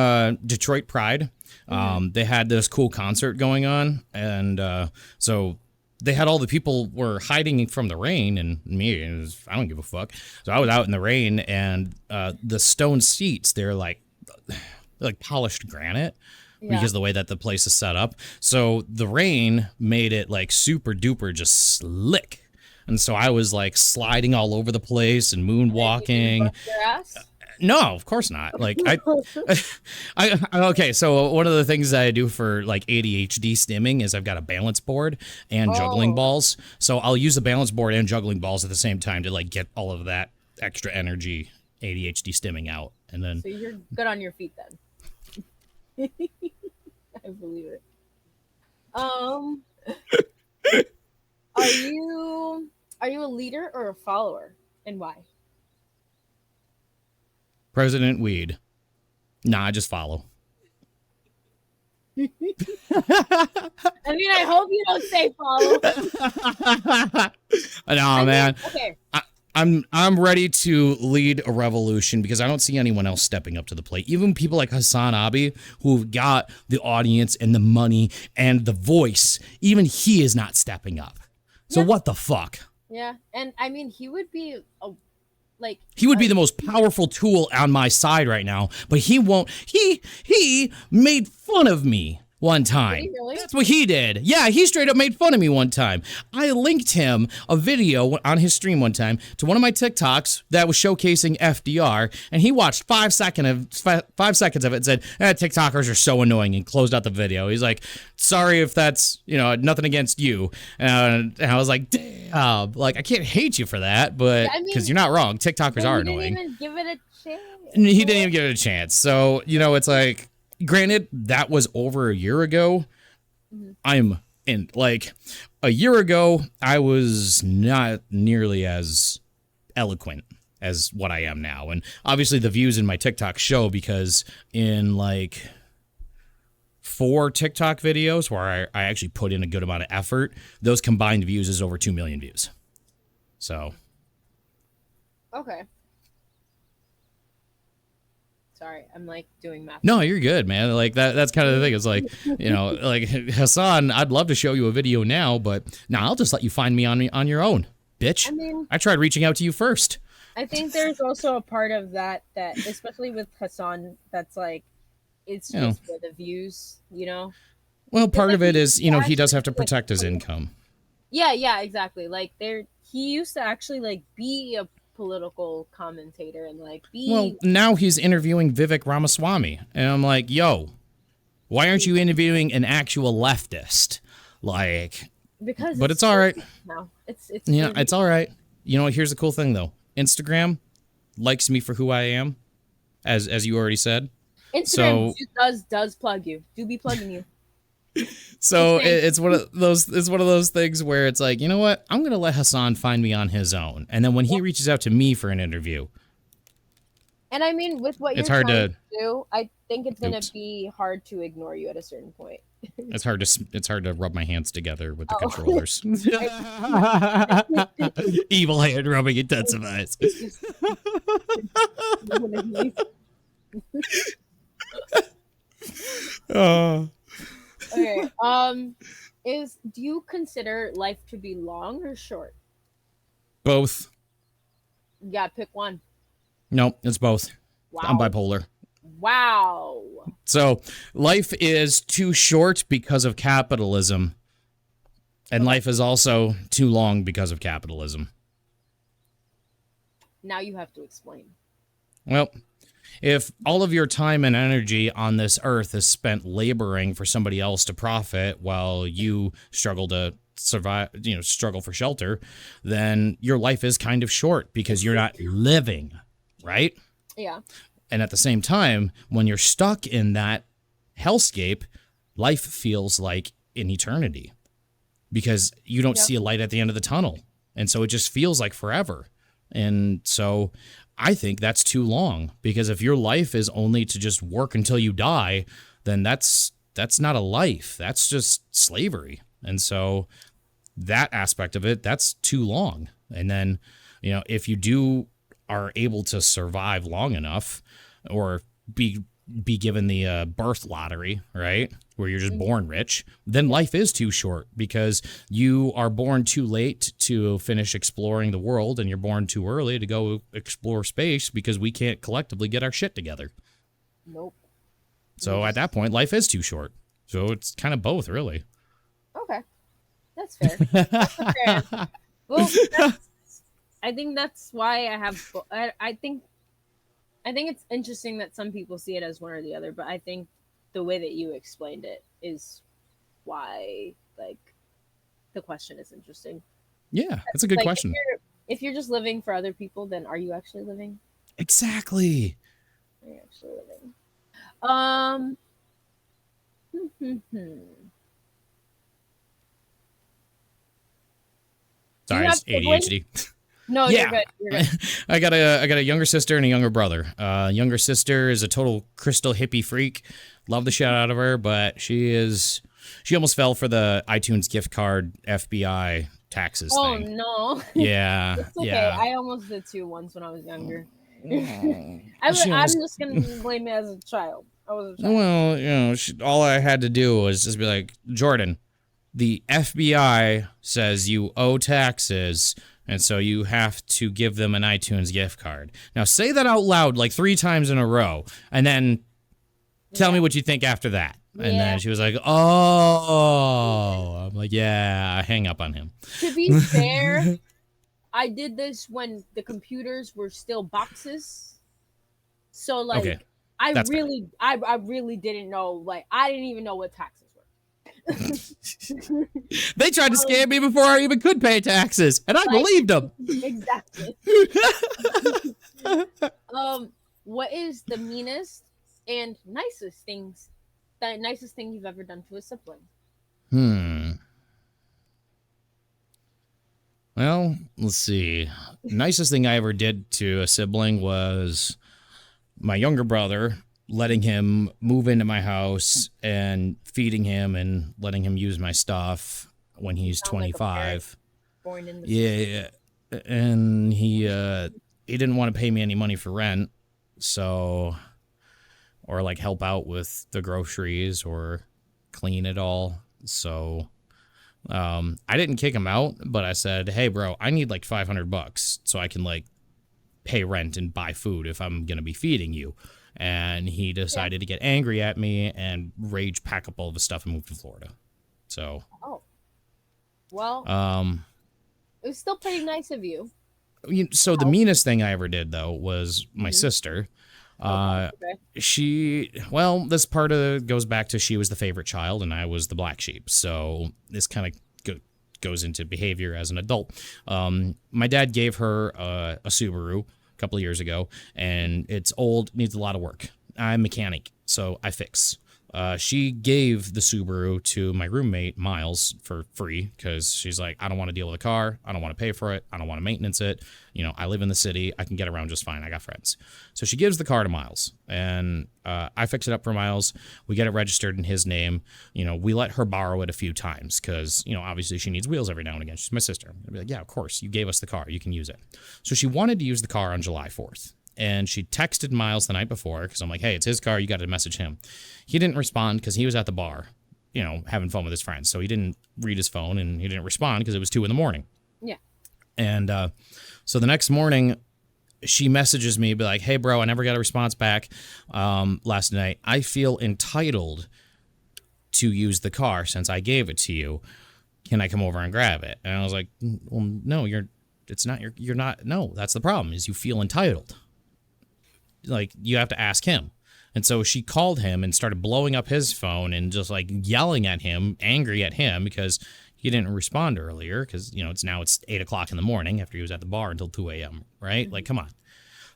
Detroit Pride, they had this cool concert going on, and so they had all the people were hiding from the rain, and me, I don't give a fuck. So I was out in the rain, and the stone seats, they're like like polished granite Yeah. because of the way that the place is set up. So the rain made it like super duper just slick. And so I was like sliding all over the place and You moonwalking. bust your ass? No, of course not. Like okay. So one of the things that I do for like ADHD stimming is I've got a balance board and juggling Oh. balls. So I'll use the balance board and juggling balls at the same time to like get all of that extra energy ADHD stimming out. And then So you're good on your feet then. I believe it. Are you a leader or a follower, and why? President Weed. Nah, I just follow. I mean, I hope you don't say follow. No, man. Okay. I'm ready to lead a revolution because I don't see anyone else stepping up to the plate. Even people like Hassan Abi, who've got the audience and the money and the voice, even he is not stepping up. So Yeah. what the fuck? Yeah, and I mean, he would be He would be the most powerful tool on my side right now, but he won't. He made fun of me one time. Did he really? That's what he did. Yeah, he straight up made fun of me one time. I linked him a video on his stream one time to one of my TikToks that was showcasing FDR, and he watched 5 seconds of it and said, TikTokers are so annoying, and closed out the video. He's like, sorry if that's, nothing against you. And I was like, damn, like, I can't hate you for that, but I mean, because you're not wrong. TikTokers are annoying. He didn't even give it a chance. He didn't even give it a chance. So, it's like, granted, that was over a year ago. I'm in, like, a year ago, I was not nearly as eloquent as what I am now. And obviously the views in my TikTok show because in like 4 TikTok videos where I actually put in a good amount of effort, those combined views is over 2 million views. So. Okay. Sorry, I'm like doing math. No, you're good, man. Like that's kind of the thing. It's like, like Hassan, I'd love to show you a video now, but I'll just let you find me on your own, bitch. I mean, I tried reaching out to you first. I think there's also a part of that especially with Hassan, that's like, it's just for the views, Well, part of it is, he actually does have to protect his income. Yeah, exactly. Like he used to actually like be a political commentator and like be. Well, now he's interviewing Vivek Ramaswamy, and I'm like, yo, why aren't you interviewing an actual leftist? Like, because but it's all right. No, it's it's all right. Here's the cool thing though. Instagram likes me for who I am, as you already said. Instagram does plug you. Do be plugging you. So it's one of those things where it's like, you know what? I'm gonna let Hassan find me on his own, and then when he reaches out to me for an interview. And I mean, with what it's you're hard trying to do, I think it's gonna be hard to ignore you at a certain point. It's hard to rub my hands together with the controllers. Evil hand rubbing intensifies. Oh. Okay. Do you consider life to be long or short? Both. Yeah, pick one. No, it's both. Wow. I'm bipolar. Wow. So life is too short because of capitalism, and life is also too long because of capitalism. Now you have to explain. Well, if all of your time and energy on this earth is spent laboring for somebody else to profit while you struggle to survive, struggle for shelter, then your life is kind of short because you're not living, right? Yeah. And at the same time, when you're stuck in that hellscape, life feels like an eternity because you don't see a light at the end of the tunnel. And so it just feels like forever. And so I think that's too long because if your life is only to just work until you die, then that's not a life. That's just slavery. And so that aspect of it, that's too long. And then, if you are able to survive long enough or be given the birth lottery, right, where you're just born rich, then life is too short because you are born too late to finish exploring the world and you're born too early to go explore space because we can't collectively get our shit together. Nope. So at that point, life is too short. So it's kind of both, really. Okay, that's fair. That's a fair answer. Well, I think that's why I have. I think it's interesting that some people see it as one or the other, but I think the way that you explained it is why, like, the question is interesting. Yeah, that's a good Like, question. if you're just living for other people, then are you actually living? Exactly. Are you actually living? Um. Do you Sorry, have it's siblings? ADHD. No, Yeah. you're good. You're good. I got a younger sister and a younger brother. Younger sister is a total crystal hippie freak. Love the shit out of her, but she almost fell for the iTunes gift card FBI taxes Oh thing. no. Yeah. It's okay. Yeah. I almost did too once when I was younger. She I'm almost, just gonna blame it as a child. I was a child. well, all I had to do was just be like, Jordan, the FBI says you owe taxes, and so you have to give them an iTunes gift card. Now say that out loud like 3 times in a row, and then tell me what you think after that. And then she was like, oh. I'm like, yeah, I hang up on him. To be fair, I did this when the computers were still boxes. So like Okay, I really didn't know, like I didn't even know what taxes were. They tried to scam me before I even could pay taxes, and I believed them. Exactly. What is the meanest and nicest thing you've ever done to a sibling? Well, let's see. Nicest thing I ever did to a sibling was my younger brother, letting him move into my house and feeding him and letting him use my stuff when he's 25. Born in the Yeah, and he didn't want to pay me any money for rent, so or like help out with the groceries or clean it all. So I didn't kick him out, but I said, "Hey, bro, I need like $500 so I can like pay rent and buy food if I'm gonna be feeding you." And he decided to get angry at me and rage pack up all of his stuff and move to Florida. So, well, it was still pretty nice of you. So the meanest thing I ever did though was my sister. Okay. This part of goes back to she was the favorite child and I was the black sheep. So this kind of goes into behavior as an adult. My dad gave her a Subaru a couple of years ago, and it's old, needs a lot of work. I'm a mechanic, so I fix. She gave the Subaru to my roommate, Miles, for free because she's like, I don't want to deal with a car. I don't want to pay for it. I don't want to maintenance it. I live in the city. I can get around just fine. I got friends. So she gives the car to Miles, and I fix it up for Miles. We get it registered in his name. We let her borrow it a few times because, obviously she needs wheels every now and again. She's my sister. I'd be like, yeah, of course. You gave us the car. You can use it. So she wanted to use the car on July 4th. And she texted Miles the night before because I'm like, hey, it's his car. You got to message him. He didn't respond because he was at the bar, having fun with his friends. So he didn't read his phone and he didn't respond because it was 2 a.m. Yeah. And so the next morning, she messages me, be like, hey, bro, I never got a response back last night. I feel entitled to use the car since I gave it to you. Can I come over and grab it? And I was like, well, no, you're not. No, that's the problem is you feel entitled. Like, you have to ask him. And so she called him and started blowing up his phone and just like yelling at him, angry at him because he didn't respond earlier because, it's 8 o'clock in the morning after he was at the bar until 2 a.m., right? Like, come on.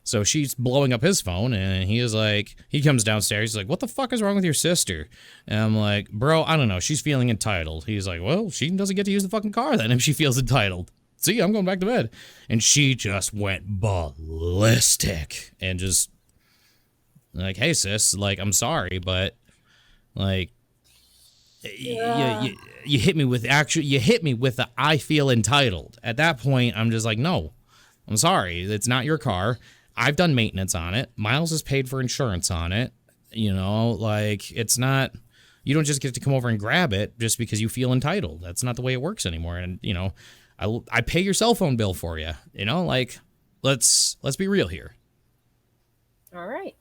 So she's blowing up his phone and he comes downstairs. He's like, what the fuck is wrong with your sister? And I'm like, bro, I don't know. She's feeling entitled. He's like, well, she doesn't get to use the fucking car then if she feels entitled. See, I'm going back to bed. And she just went ballistic and just like, hey, sis, like, I'm sorry, but like, you hit me with the I feel entitled. At that point, I'm just like, no, I'm sorry. It's not your car. I've done maintenance on it. Miles has paid for insurance on it. Like, it's not, you don't just get to come over and grab it just because you feel entitled. That's not the way it works anymore. And, I pay your cell phone bill for you, like, let's be real here. All right.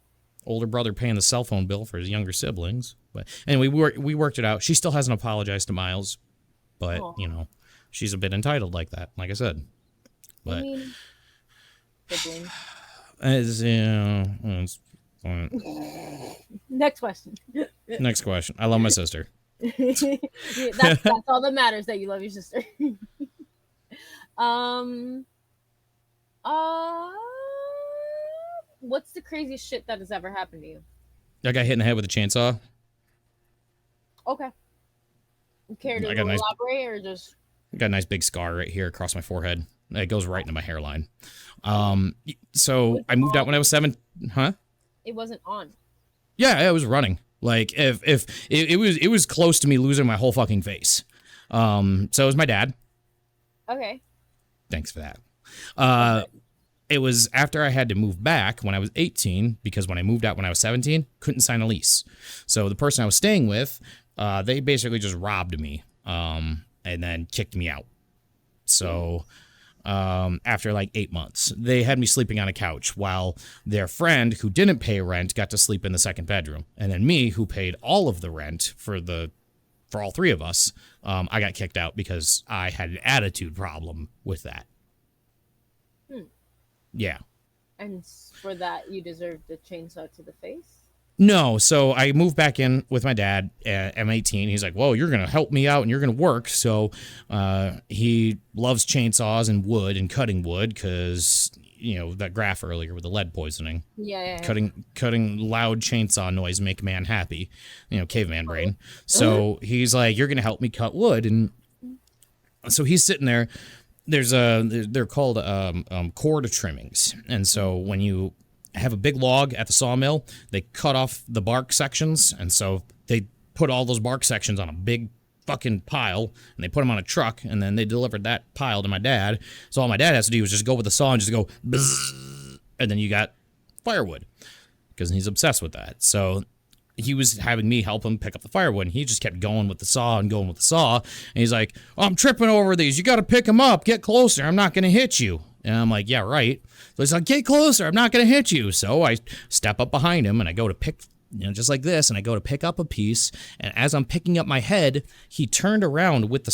older brother paying the cell phone bill for his younger siblings. But anyway, we worked it out. She still hasn't apologized to Miles, but Oh. you know, she's a bit entitled like that, like I said. I But mean, siblings. it's fine. Next question. Next question. I love my sister. That's all that matters, that you love your sister. um what's the craziest shit that has ever happened to you? I got hit in the head with a chainsaw. Okay. Care to I got a nice- elaborate or just I got a nice big scar right here across my forehead. It goes right into my hairline. So I moved out when I was 7. Huh? it wasn't on? Yeah, I was running. Like if it was close to me losing my whole fucking face. So it was my dad. Okay. Thanks for that. It was after I had to move back when I was 18 because when I moved out when I was 17, couldn't sign a lease. So the person I was staying with, they basically just robbed me and then kicked me out. So after like 8 months, they had me sleeping on a couch while their friend who didn't pay rent got to sleep in the second bedroom. And then me, who paid all of the rent for all three of us, I got kicked out because I had an attitude problem with that. Yeah. And for that, you deserved the chainsaw to the face? No, so I moved back in with my dad at M18. He's like, "Whoa, you're going to help me out and you're going to work." So he loves chainsaws and wood and cutting wood because, you know, that graph earlier with the lead poisoning. Yeah. Cutting loud chainsaw noise make a man happy, you know, caveman brain. So he's like, "You're going to help me cut wood." And so he's sitting there. They're called cord trimmings. And so when you have a big log at the sawmill, they cut off the bark sections, and so they put all those bark sections on a big fucking pile, and they put them on a truck, and then they delivered that pile to my dad. So all my dad has to do is just go with the saw and just go bzzz, and then you got firewood, because he's obsessed with that. So he was having me help him pick up the firewood, and he just kept going with the saw and going with the saw, and he's like, "Oh, I'm tripping over these. You got to pick them up. Get closer. I'm not going to hit you." And I'm like, "Yeah, right." So he's like, "Get closer. I'm not going to hit you." So I step up behind him, and I go to pick, you know, just like this, and I go to pick up a piece, and as I'm picking up my head, he turned around with the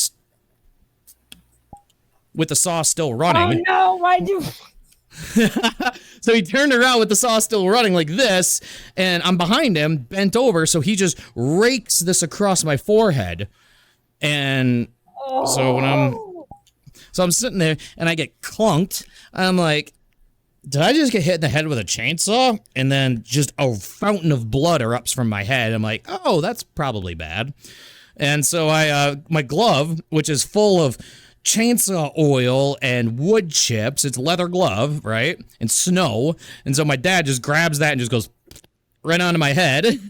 saw still running. Oh no, why do So he turned around with the saw still running like this, and I'm behind him, bent over, so he just rakes this across my forehead. And so I'm sitting there, and I get clunked. I'm like, did I just get hit in the head with a chainsaw? And then just a fountain of blood erupts from my head. I'm like, oh, that's probably bad. And so my glove, which is full of chainsaw oil and wood chips, it's a leather glove, right? And snow. And so my dad just grabs that and just goes right onto my head.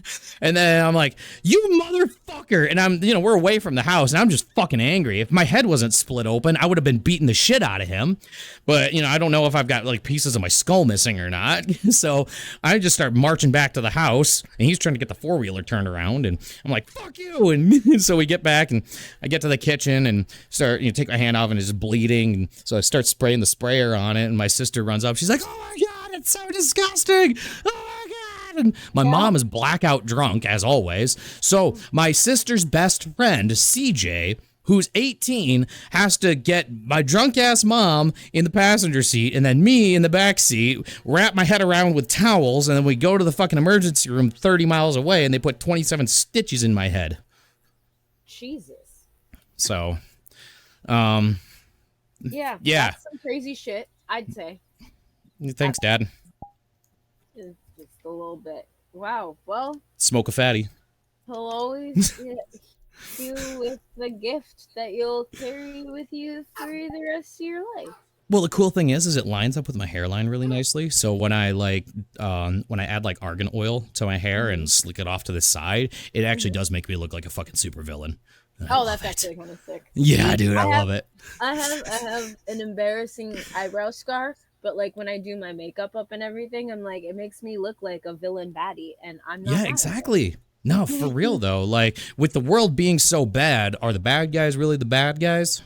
And then I'm like, "You motherfucker." And we're away from the house, and I'm just fucking angry. If my head wasn't split open, I would have been beating the shit out of him. But, I don't know if I've got like pieces of my skull missing or not. So I just start marching back to the house, and he's trying to get the four-wheeler turned around, and I'm like, "Fuck you." And so we get back, and I get to the kitchen and start, take my hand off, and it's bleeding. And so I start spraying the sprayer on it, and my sister runs up. She's like, "Oh my God, it's so disgusting. Oh my God." And my mom is blackout drunk, as always. So my sister's best friend, CJ, who's 18, has to get my drunk-ass mom in the passenger seat and then me in the back seat, wrap my head around with towels, and then we go to the fucking emergency room 30 miles away, and they put 27 stitches in my head. Jesus. So, Yeah. Yeah. That's some crazy shit, I'd say. Thanks, Dad. Just a little bit. Wow. Well, Smoke a fatty. he'll always you with the gift that you'll carry with you through the rest of your life. Well, the cool thing is it lines up with my hairline really nicely. So when I add like argan oil to my hair and slick it off to the side, it actually does make me look like a fucking supervillain. Oh, that's actually kind of sick. Yeah, dude, I love it. I have an embarrassing eyebrow scar, but like when I do my makeup up and everything, I'm like, it makes me look like a villain baddie, and I'm not. Yeah, exactly. No, for real though. Like with the world being so bad, are the bad guys really the bad guys?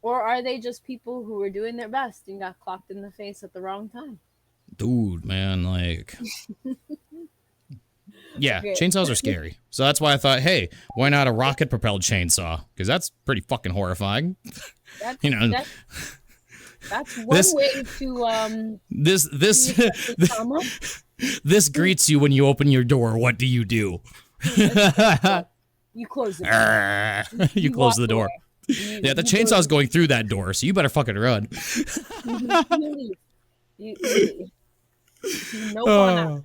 Or are they just people who were doing their best and got clocked in the face at the wrong time? Dude, man, like, yeah, Okay. chainsaws are scary. So that's why I thought, hey, why not a rocket propelled chainsaw? Because that's pretty fucking horrifying. That's, You know, that's one This- way to this use trauma. this greets you when you open your door. What do? You close it. You close the door. You, Yeah, the you chainsaw's going through that door, so you better fucking run. leave. You nope on out.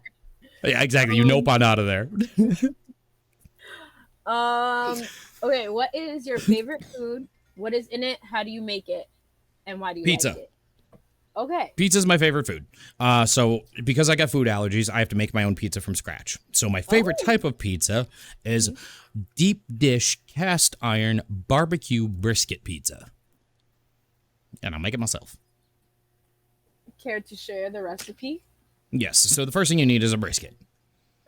Yeah, exactly. You nope on out of there. Okay, what is your favorite food? What is in it? How do you make it? And why do you Pizza. like it? Okay. Pizza's my favorite food. So because I got food allergies, I have to make my own pizza from scratch. So my favorite type of pizza is deep dish cast iron barbecue brisket pizza. And I'll make it myself. Care to share the recipe? Yes. So the first thing you need is a brisket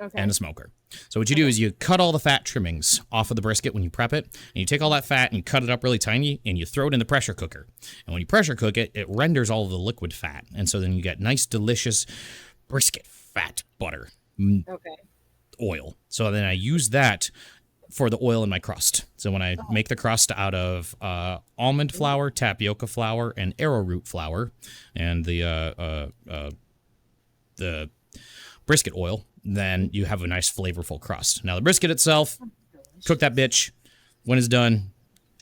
Okay. and a smoker. So what you do is you cut all the fat trimmings off of the brisket when you prep it, and you take all that fat and you cut it up really tiny, and you throw it in the pressure cooker. And when you pressure cook it, it renders all of the liquid fat, and so then you get nice, delicious brisket fat butter Okay. oil. So then I use that for the oil in my crust. So when I make the crust out of almond flour, tapioca flour, and arrowroot flour, and the brisket oil, then you have a nice flavorful crust. Now the brisket itself, cook that bitch. When it's done,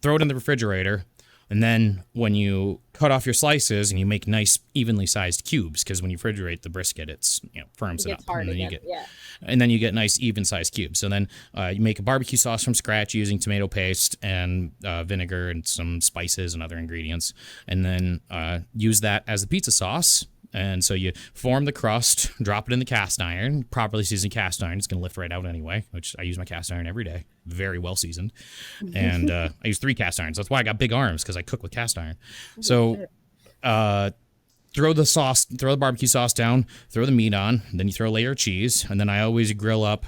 throw it in the refrigerator. And then when you cut off your slices and you make nice evenly sized cubes, because when you refrigerate the brisket, it's firms it Gets up. hard And then again. Yeah. and then you get nice even sized cubes. So then you make a barbecue sauce from scratch using tomato paste and vinegar and some spices and other ingredients, and then use that as the pizza sauce. And so you form the crust, drop it in the cast iron, properly seasoned cast iron. It's going to lift right out anyway, which I use my cast iron every day. Very well seasoned. And I use 3 cast irons. That's why I got big arms, because I cook with cast iron. So throw the barbecue sauce down, throw the meat on, then you throw a layer of cheese, and then I always grill up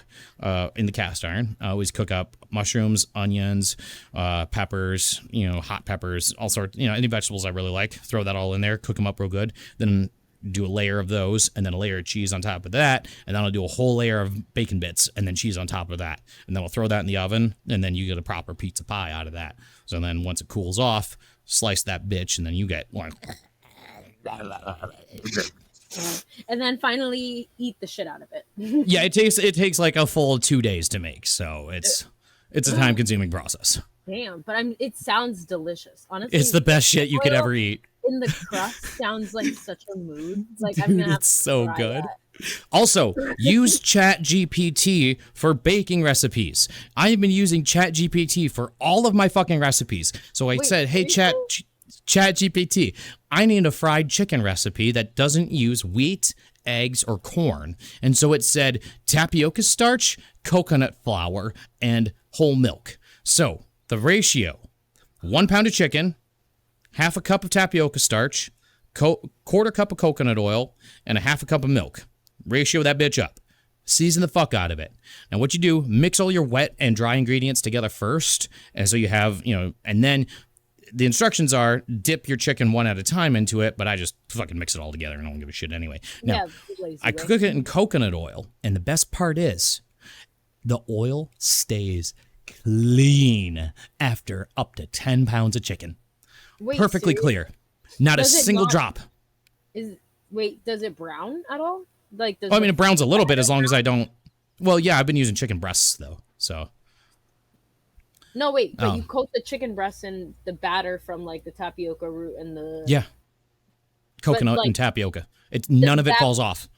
in the cast iron. I always cook up mushrooms, onions, peppers, hot peppers, all sorts, any vegetables I really like. Throw that all in there, cook them up real good. Then do a layer of those, and then a layer of cheese on top of that, and then I'll do a whole layer of bacon bits, and then cheese on top of that. And then we'll throw that in the oven, and then you get a proper pizza pie out of that. So then once it cools off, slice that bitch, and then you get one. And then finally eat the shit out of it. Yeah, it takes like a full 2 days to make, so it's a time consuming process. Damn, but it sounds delicious. Honestly, It's the best shit you could oil ever eat. in the crust sounds like such a mood. Like I'm Dude, gonna have it's to so try good. that. Also, use ChatGPT for baking recipes. I have been using ChatGPT for all of my fucking recipes. So I Wait, said, hey, ChatGPT, I need a fried chicken recipe that doesn't use wheat, eggs, or corn. And so it said tapioca starch, coconut flour, and whole milk. So the ratio, 1 pound of chicken, half a cup of tapioca starch, quarter cup of coconut oil, and a half a cup of milk. Ratio that bitch up. Season the fuck out of it. And what you do, mix all your wet and dry ingredients together first. And so you have, and then the instructions are dip your chicken one at a time into it, but I just fucking mix it all together and I don't give a shit anyway. Now, lazy I way. cook it in coconut oil. And the best part is the oil stays clean after up to 10 pounds of chicken. Wait, Perfectly serious? clear. Not a Does it single not- drop. Does it brown at all? Like, does Well, I mean, the it browns a little bit batter as long as brown? I don't. Well, yeah, I've been using chicken breasts though, so No, wait, but you Oh. coat the chicken breast in the batter from like the tapioca root and the. yeah, coconut like, and tapioca. None of it that- falls off.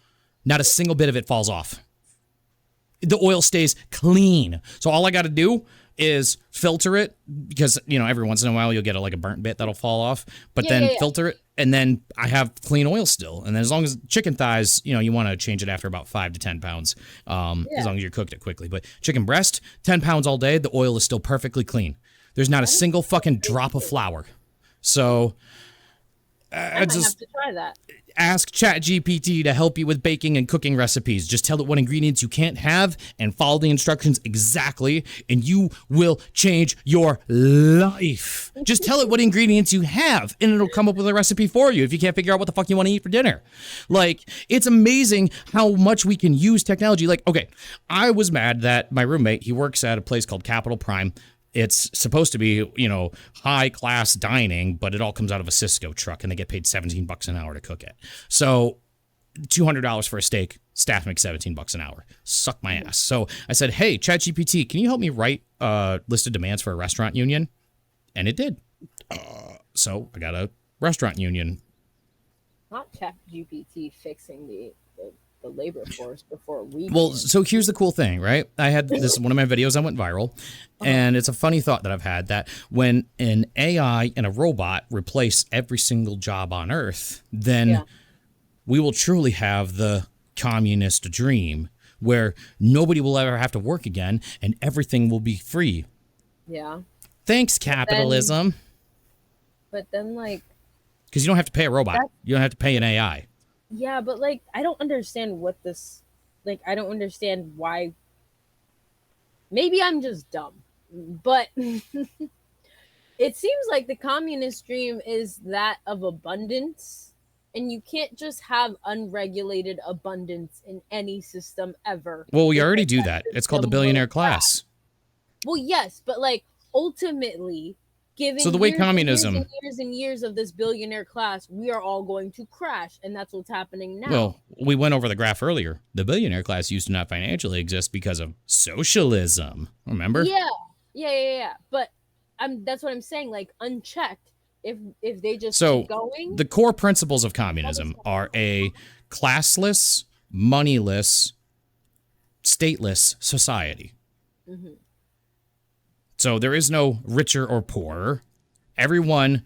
Not a single bit of it falls off. The oil stays clean. So all I got to do is filter it, because every once in a while you'll get like a burnt bit that'll fall off, but Yeah, then yeah, yeah. filter it, and then I have clean oil still. And then as long as chicken thighs, you want to change it after about 5 to 10 pounds, as long as you cooked it quickly. But chicken breast, 10 pounds all day, the oil is still perfectly clean. There's not a single fucking drop of flour. So I might just have to try that. ask ChatGPT to help you with baking and cooking recipes. Just tell it what ingredients you can't have and follow the instructions exactly, and you will change your life. Just tell it what ingredients you have, and it'll come up with a recipe for you if you can't figure out what the fuck you want to eat for dinner. Like, it's amazing how much we can use technology. Like, okay, I was mad that my roommate, he works at a place called Capital Prime. It's supposed to be, high class dining, but it all comes out of a Cisco truck and they get paid $17 an hour to cook it. So $200 for a steak, staff makes $17 an hour. Suck my ass. So I said, hey, ChatGPT, can you help me write a list of demands for a restaurant union? And it did. So I got a restaurant union. Not ChatGPT fixing the labor force before we. Well, so here's the cool thing, right? I had this one of my videos that went viral, and it's a funny thought that I've had that when an AI and a robot replace every single job on Earth, then we will truly have the communist dream where nobody will ever have to work again and everything will be free. Yeah. Thanks, capitalism. But then like, because you don't have to pay a robot. You don't have to pay an AI. Yeah, but like, I don't understand what this, like, I don't understand why. Maybe I'm just dumb, but it seems like the communist dream is that of abundance, and you can't just have unregulated abundance in any system ever. Well, we already do that. It's called the billionaire class. Well, yes, but like, ultimately, given so the way communism years and years of this billionaire class, we are all going to crash, and that's what's happening now. Well, we went over the graph earlier. The billionaire class used to not financially exist because of socialism. Remember? Yeah. But that's what I'm saying. Like, unchecked, if they just keep going. The core principles of communism are a classless, moneyless, stateless society. Mm-hmm. So there is no richer or poorer. Everyone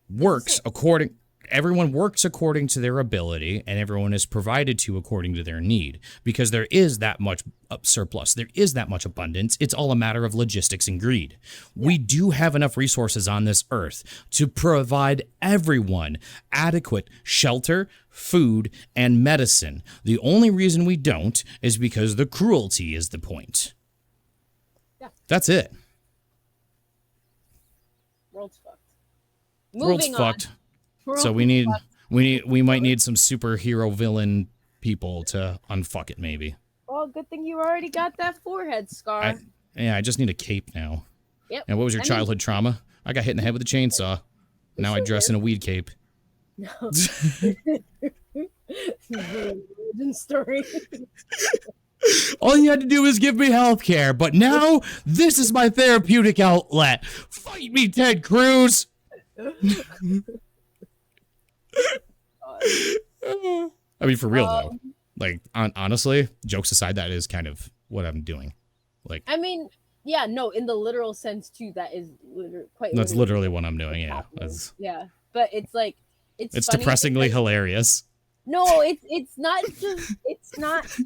works according to their ability, and everyone is provided to according to their need, because there is that much surplus. There is that much abundance. It's all a matter of logistics and greed. Yeah. We do have enough resources on this earth to provide everyone adequate shelter, food, and medicine. The only reason we don't is because the cruelty is the point. Yeah. That's it. World's fucked. World's fucked. So we might need some superhero villain people to unfuck it, maybe. Well, good thing you already got that forehead scar. I just need a cape now. Yep. And what was your childhood trauma? I got hit in the head with a chainsaw. Now I dress in a weed cape. No. Story. All you had to do was give me health care, but now this is my therapeutic outlet. Fight me, Ted Cruz! I mean, for real, though. Like, honestly, jokes aside, that is kind of what I'm doing. Like, I mean, yeah, no, in the literal sense, too, that is That's literally what I'm doing, yeah. Yeah, but it's like, it's depressingly hilarious. No, it's not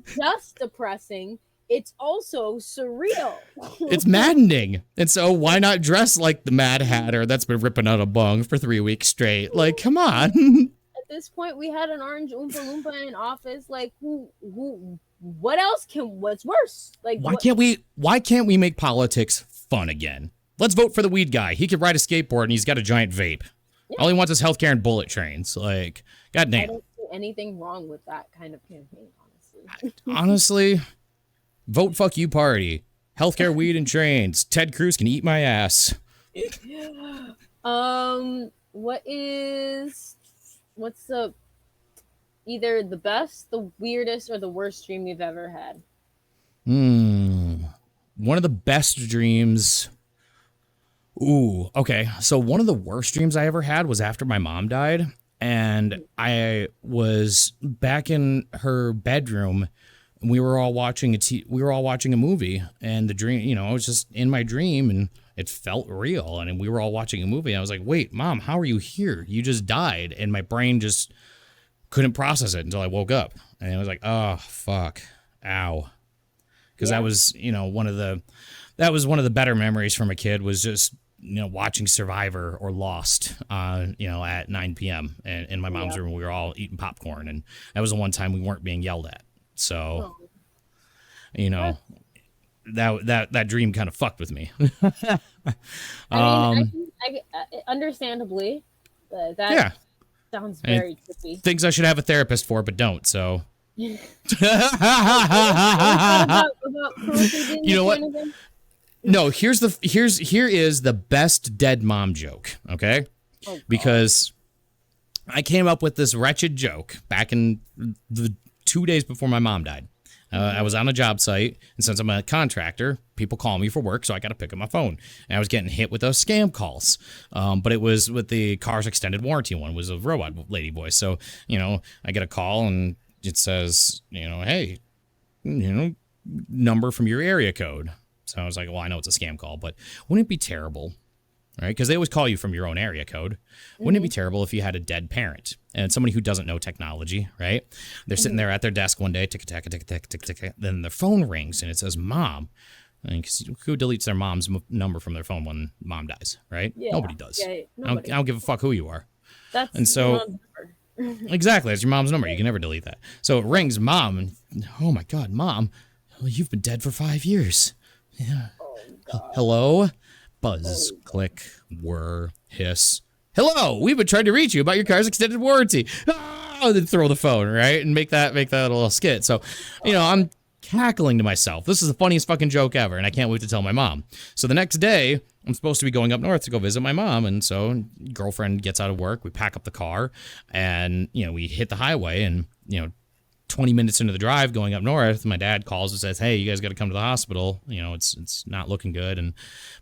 just depressing. It's also surreal. It's maddening. And so why not dress like the Mad Hatter that's been ripping out a bung for 3 weeks straight? Like, come on. At this point, we had an orange Oompa Loompa in office. Like, what else what's worse? Like, why can't we make politics fun again? Let's vote for the weed guy. He could ride a skateboard and he's got a giant vape. Yeah. All he wants is healthcare and bullet trains. Like, goddamn. I don't see anything wrong with that kind of campaign, honestly. Honestly, vote fuck you party. Healthcare, weed, and trains. Ted Cruz can eat my ass. What's either the best, the weirdest, or the worst dream you've ever had? One of the best dreams. Ooh, okay. So one of the worst dreams I ever had was after my mom died, and I was back in her bedroom. And we were all watching a movie, and the dream, I was just in my dream, and it felt real. And we were all watching a movie. And I was like, "Wait, Mom, how are you here? You just died." And my brain just couldn't process it until I woke up, and I was like, "Oh, fuck, ow," because that was, one of the better memories from a kid was just watching Survivor or Lost, at 9 p.m. in my mom's room. We were all eating popcorn, and that was the one time we weren't being yelled at. So, that dream kind of fucked with me. Understandably, that sounds very trippy. Things I should have a therapist for, but don't. So, about you know what? No, here is the best dead mom joke. Okay, because I came up with this wretched joke back in the 2 days before my mom died. I was on a job site, and since I'm a contractor, people call me for work, so I got to pick up my phone. And I was getting hit with those scam calls, but it was with the car's extended warranty one. It was a robot lady voice. So, I get a call, and it says, hey, number from your area code. So I was like, well, I know it's a scam call, but wouldn't it be terrible, right? Because they always call you from your own area code. Wouldn't it be terrible if you had a dead parent and somebody who doesn't know technology, right? They're sitting there at their desk one day, tick, tick, tick, tick, tick, tick, then their phone rings and it says mom. Because who deletes their mom's number from their phone when mom dies, right? Yeah, nobody does. Yeah, nobody. I don't give a fuck who you are. And so exactly, it's your mom's number. You can never delete that. So it rings mom, and oh my god, mom, you've been dead for 5 years. Yeah. Hello? Buzz, click, whir, hiss. Hello, we've been trying to reach you about your car's extended warranty. Then throw the phone, right? And make that a little skit. So, I'm cackling to myself. This is the funniest fucking joke ever, and I can't wait to tell my mom. So the next day, I'm supposed to be going up north to go visit my mom, and so girlfriend gets out of work, we pack up the car, and, we hit the highway, and, 20 minutes into the drive going up north, my dad calls and says, hey, you guys got to come to the hospital. It's not looking good. And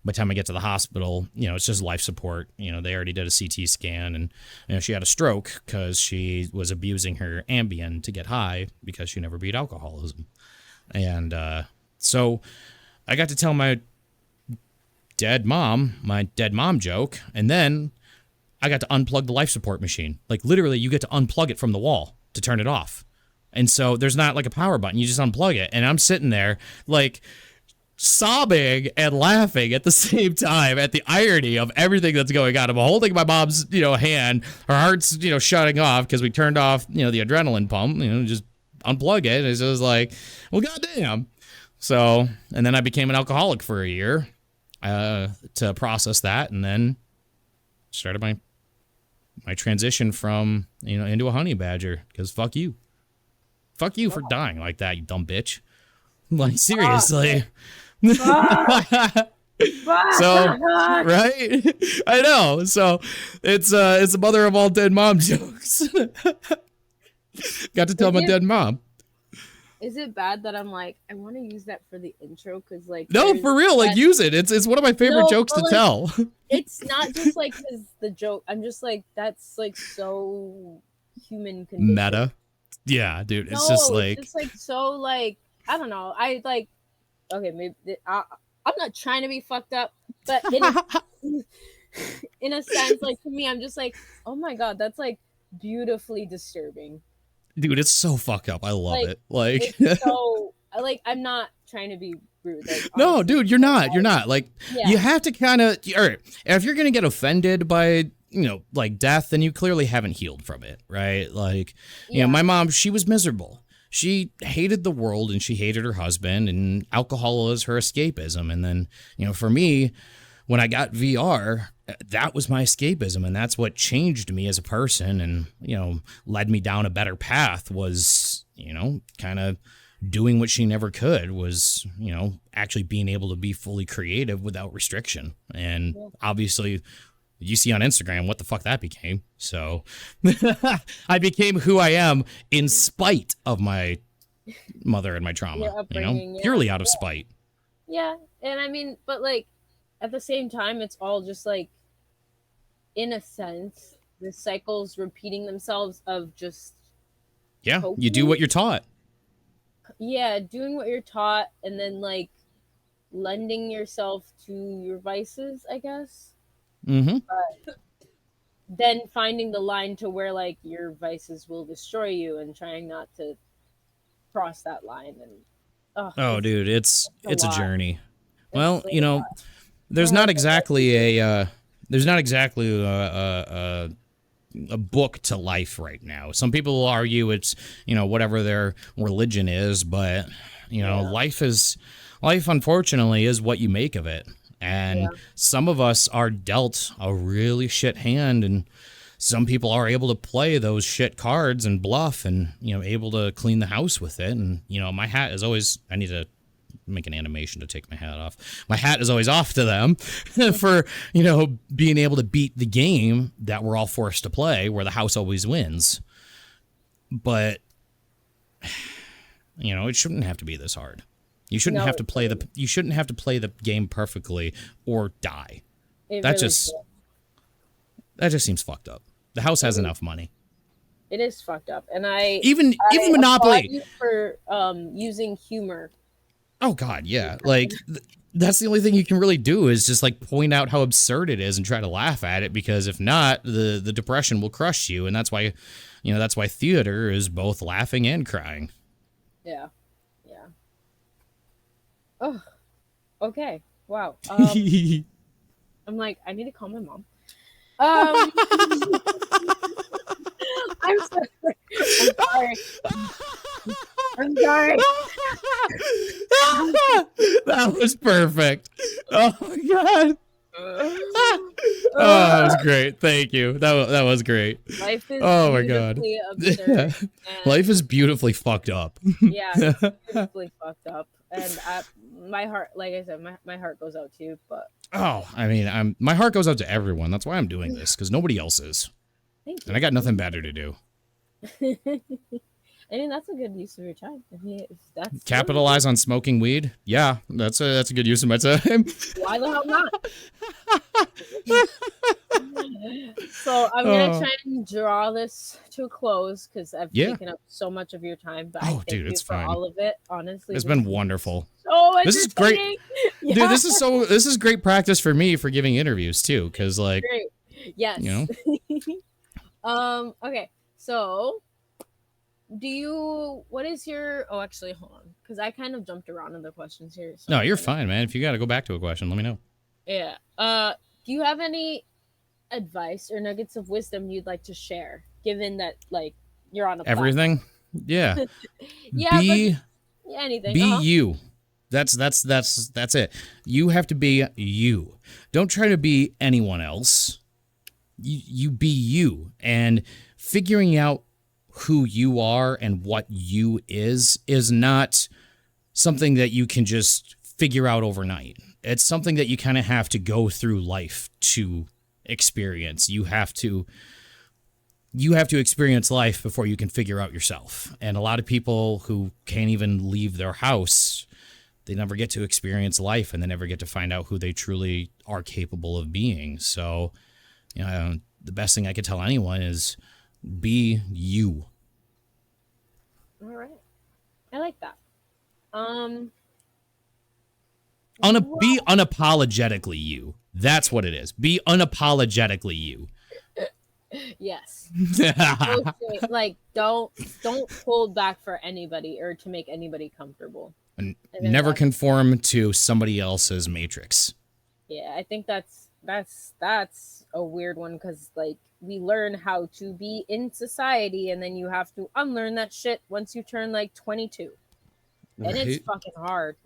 by the time I get to the hospital, it's just life support. They already did a CT scan, and she had a stroke because she was abusing her Ambien to get high because she never beat alcoholism. And so I got to tell my dead mom joke, and then I got to unplug the life support machine. Like, literally, you get to unplug it from the wall to turn it off. And so there's not like a power button. You just unplug it. And I'm sitting there like sobbing and laughing at the same time at the irony of everything that's going on. I'm holding my mom's, hand. Her heart's, shutting off because we turned off, the adrenaline pump, just unplug it. It's just like, well, goddamn. So, and then I became an alcoholic for a year to process that. And then started my transition from, into a honey badger because fuck you. Fuck you for dying like that, you dumb bitch. Like, seriously. So, right? I know. So, it's the mother of all dead mom jokes. Got to tell my dead mom. Is it bad that I'm like, I want to use that for the intro? Because, like, no, for real, like, use it. It's one of my favorite jokes to tell. It's not just like the joke. I'm just like, that's like so human condition. Meta. Yeah, dude, it's just like so like, I don't know. I like, okay, maybe I'm not trying to be fucked up, but in a sense, like, to me, I'm just like, oh my god, that's like beautifully disturbing. Dude, it's so fucked up. I love it. Like, so like, I'm not trying to be rude. Like, no, dude, you're not. You're not. Like, you have to kind of, if you're gonna get offended by, like, death, then you clearly haven't healed from it, right? Like, my mom, she was miserable. She hated the world and she hated her husband, and alcohol is her escapism. And then, for me, when I got VR, that was my escapism, and that's what changed me as a person and, led me down a better path was, kind of doing what she never could was, actually being able to be fully creative without restriction. And obviously, you see on Instagram what the fuck that became. So I became who I am in spite of my mother and my trauma, purely out of spite. Yeah. And I mean, but like, at the same time, it's all just like, in a sense, the cycles repeating themselves of just coping. You do what you're taught. Yeah, doing what you're taught, and then like lending yourself to your vices, I guess. Mm-hmm. But then finding the line to where like your vices will destroy you, and trying not to cross that line. And dude, it's a journey. Well, there's not exactly a book to life right now. Some people will argue it's, whatever their religion is, but life unfortunately is what you make of it. And some of us are dealt a really shit hand, and some people are able to play those shit cards and bluff and, able to clean the house with it. And, my hat is always, I need to make an animation to take my hat off. My hat is always off to them for, being able to beat the game that we're all forced to play where the house always wins. But, it shouldn't have to be this hard. You shouldn't have to play the game perfectly or die. That just seems fucked up. The house has enough money. It is fucked up. And even Monopoly you for using humor. Oh God, yeah. Like that's the only thing you can really do is just like point out how absurd it is and try to laugh at it, because if not, the depression will crush you, and that's why theater is both laughing and crying. Yeah. Yeah. Oh. Okay. Wow. I'm like, I need to call my mom. I'm sorry. I'm sorry. That was perfect. Oh my God. That was great. Thank you. That was great. Life is my God. Absurd, life is beautifully fucked up. Yeah, it's beautifully fucked up. And my heart, like I said, my heart goes out to you. But my heart goes out to everyone. That's why I'm doing this, because nobody else is. Thank you. And I got nothing better to do. I mean, that's a good use of your time. I mean, that's capitalize on smoking weed. Yeah, that's a good use of my time. Why the hell not? So I'm gonna try and draw this to a close because I've taken up so much of your time. But I thank you it's for fine. all of it. Honestly, it's been wonderful. So this is great, yeah. Dude. This is great practice for me for giving interviews too, because like, great. Yes. Okay. So, what is your? Oh, actually, hold on, because I kind of jumped around in the questions here. So no, you're fine, man. If you got to go back to a question, let me know. Yeah. Do you have any advice or nuggets of wisdom you'd like to share, given that like you're on a everything? Platform? Yeah. Anything. Be you. That's it. You have to be you. Don't try to be anyone else. You be you, and figuring out who you are and what you is not something that you can just figure out overnight. It's something that you kind of have to go through life to experience. You have to experience life before you can figure out yourself. And a lot of people who can't even leave their house, they never get to experience life, and they never get to find out who they truly are capable of being. So, the best thing I could tell anyone is be you. All right. I like that. Be unapologetically you. That's what it is. Be unapologetically you. Yes. Like don't hold back for anybody or to make anybody comfortable. And never conform to somebody else's matrix. Yeah, I think that's a weird one, because like we learn how to be in society, and then you have to unlearn that shit once you turn like 22, and it's fucking hard.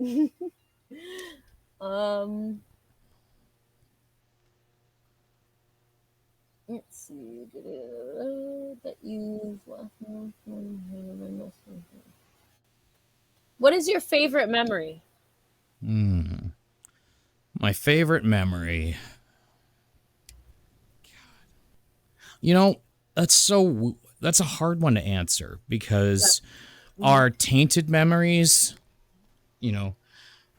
Let's see. What is your favorite memory? My favorite memory. God. That's a hard one to answer, because our tainted memories,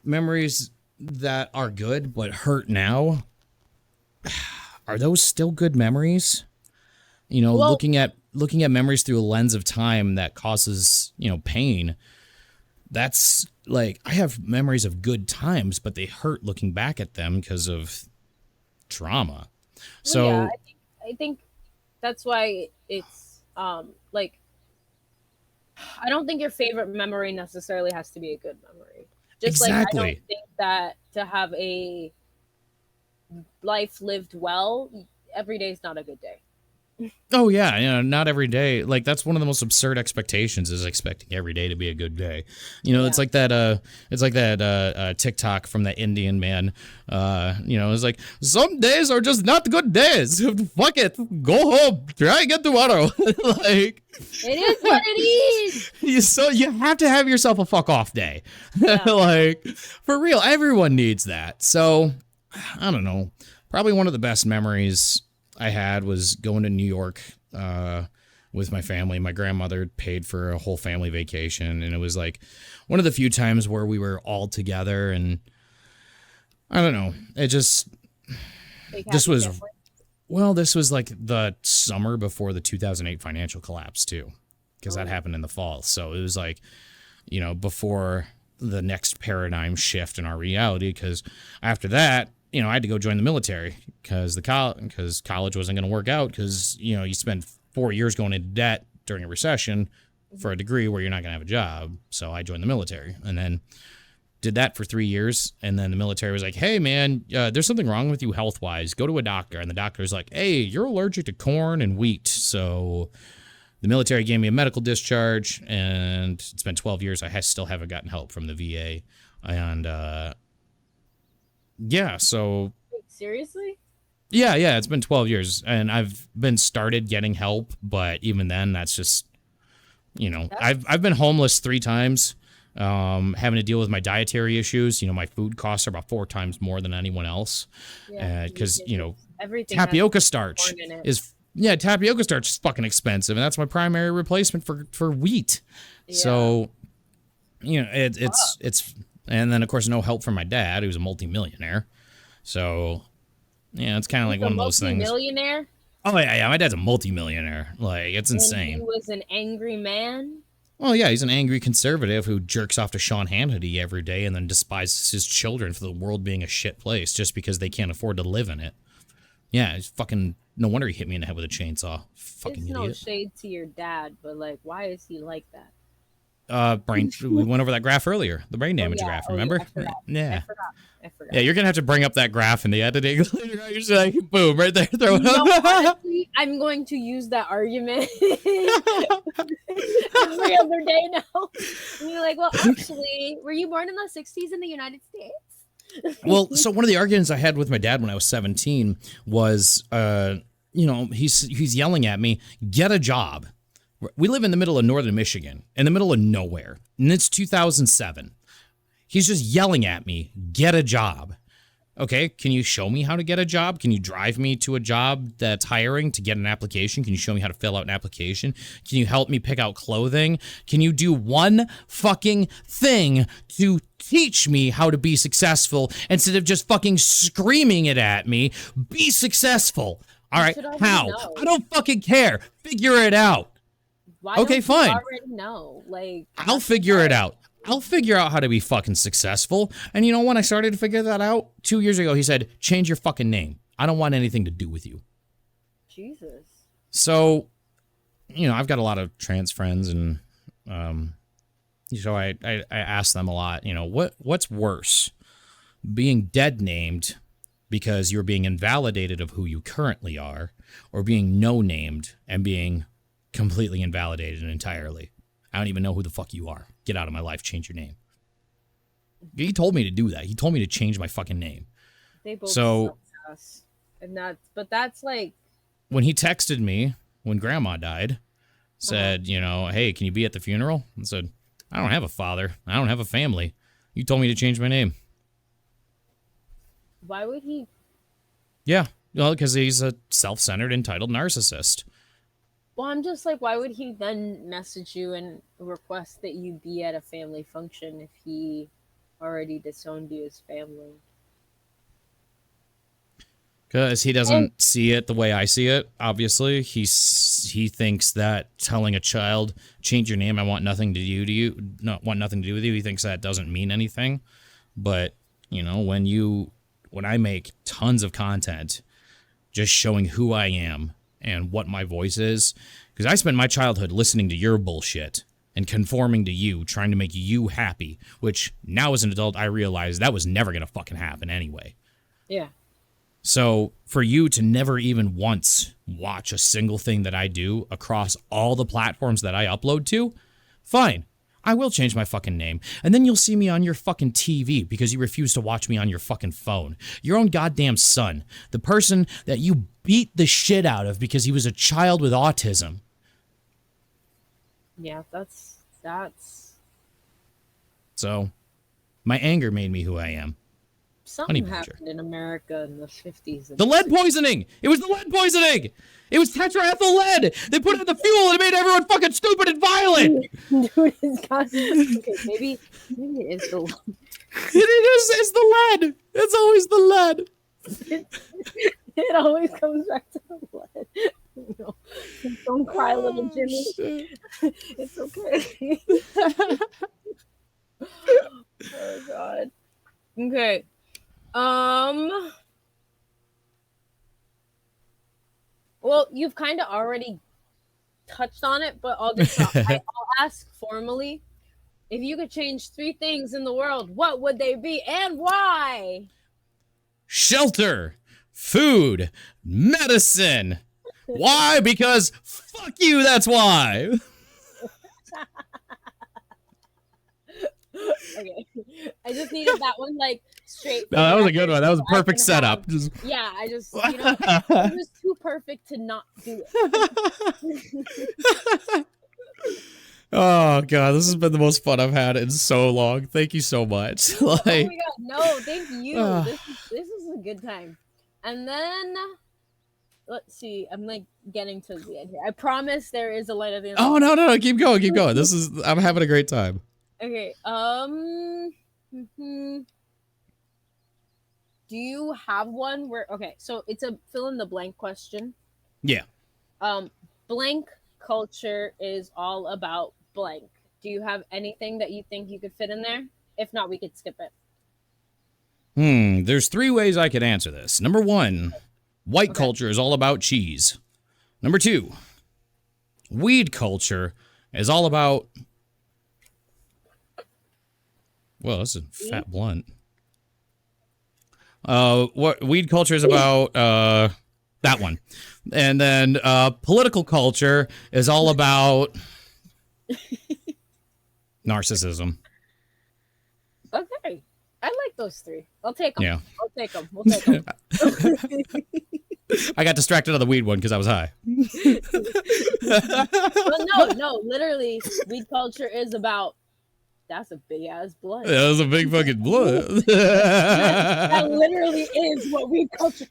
memories that are good but hurt now, are those still good memories? Looking at memories through a lens of time that causes, pain. That's like, I have memories of good times, but they hurt looking back at them because of trauma. So yeah, I think that's why it's like, I don't think your favorite memory necessarily has to be a good memory. Just exactly. like I don't think that to have a life lived well, every day is not a good day. Oh yeah, not every day. Like that's one of the most absurd expectations is expecting every day to be a good day. It's like that TikTok from that Indian man. It's like some days are just not good days. Fuck it. Go home. Try again tomorrow. Like it is what it is. You have to have yourself a fuck off day. Yeah. Like for real, everyone needs that. So I don't know. Probably one of the best memories I had was going to New York with my family. My grandmother paid for a whole family vacation, and it was like one of the few times where we were all together. And I don't know, this was like the summer before the 2008 financial collapse too, because that happened in the fall. So it was like, before the next paradigm shift in our reality. Because after that, I had to go join the military because college wasn't going to work out because, you spend 4 years going into debt during a recession for a degree where you're not going to have a job. So I joined the military and then did that for 3 years. And then the military was like, hey, man, there's something wrong with you health-wise. Go to a doctor. And the doctor's like, hey, you're allergic to corn and wheat. So the military gave me a medical discharge, and it's been 12 years. I still haven't gotten help from the VA. And yeah, so seriously? Yeah, it's been 12 years and I've been started getting help, but even then that's just I've been homeless 3 times, having to deal with my dietary issues. My food costs are about 4 times more than anyone else. Because tapioca starch is fucking expensive, and that's my primary replacement for wheat. Yeah. So it's and then, of course, no help from my dad, who's a multimillionaire. So, it's kind of like one of those things. Millionaire? Oh, yeah. My dad's a multimillionaire. Like, it's insane. He was an angry man? Well, yeah, he's an angry conservative who jerks off to Sean Hannity every day and then despises his children for the world being a shit place just because they can't afford to live in it. Yeah, he's fucking... No wonder he hit me in the head with a chainsaw. Fucking idiot. It's no shade to your dad, but, like, why is he like that? We went over that graph earlier, the brain damage graph, remember? I forgot. Yeah, you're going to have to bring up that graph in the editing. You're just like, boom, right there. Throw it up. Honestly, I'm going to use that argument every other day now. And you're like, well, actually, were you born in the 60s in the United States? Well, so one of the arguments I had with my dad when I was 17 was, he's yelling at me, get a job. We live in the middle of northern Michigan, in the middle of nowhere, and it's 2007. He's just yelling at me, get a job. Okay, can you show me how to get a job? Can you drive me to a job that's hiring to get an application? Can you show me how to fill out an application? Can you help me pick out clothing? Can you do one fucking thing to teach me how to be successful instead of just fucking screaming it at me? Be successful. All right, how? I don't fucking care. Figure it out. Okay, fine. Already know. Like, I'll figure it out. I'll figure out how to be fucking successful. And when I started to figure that out 2 years ago, he said, change your fucking name. I don't want anything to do with you. Jesus. So, I've got a lot of trans friends, and so I ask them a lot, what's worse? Being dead named because you're being invalidated of who you currently are, or being no named and being completely invalidated entirely. I don't even know who the fuck you are. Get out of my life. Change your name. He told me to do that. He told me to change my fucking name. They both suck us. And that's like... When he texted me, when Grandma died, said, hey, can you be at the funeral? I said, I don't have a father. I don't have a family. You told me to change my name. Why would he? Yeah, well, because he's a self-centered, entitled narcissist. Well, I'm just like, why would he then message you and request that you be at a family function if he already disowned you as family? Because he doesn't see it the way I see it, obviously. He thinks that telling a child, change your name, I want nothing to do to you, want nothing to do with you, he thinks that doesn't mean anything. But, when I make tons of content just showing who I am and what my voice is, because I spent my childhood listening to your bullshit and conforming to you, trying to make you happy, which now as an adult I realize that was never going to fucking happen anyway. Yeah. So for you to never even once watch a single thing that I do across all the platforms that I upload to, fine. I will change my fucking name. And then you'll see me on your fucking TV because you refuse to watch me on your fucking phone. Your own goddamn son. The person that you beat the shit out of because he was a child with autism. Yeah, that's So, my anger made me who I am. something happened in America in the 50s. The lead poisoning! It was the lead poisoning! It was tetraethyl lead! They put it in the fuel and it made everyone fucking stupid and violent! Dude, it's got, okay, maybe it is the lead. It's the lead! It's always the lead! It always comes back to the lead. No, don't cry, little Jimmy. It's okay. Oh God. Okay. Well, you've kind of already touched on it, but I'll ask formally. If you could change 3 things in the world, what would they be and why? Shelter, food, medicine. Why? Because fuck you, that's why. Okay. I just needed that one like straight. No, that was a good one. That was a perfect setup. Yeah, I just, it was too perfect to not do it. Oh God, this has been the most fun I've had in so long. Thank you so much. Oh my God, no, thank you. This is a good time. And then let's see. I'm like getting to the end here. I promise there is a light at the end. Oh no, keep going. I'm having a great time. Okay. Do you have one where? Okay, so it's a fill in the blank question. Yeah. Blank culture is all about blank. Do you have anything that you think you could fit in there? If not, we could skip it. There's 3 ways I could answer this. Number 1, white culture is all about cheese. Number 2, weed culture is all about. Well, this is a fat blunt. What weed culture is about? That one. And then political culture is all about narcissism. Okay. I like those 3. I'll take them. Yeah. I'll take them. We'll take them. I got distracted on the weed one because I was high. Well, no. Literally, weed culture is about. That's a big ass blunt. That was a big fucking blunt. That literally is what weed culture.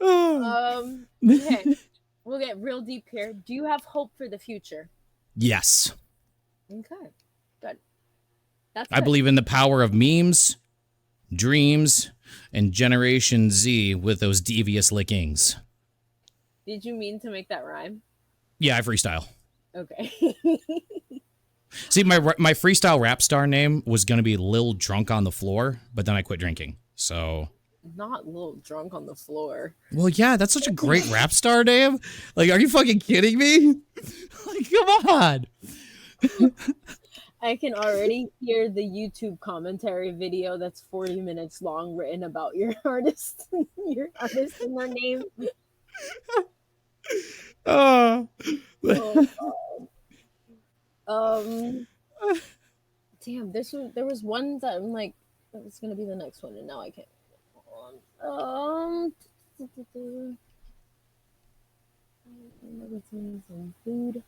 Okay, we'll get real deep here. Do you have hope for the future? Yes. Okay, good. I believe in the power of memes, dreams, and Generation Z with those devious lickings. Did you mean to make that rhyme? Yeah, I freestyle. Okay. See, my freestyle rap star name was going to be Lil Drunk on the Floor, but then I quit drinking, so... Not Lil Drunk on the Floor. Well, yeah, that's such a great rap star name. Like, are you fucking kidding me? Like, come on. I can already hear the YouTube commentary video that's 40 minutes long written about your artist and their name. Oh. Damn, there was one that I'm like, it's gonna be the next one, and now I can't. Hold on. Medicines and food.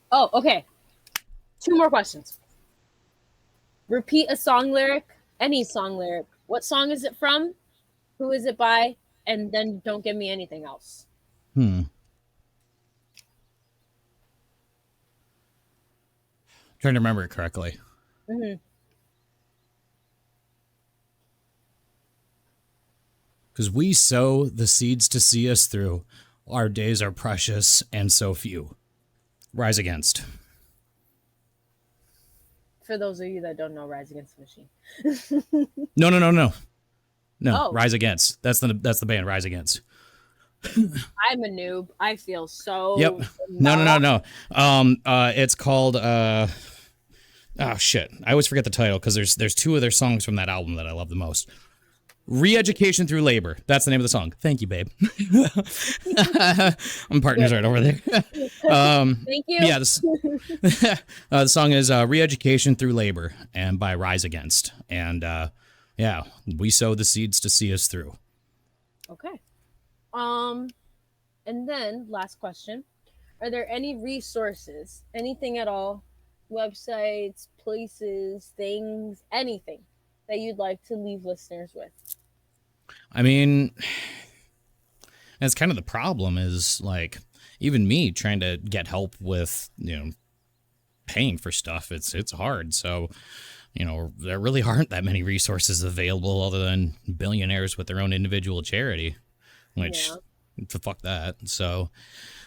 Oh, okay. 2 more questions. Repeat a song lyric, any song lyric. What song is it from? Who is it by? And then don't give me anything else. Trying to remember it correctly. Because we sow the seeds to see us through. Our days are precious and so few. Rise Against. For those of you that don't know, Rise Against the Machine. No. No, Oh. Rise Against. That's the band, Rise Against. I'm a noob. I feel so. Yep. No. It's called oh shit. I always forget the title because there's two of their songs from that album that I love the most. Re-Education Through Labor. That's the name of the song. Thank you, babe. I'm partners right over there. Thank you. Yeah, the song is Re-Education Through Labor and by Rise Against. And yeah, we sow the seeds to see us through. Okay. And then last question. Are there any resources, anything at all, websites, places, things, anything that you'd like to leave listeners with? I mean, that's kind of the problem is like even me trying to get help with, paying for stuff. It's hard. So, there really aren't that many resources available other than billionaires with their own individual charity, which fuck that. So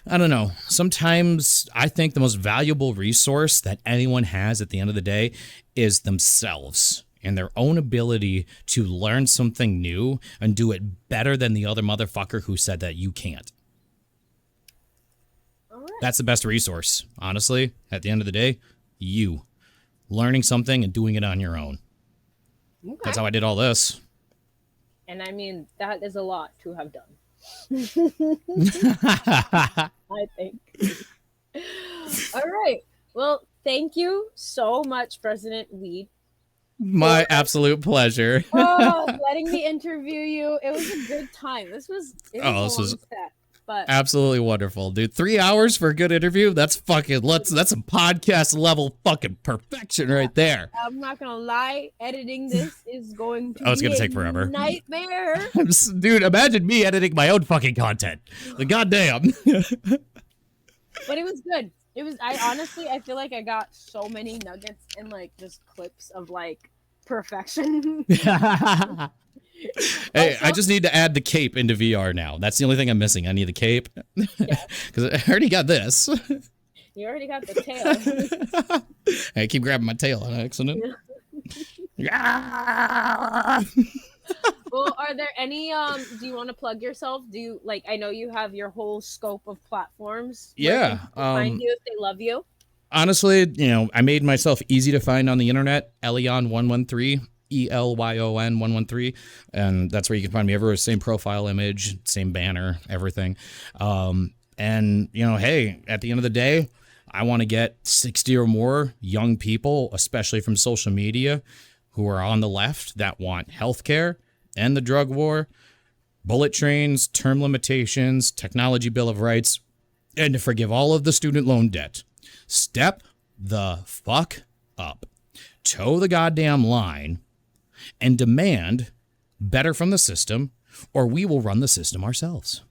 I don't know. Sometimes I think the most valuable resource that anyone has at the end of the day is themselves and their own ability to learn something new and do it better than the other motherfucker who said that you can't. All right. That's the best resource, honestly. At the end of the day, you learning something and doing it on your own. Okay. That's how I did all this. And I mean, that is a lot to have done. I think. All right. Well, thank you so much, President Weed. My absolute pleasure. Letting me interview you. It was a good time. This was set, but absolutely wonderful, dude. 3 hours for a good interview. That's a podcast level fucking perfection right there. I'm not gonna lie, editing this is going to it's gonna take forever. Nightmare. Dude, imagine me editing my own fucking content. The goddamn. But it was good. I feel like I got so many nuggets and like just clips of like perfection. Hey, I just need to add the cape into VR now. That's the only thing I'm missing. I need the cape because I already got this. You already got the tail. I keep grabbing my tail on accident. Well, are there any do you want to plug yourself? I know you have your whole scope of platforms. Yeah. Find you if they love you. Honestly, I made myself easy to find on the internet. Elyon113, ELYON113, and that's where you can find me everywhere. Same profile image, same banner, everything. And hey, at the end of the day, I want to get 60 or more young people, especially from social media, who are on the left that want healthcare and the drug war, bullet trains, term limitations, technology bill of rights, and to forgive all of the student loan debt. Step the fuck up. Toe the goddamn line and demand better from the system, or we will run the system ourselves.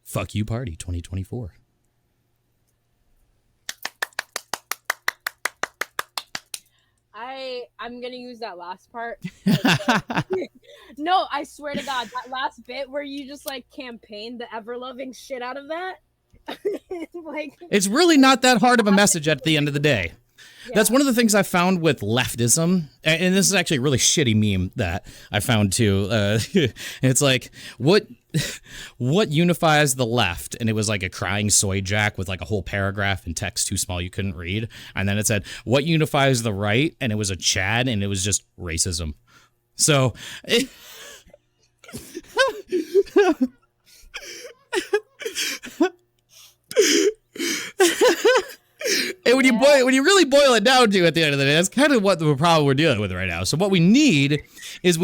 Fuck you party 2024. I'm gonna use that last part. No, I swear to God, that last bit where you just like campaigned the ever-loving shit out of that. It's really not that hard of a message at the end of the day. Yeah. That's one of the things I found with leftism, and this is actually a really shitty meme that I found too. It's like, what unifies the left? And it was like a crying soy jack with like a whole paragraph in text too small you couldn't read. And then it said, what unifies the right? And it was a Chad, and it was just racism. So... And when you really boil it down to at the end of the day, that's kind of what the problem we're dealing with right now. So what we need is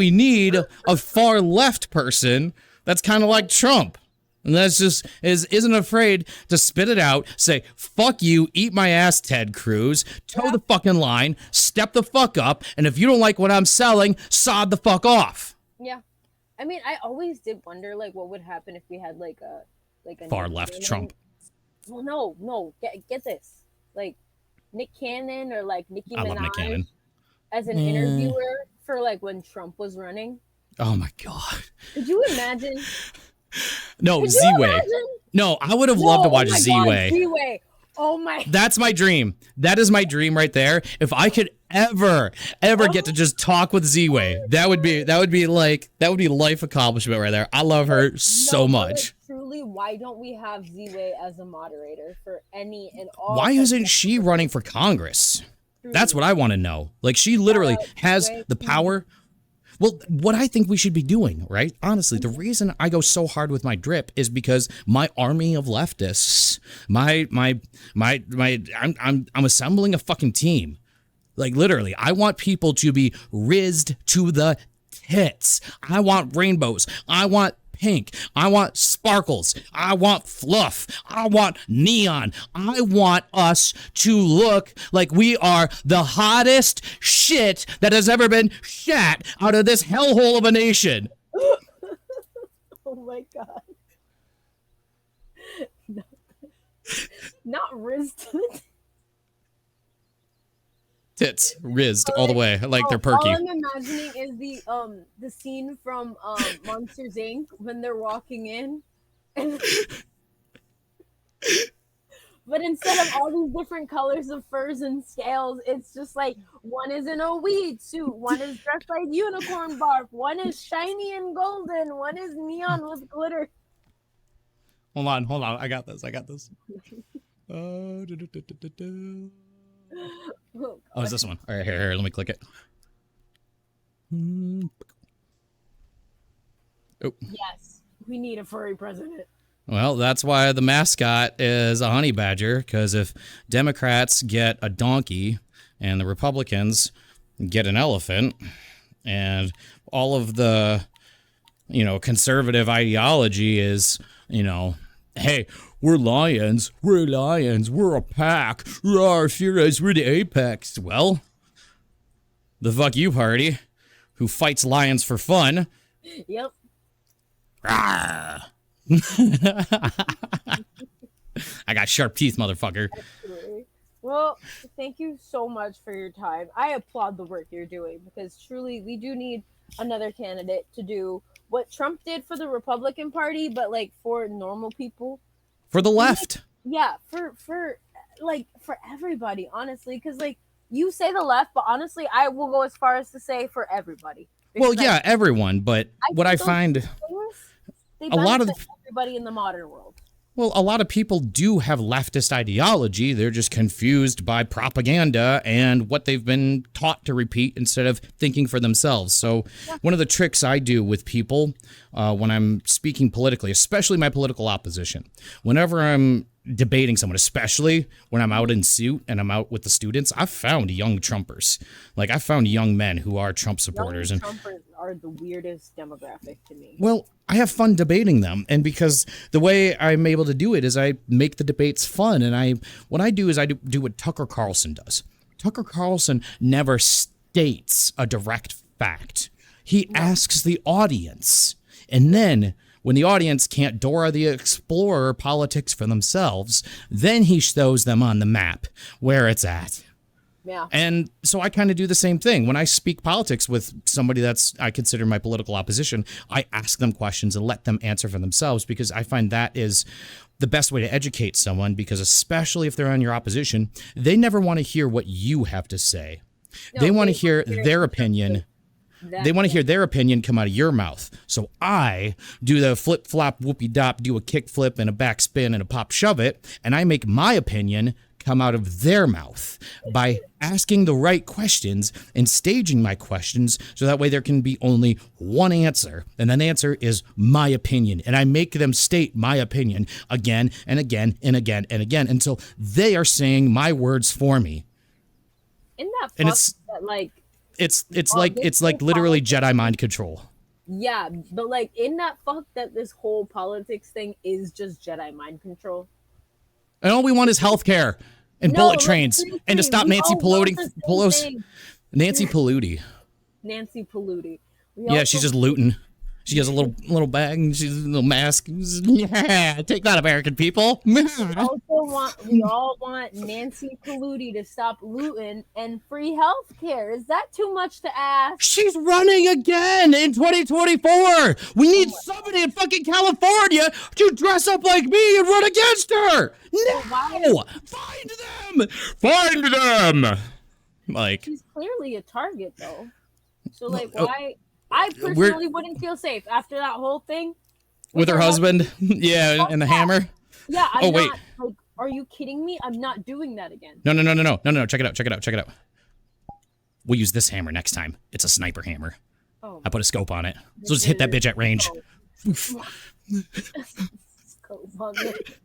a far left person that's kind of like Trump. And that's just isn't afraid to spit it out, say, fuck you, eat my ass, Ted Cruz, toe the fucking line, step the fuck up, and if you don't like what I'm selling, sod the fuck off. Yeah. I mean, I always did wonder like what would happen if we had like a far left Trump. Well, no, get this. Like Nick Cannon or like Nicki Minaj as an interviewer for like when Trump was running. Oh my God. Could you imagine? No, Z-Way. No, I would have loved to watch Z-Way. Z-Way. Oh my. That's my dream. That is my dream right there. If I could ever get to just talk with Z-Way, that would be life accomplishment right there. I love her so much. truly, why don't we have Z-Way as a moderator for any and all? Why isn't she running for Congress? That's what I want to know. Like, she literally has the power. Well, what I think we should be doing, right? Honestly, the reason I go so hard with my drip is because my army of leftists, I'm assembling a fucking team. Like, literally, I want people to be rizzed to the tits. I want rainbows. I want pink. I want sparkles. I want fluff. I want neon. I want us to look like we are the hottest shit that has ever been shat out of this hellhole of a nation. Oh my god. No. Not rizzed to the Tits, rizzed all the way, like they're perky. All I'm imagining is the scene from Monsters Inc. when they're walking in, but instead of all these different colors of furs and scales, it's just like one is in a weed suit, one is dressed like unicorn barf, one is shiny and golden, one is neon with glitter. Hold on, I got this. Oh, it's this one. All right, here, let me click it. Oh. Yes, we need a furry president. Well, that's why the mascot is a honey badger, because if Democrats get a donkey and the Republicans get an elephant, and all of the, conservative ideology is, hey, we're lions, we're a pack, we're heroes, we're the apex. Well, the fuck you party, who fights lions for fun. Yep. I got sharp teeth, motherfucker. Absolutely. Well, thank you so much for your time. I applaud the work you're doing, because truly we do need another candidate to do what Trump did for the Republican Party, but like for normal people. For the left. Yeah, for everybody, honestly, because like you say the left, but honestly, I will go as far as to say for everybody. Well, yeah, everyone, but what I find a lot of everybody in the modern world. Well, a lot of people do have leftist ideology. They're just confused by propaganda and what they've been taught to repeat instead of thinking for themselves. So one of the tricks I do with people when I'm speaking politically, especially my political opposition, whenever I'm debating someone, especially when I'm out in suit and I'm out with the students, I've found young Trumpers. Like, I've found young men who are Trump supporters. Young Trumpers are the weirdest demographic to me. Well, I have fun debating them, and because the way I'm able to do it is I make the debates fun, and what I do is I do what Tucker Carlson does. Tucker Carlson never states a direct fact. He asks the audience, and then when the audience can't Dora the Explorer politics for themselves, then he shows them on the map where it's at. Yeah. And so I kind of do the same thing. When I speak politics with somebody I consider my political opposition, I ask them questions and let them answer for themselves, because I find that is the best way to educate someone, because especially if they're on your opposition, they never want to hear what you have to say. No, they want to hear their opinion. They want to hear their opinion come out of your mouth. So I do the flip flop whoopie dop, do a kick flip and a back spin and a pop shove it, and I make my opinion come out of their mouth by asking the right questions and staging my questions so that way there can be only one answer, and that answer is my opinion, and I make them state my opinion again and again and again and again until they are saying my words for me. Isn't that and it's like literally Jedi mind control. Yeah, but like, isn't that fucked that this whole politics thing is just Jedi mind control? And all we want is healthcare and bullet trains and to stop Nancy Pelosi. Nancy Pelosi. Nancy Pelosi. Yeah, she's just looting. She has a little bag and she's a little mask. Yeah, take that, American people. We all want Nancy Pelosi to stop looting and free health care. Is that too much to ask? She's running again in 2024. We need somebody in fucking California to dress up like me and run against her. No! Find them! Like, she's clearly a target, though. So, like, why? I personally wouldn't feel safe after that whole thing. with her husband. Yeah, and the hammer. Yeah. Oh, wait. Like, are you kidding me? I'm not doing that again. No. Check it out. We'll use this hammer next time. It's a sniper hammer. Oh, I put a scope on it. So just hit that bitch at range. scope on it.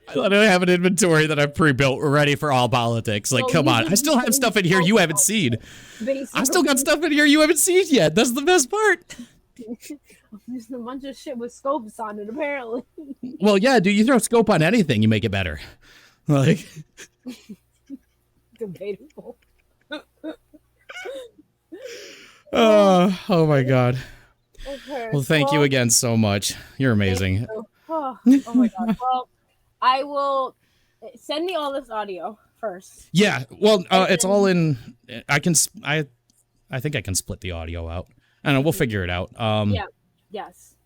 I literally have an inventory that I've pre-built. We're ready for all politics. Like, come on. I still have stuff in here you haven't seen. I still got stuff in here you haven't seen yet. That's the best part. There's a bunch of shit with scopes on it, apparently. Well, yeah, dude, you throw scope on anything, you make it better. Like, Debatable. oh my God. Okay. Well, thank you again so much. You're amazing. Oh my God. Well, I will send me all this audio first. Yeah, well, it's all in. I think I can split the audio out. I don't know. We'll figure it out. Yeah. Yes.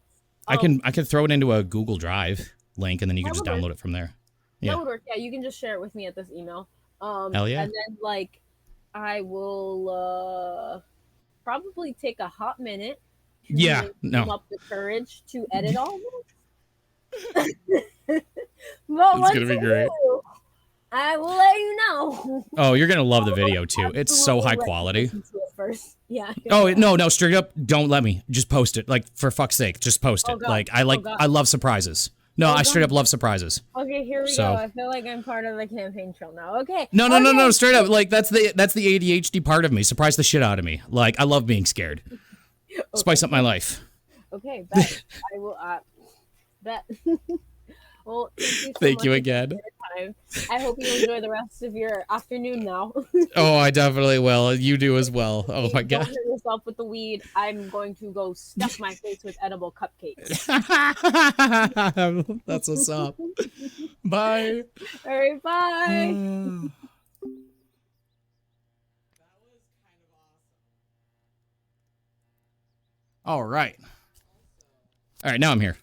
I can throw it into a Google Drive link, and then you can just download it from there. Yeah. That would work. Yeah, you can just share it with me at this email. Hell yeah. And then like, I will probably take a hot minute. To come up the courage to edit all this. But it's gonna be great. I will let you know. Oh, you're gonna love the video too. It's so high quality. First. Yeah. Oh no, straight up, don't let me. Just post it. Like, for fuck's sake, just post it. Like, I love surprises. No, I straight up love surprises. Okay, here we go. I feel like I'm part of the campaign trail now. Okay. No, straight up. Like, that's the ADHD part of me. Surprise the shit out of me. Like, I love being scared. Okay. Spice up my life. Okay, bet. I will bet. Well, thank you again. I hope you enjoy the rest of your afternoon now. Oh, I definitely will. You do as well. Oh my God. Don't hurt yourself with the weed. I'm going to go stuff my face with edible cupcakes. That's what's up. Bye. All right, bye. All right. All right, now I'm here.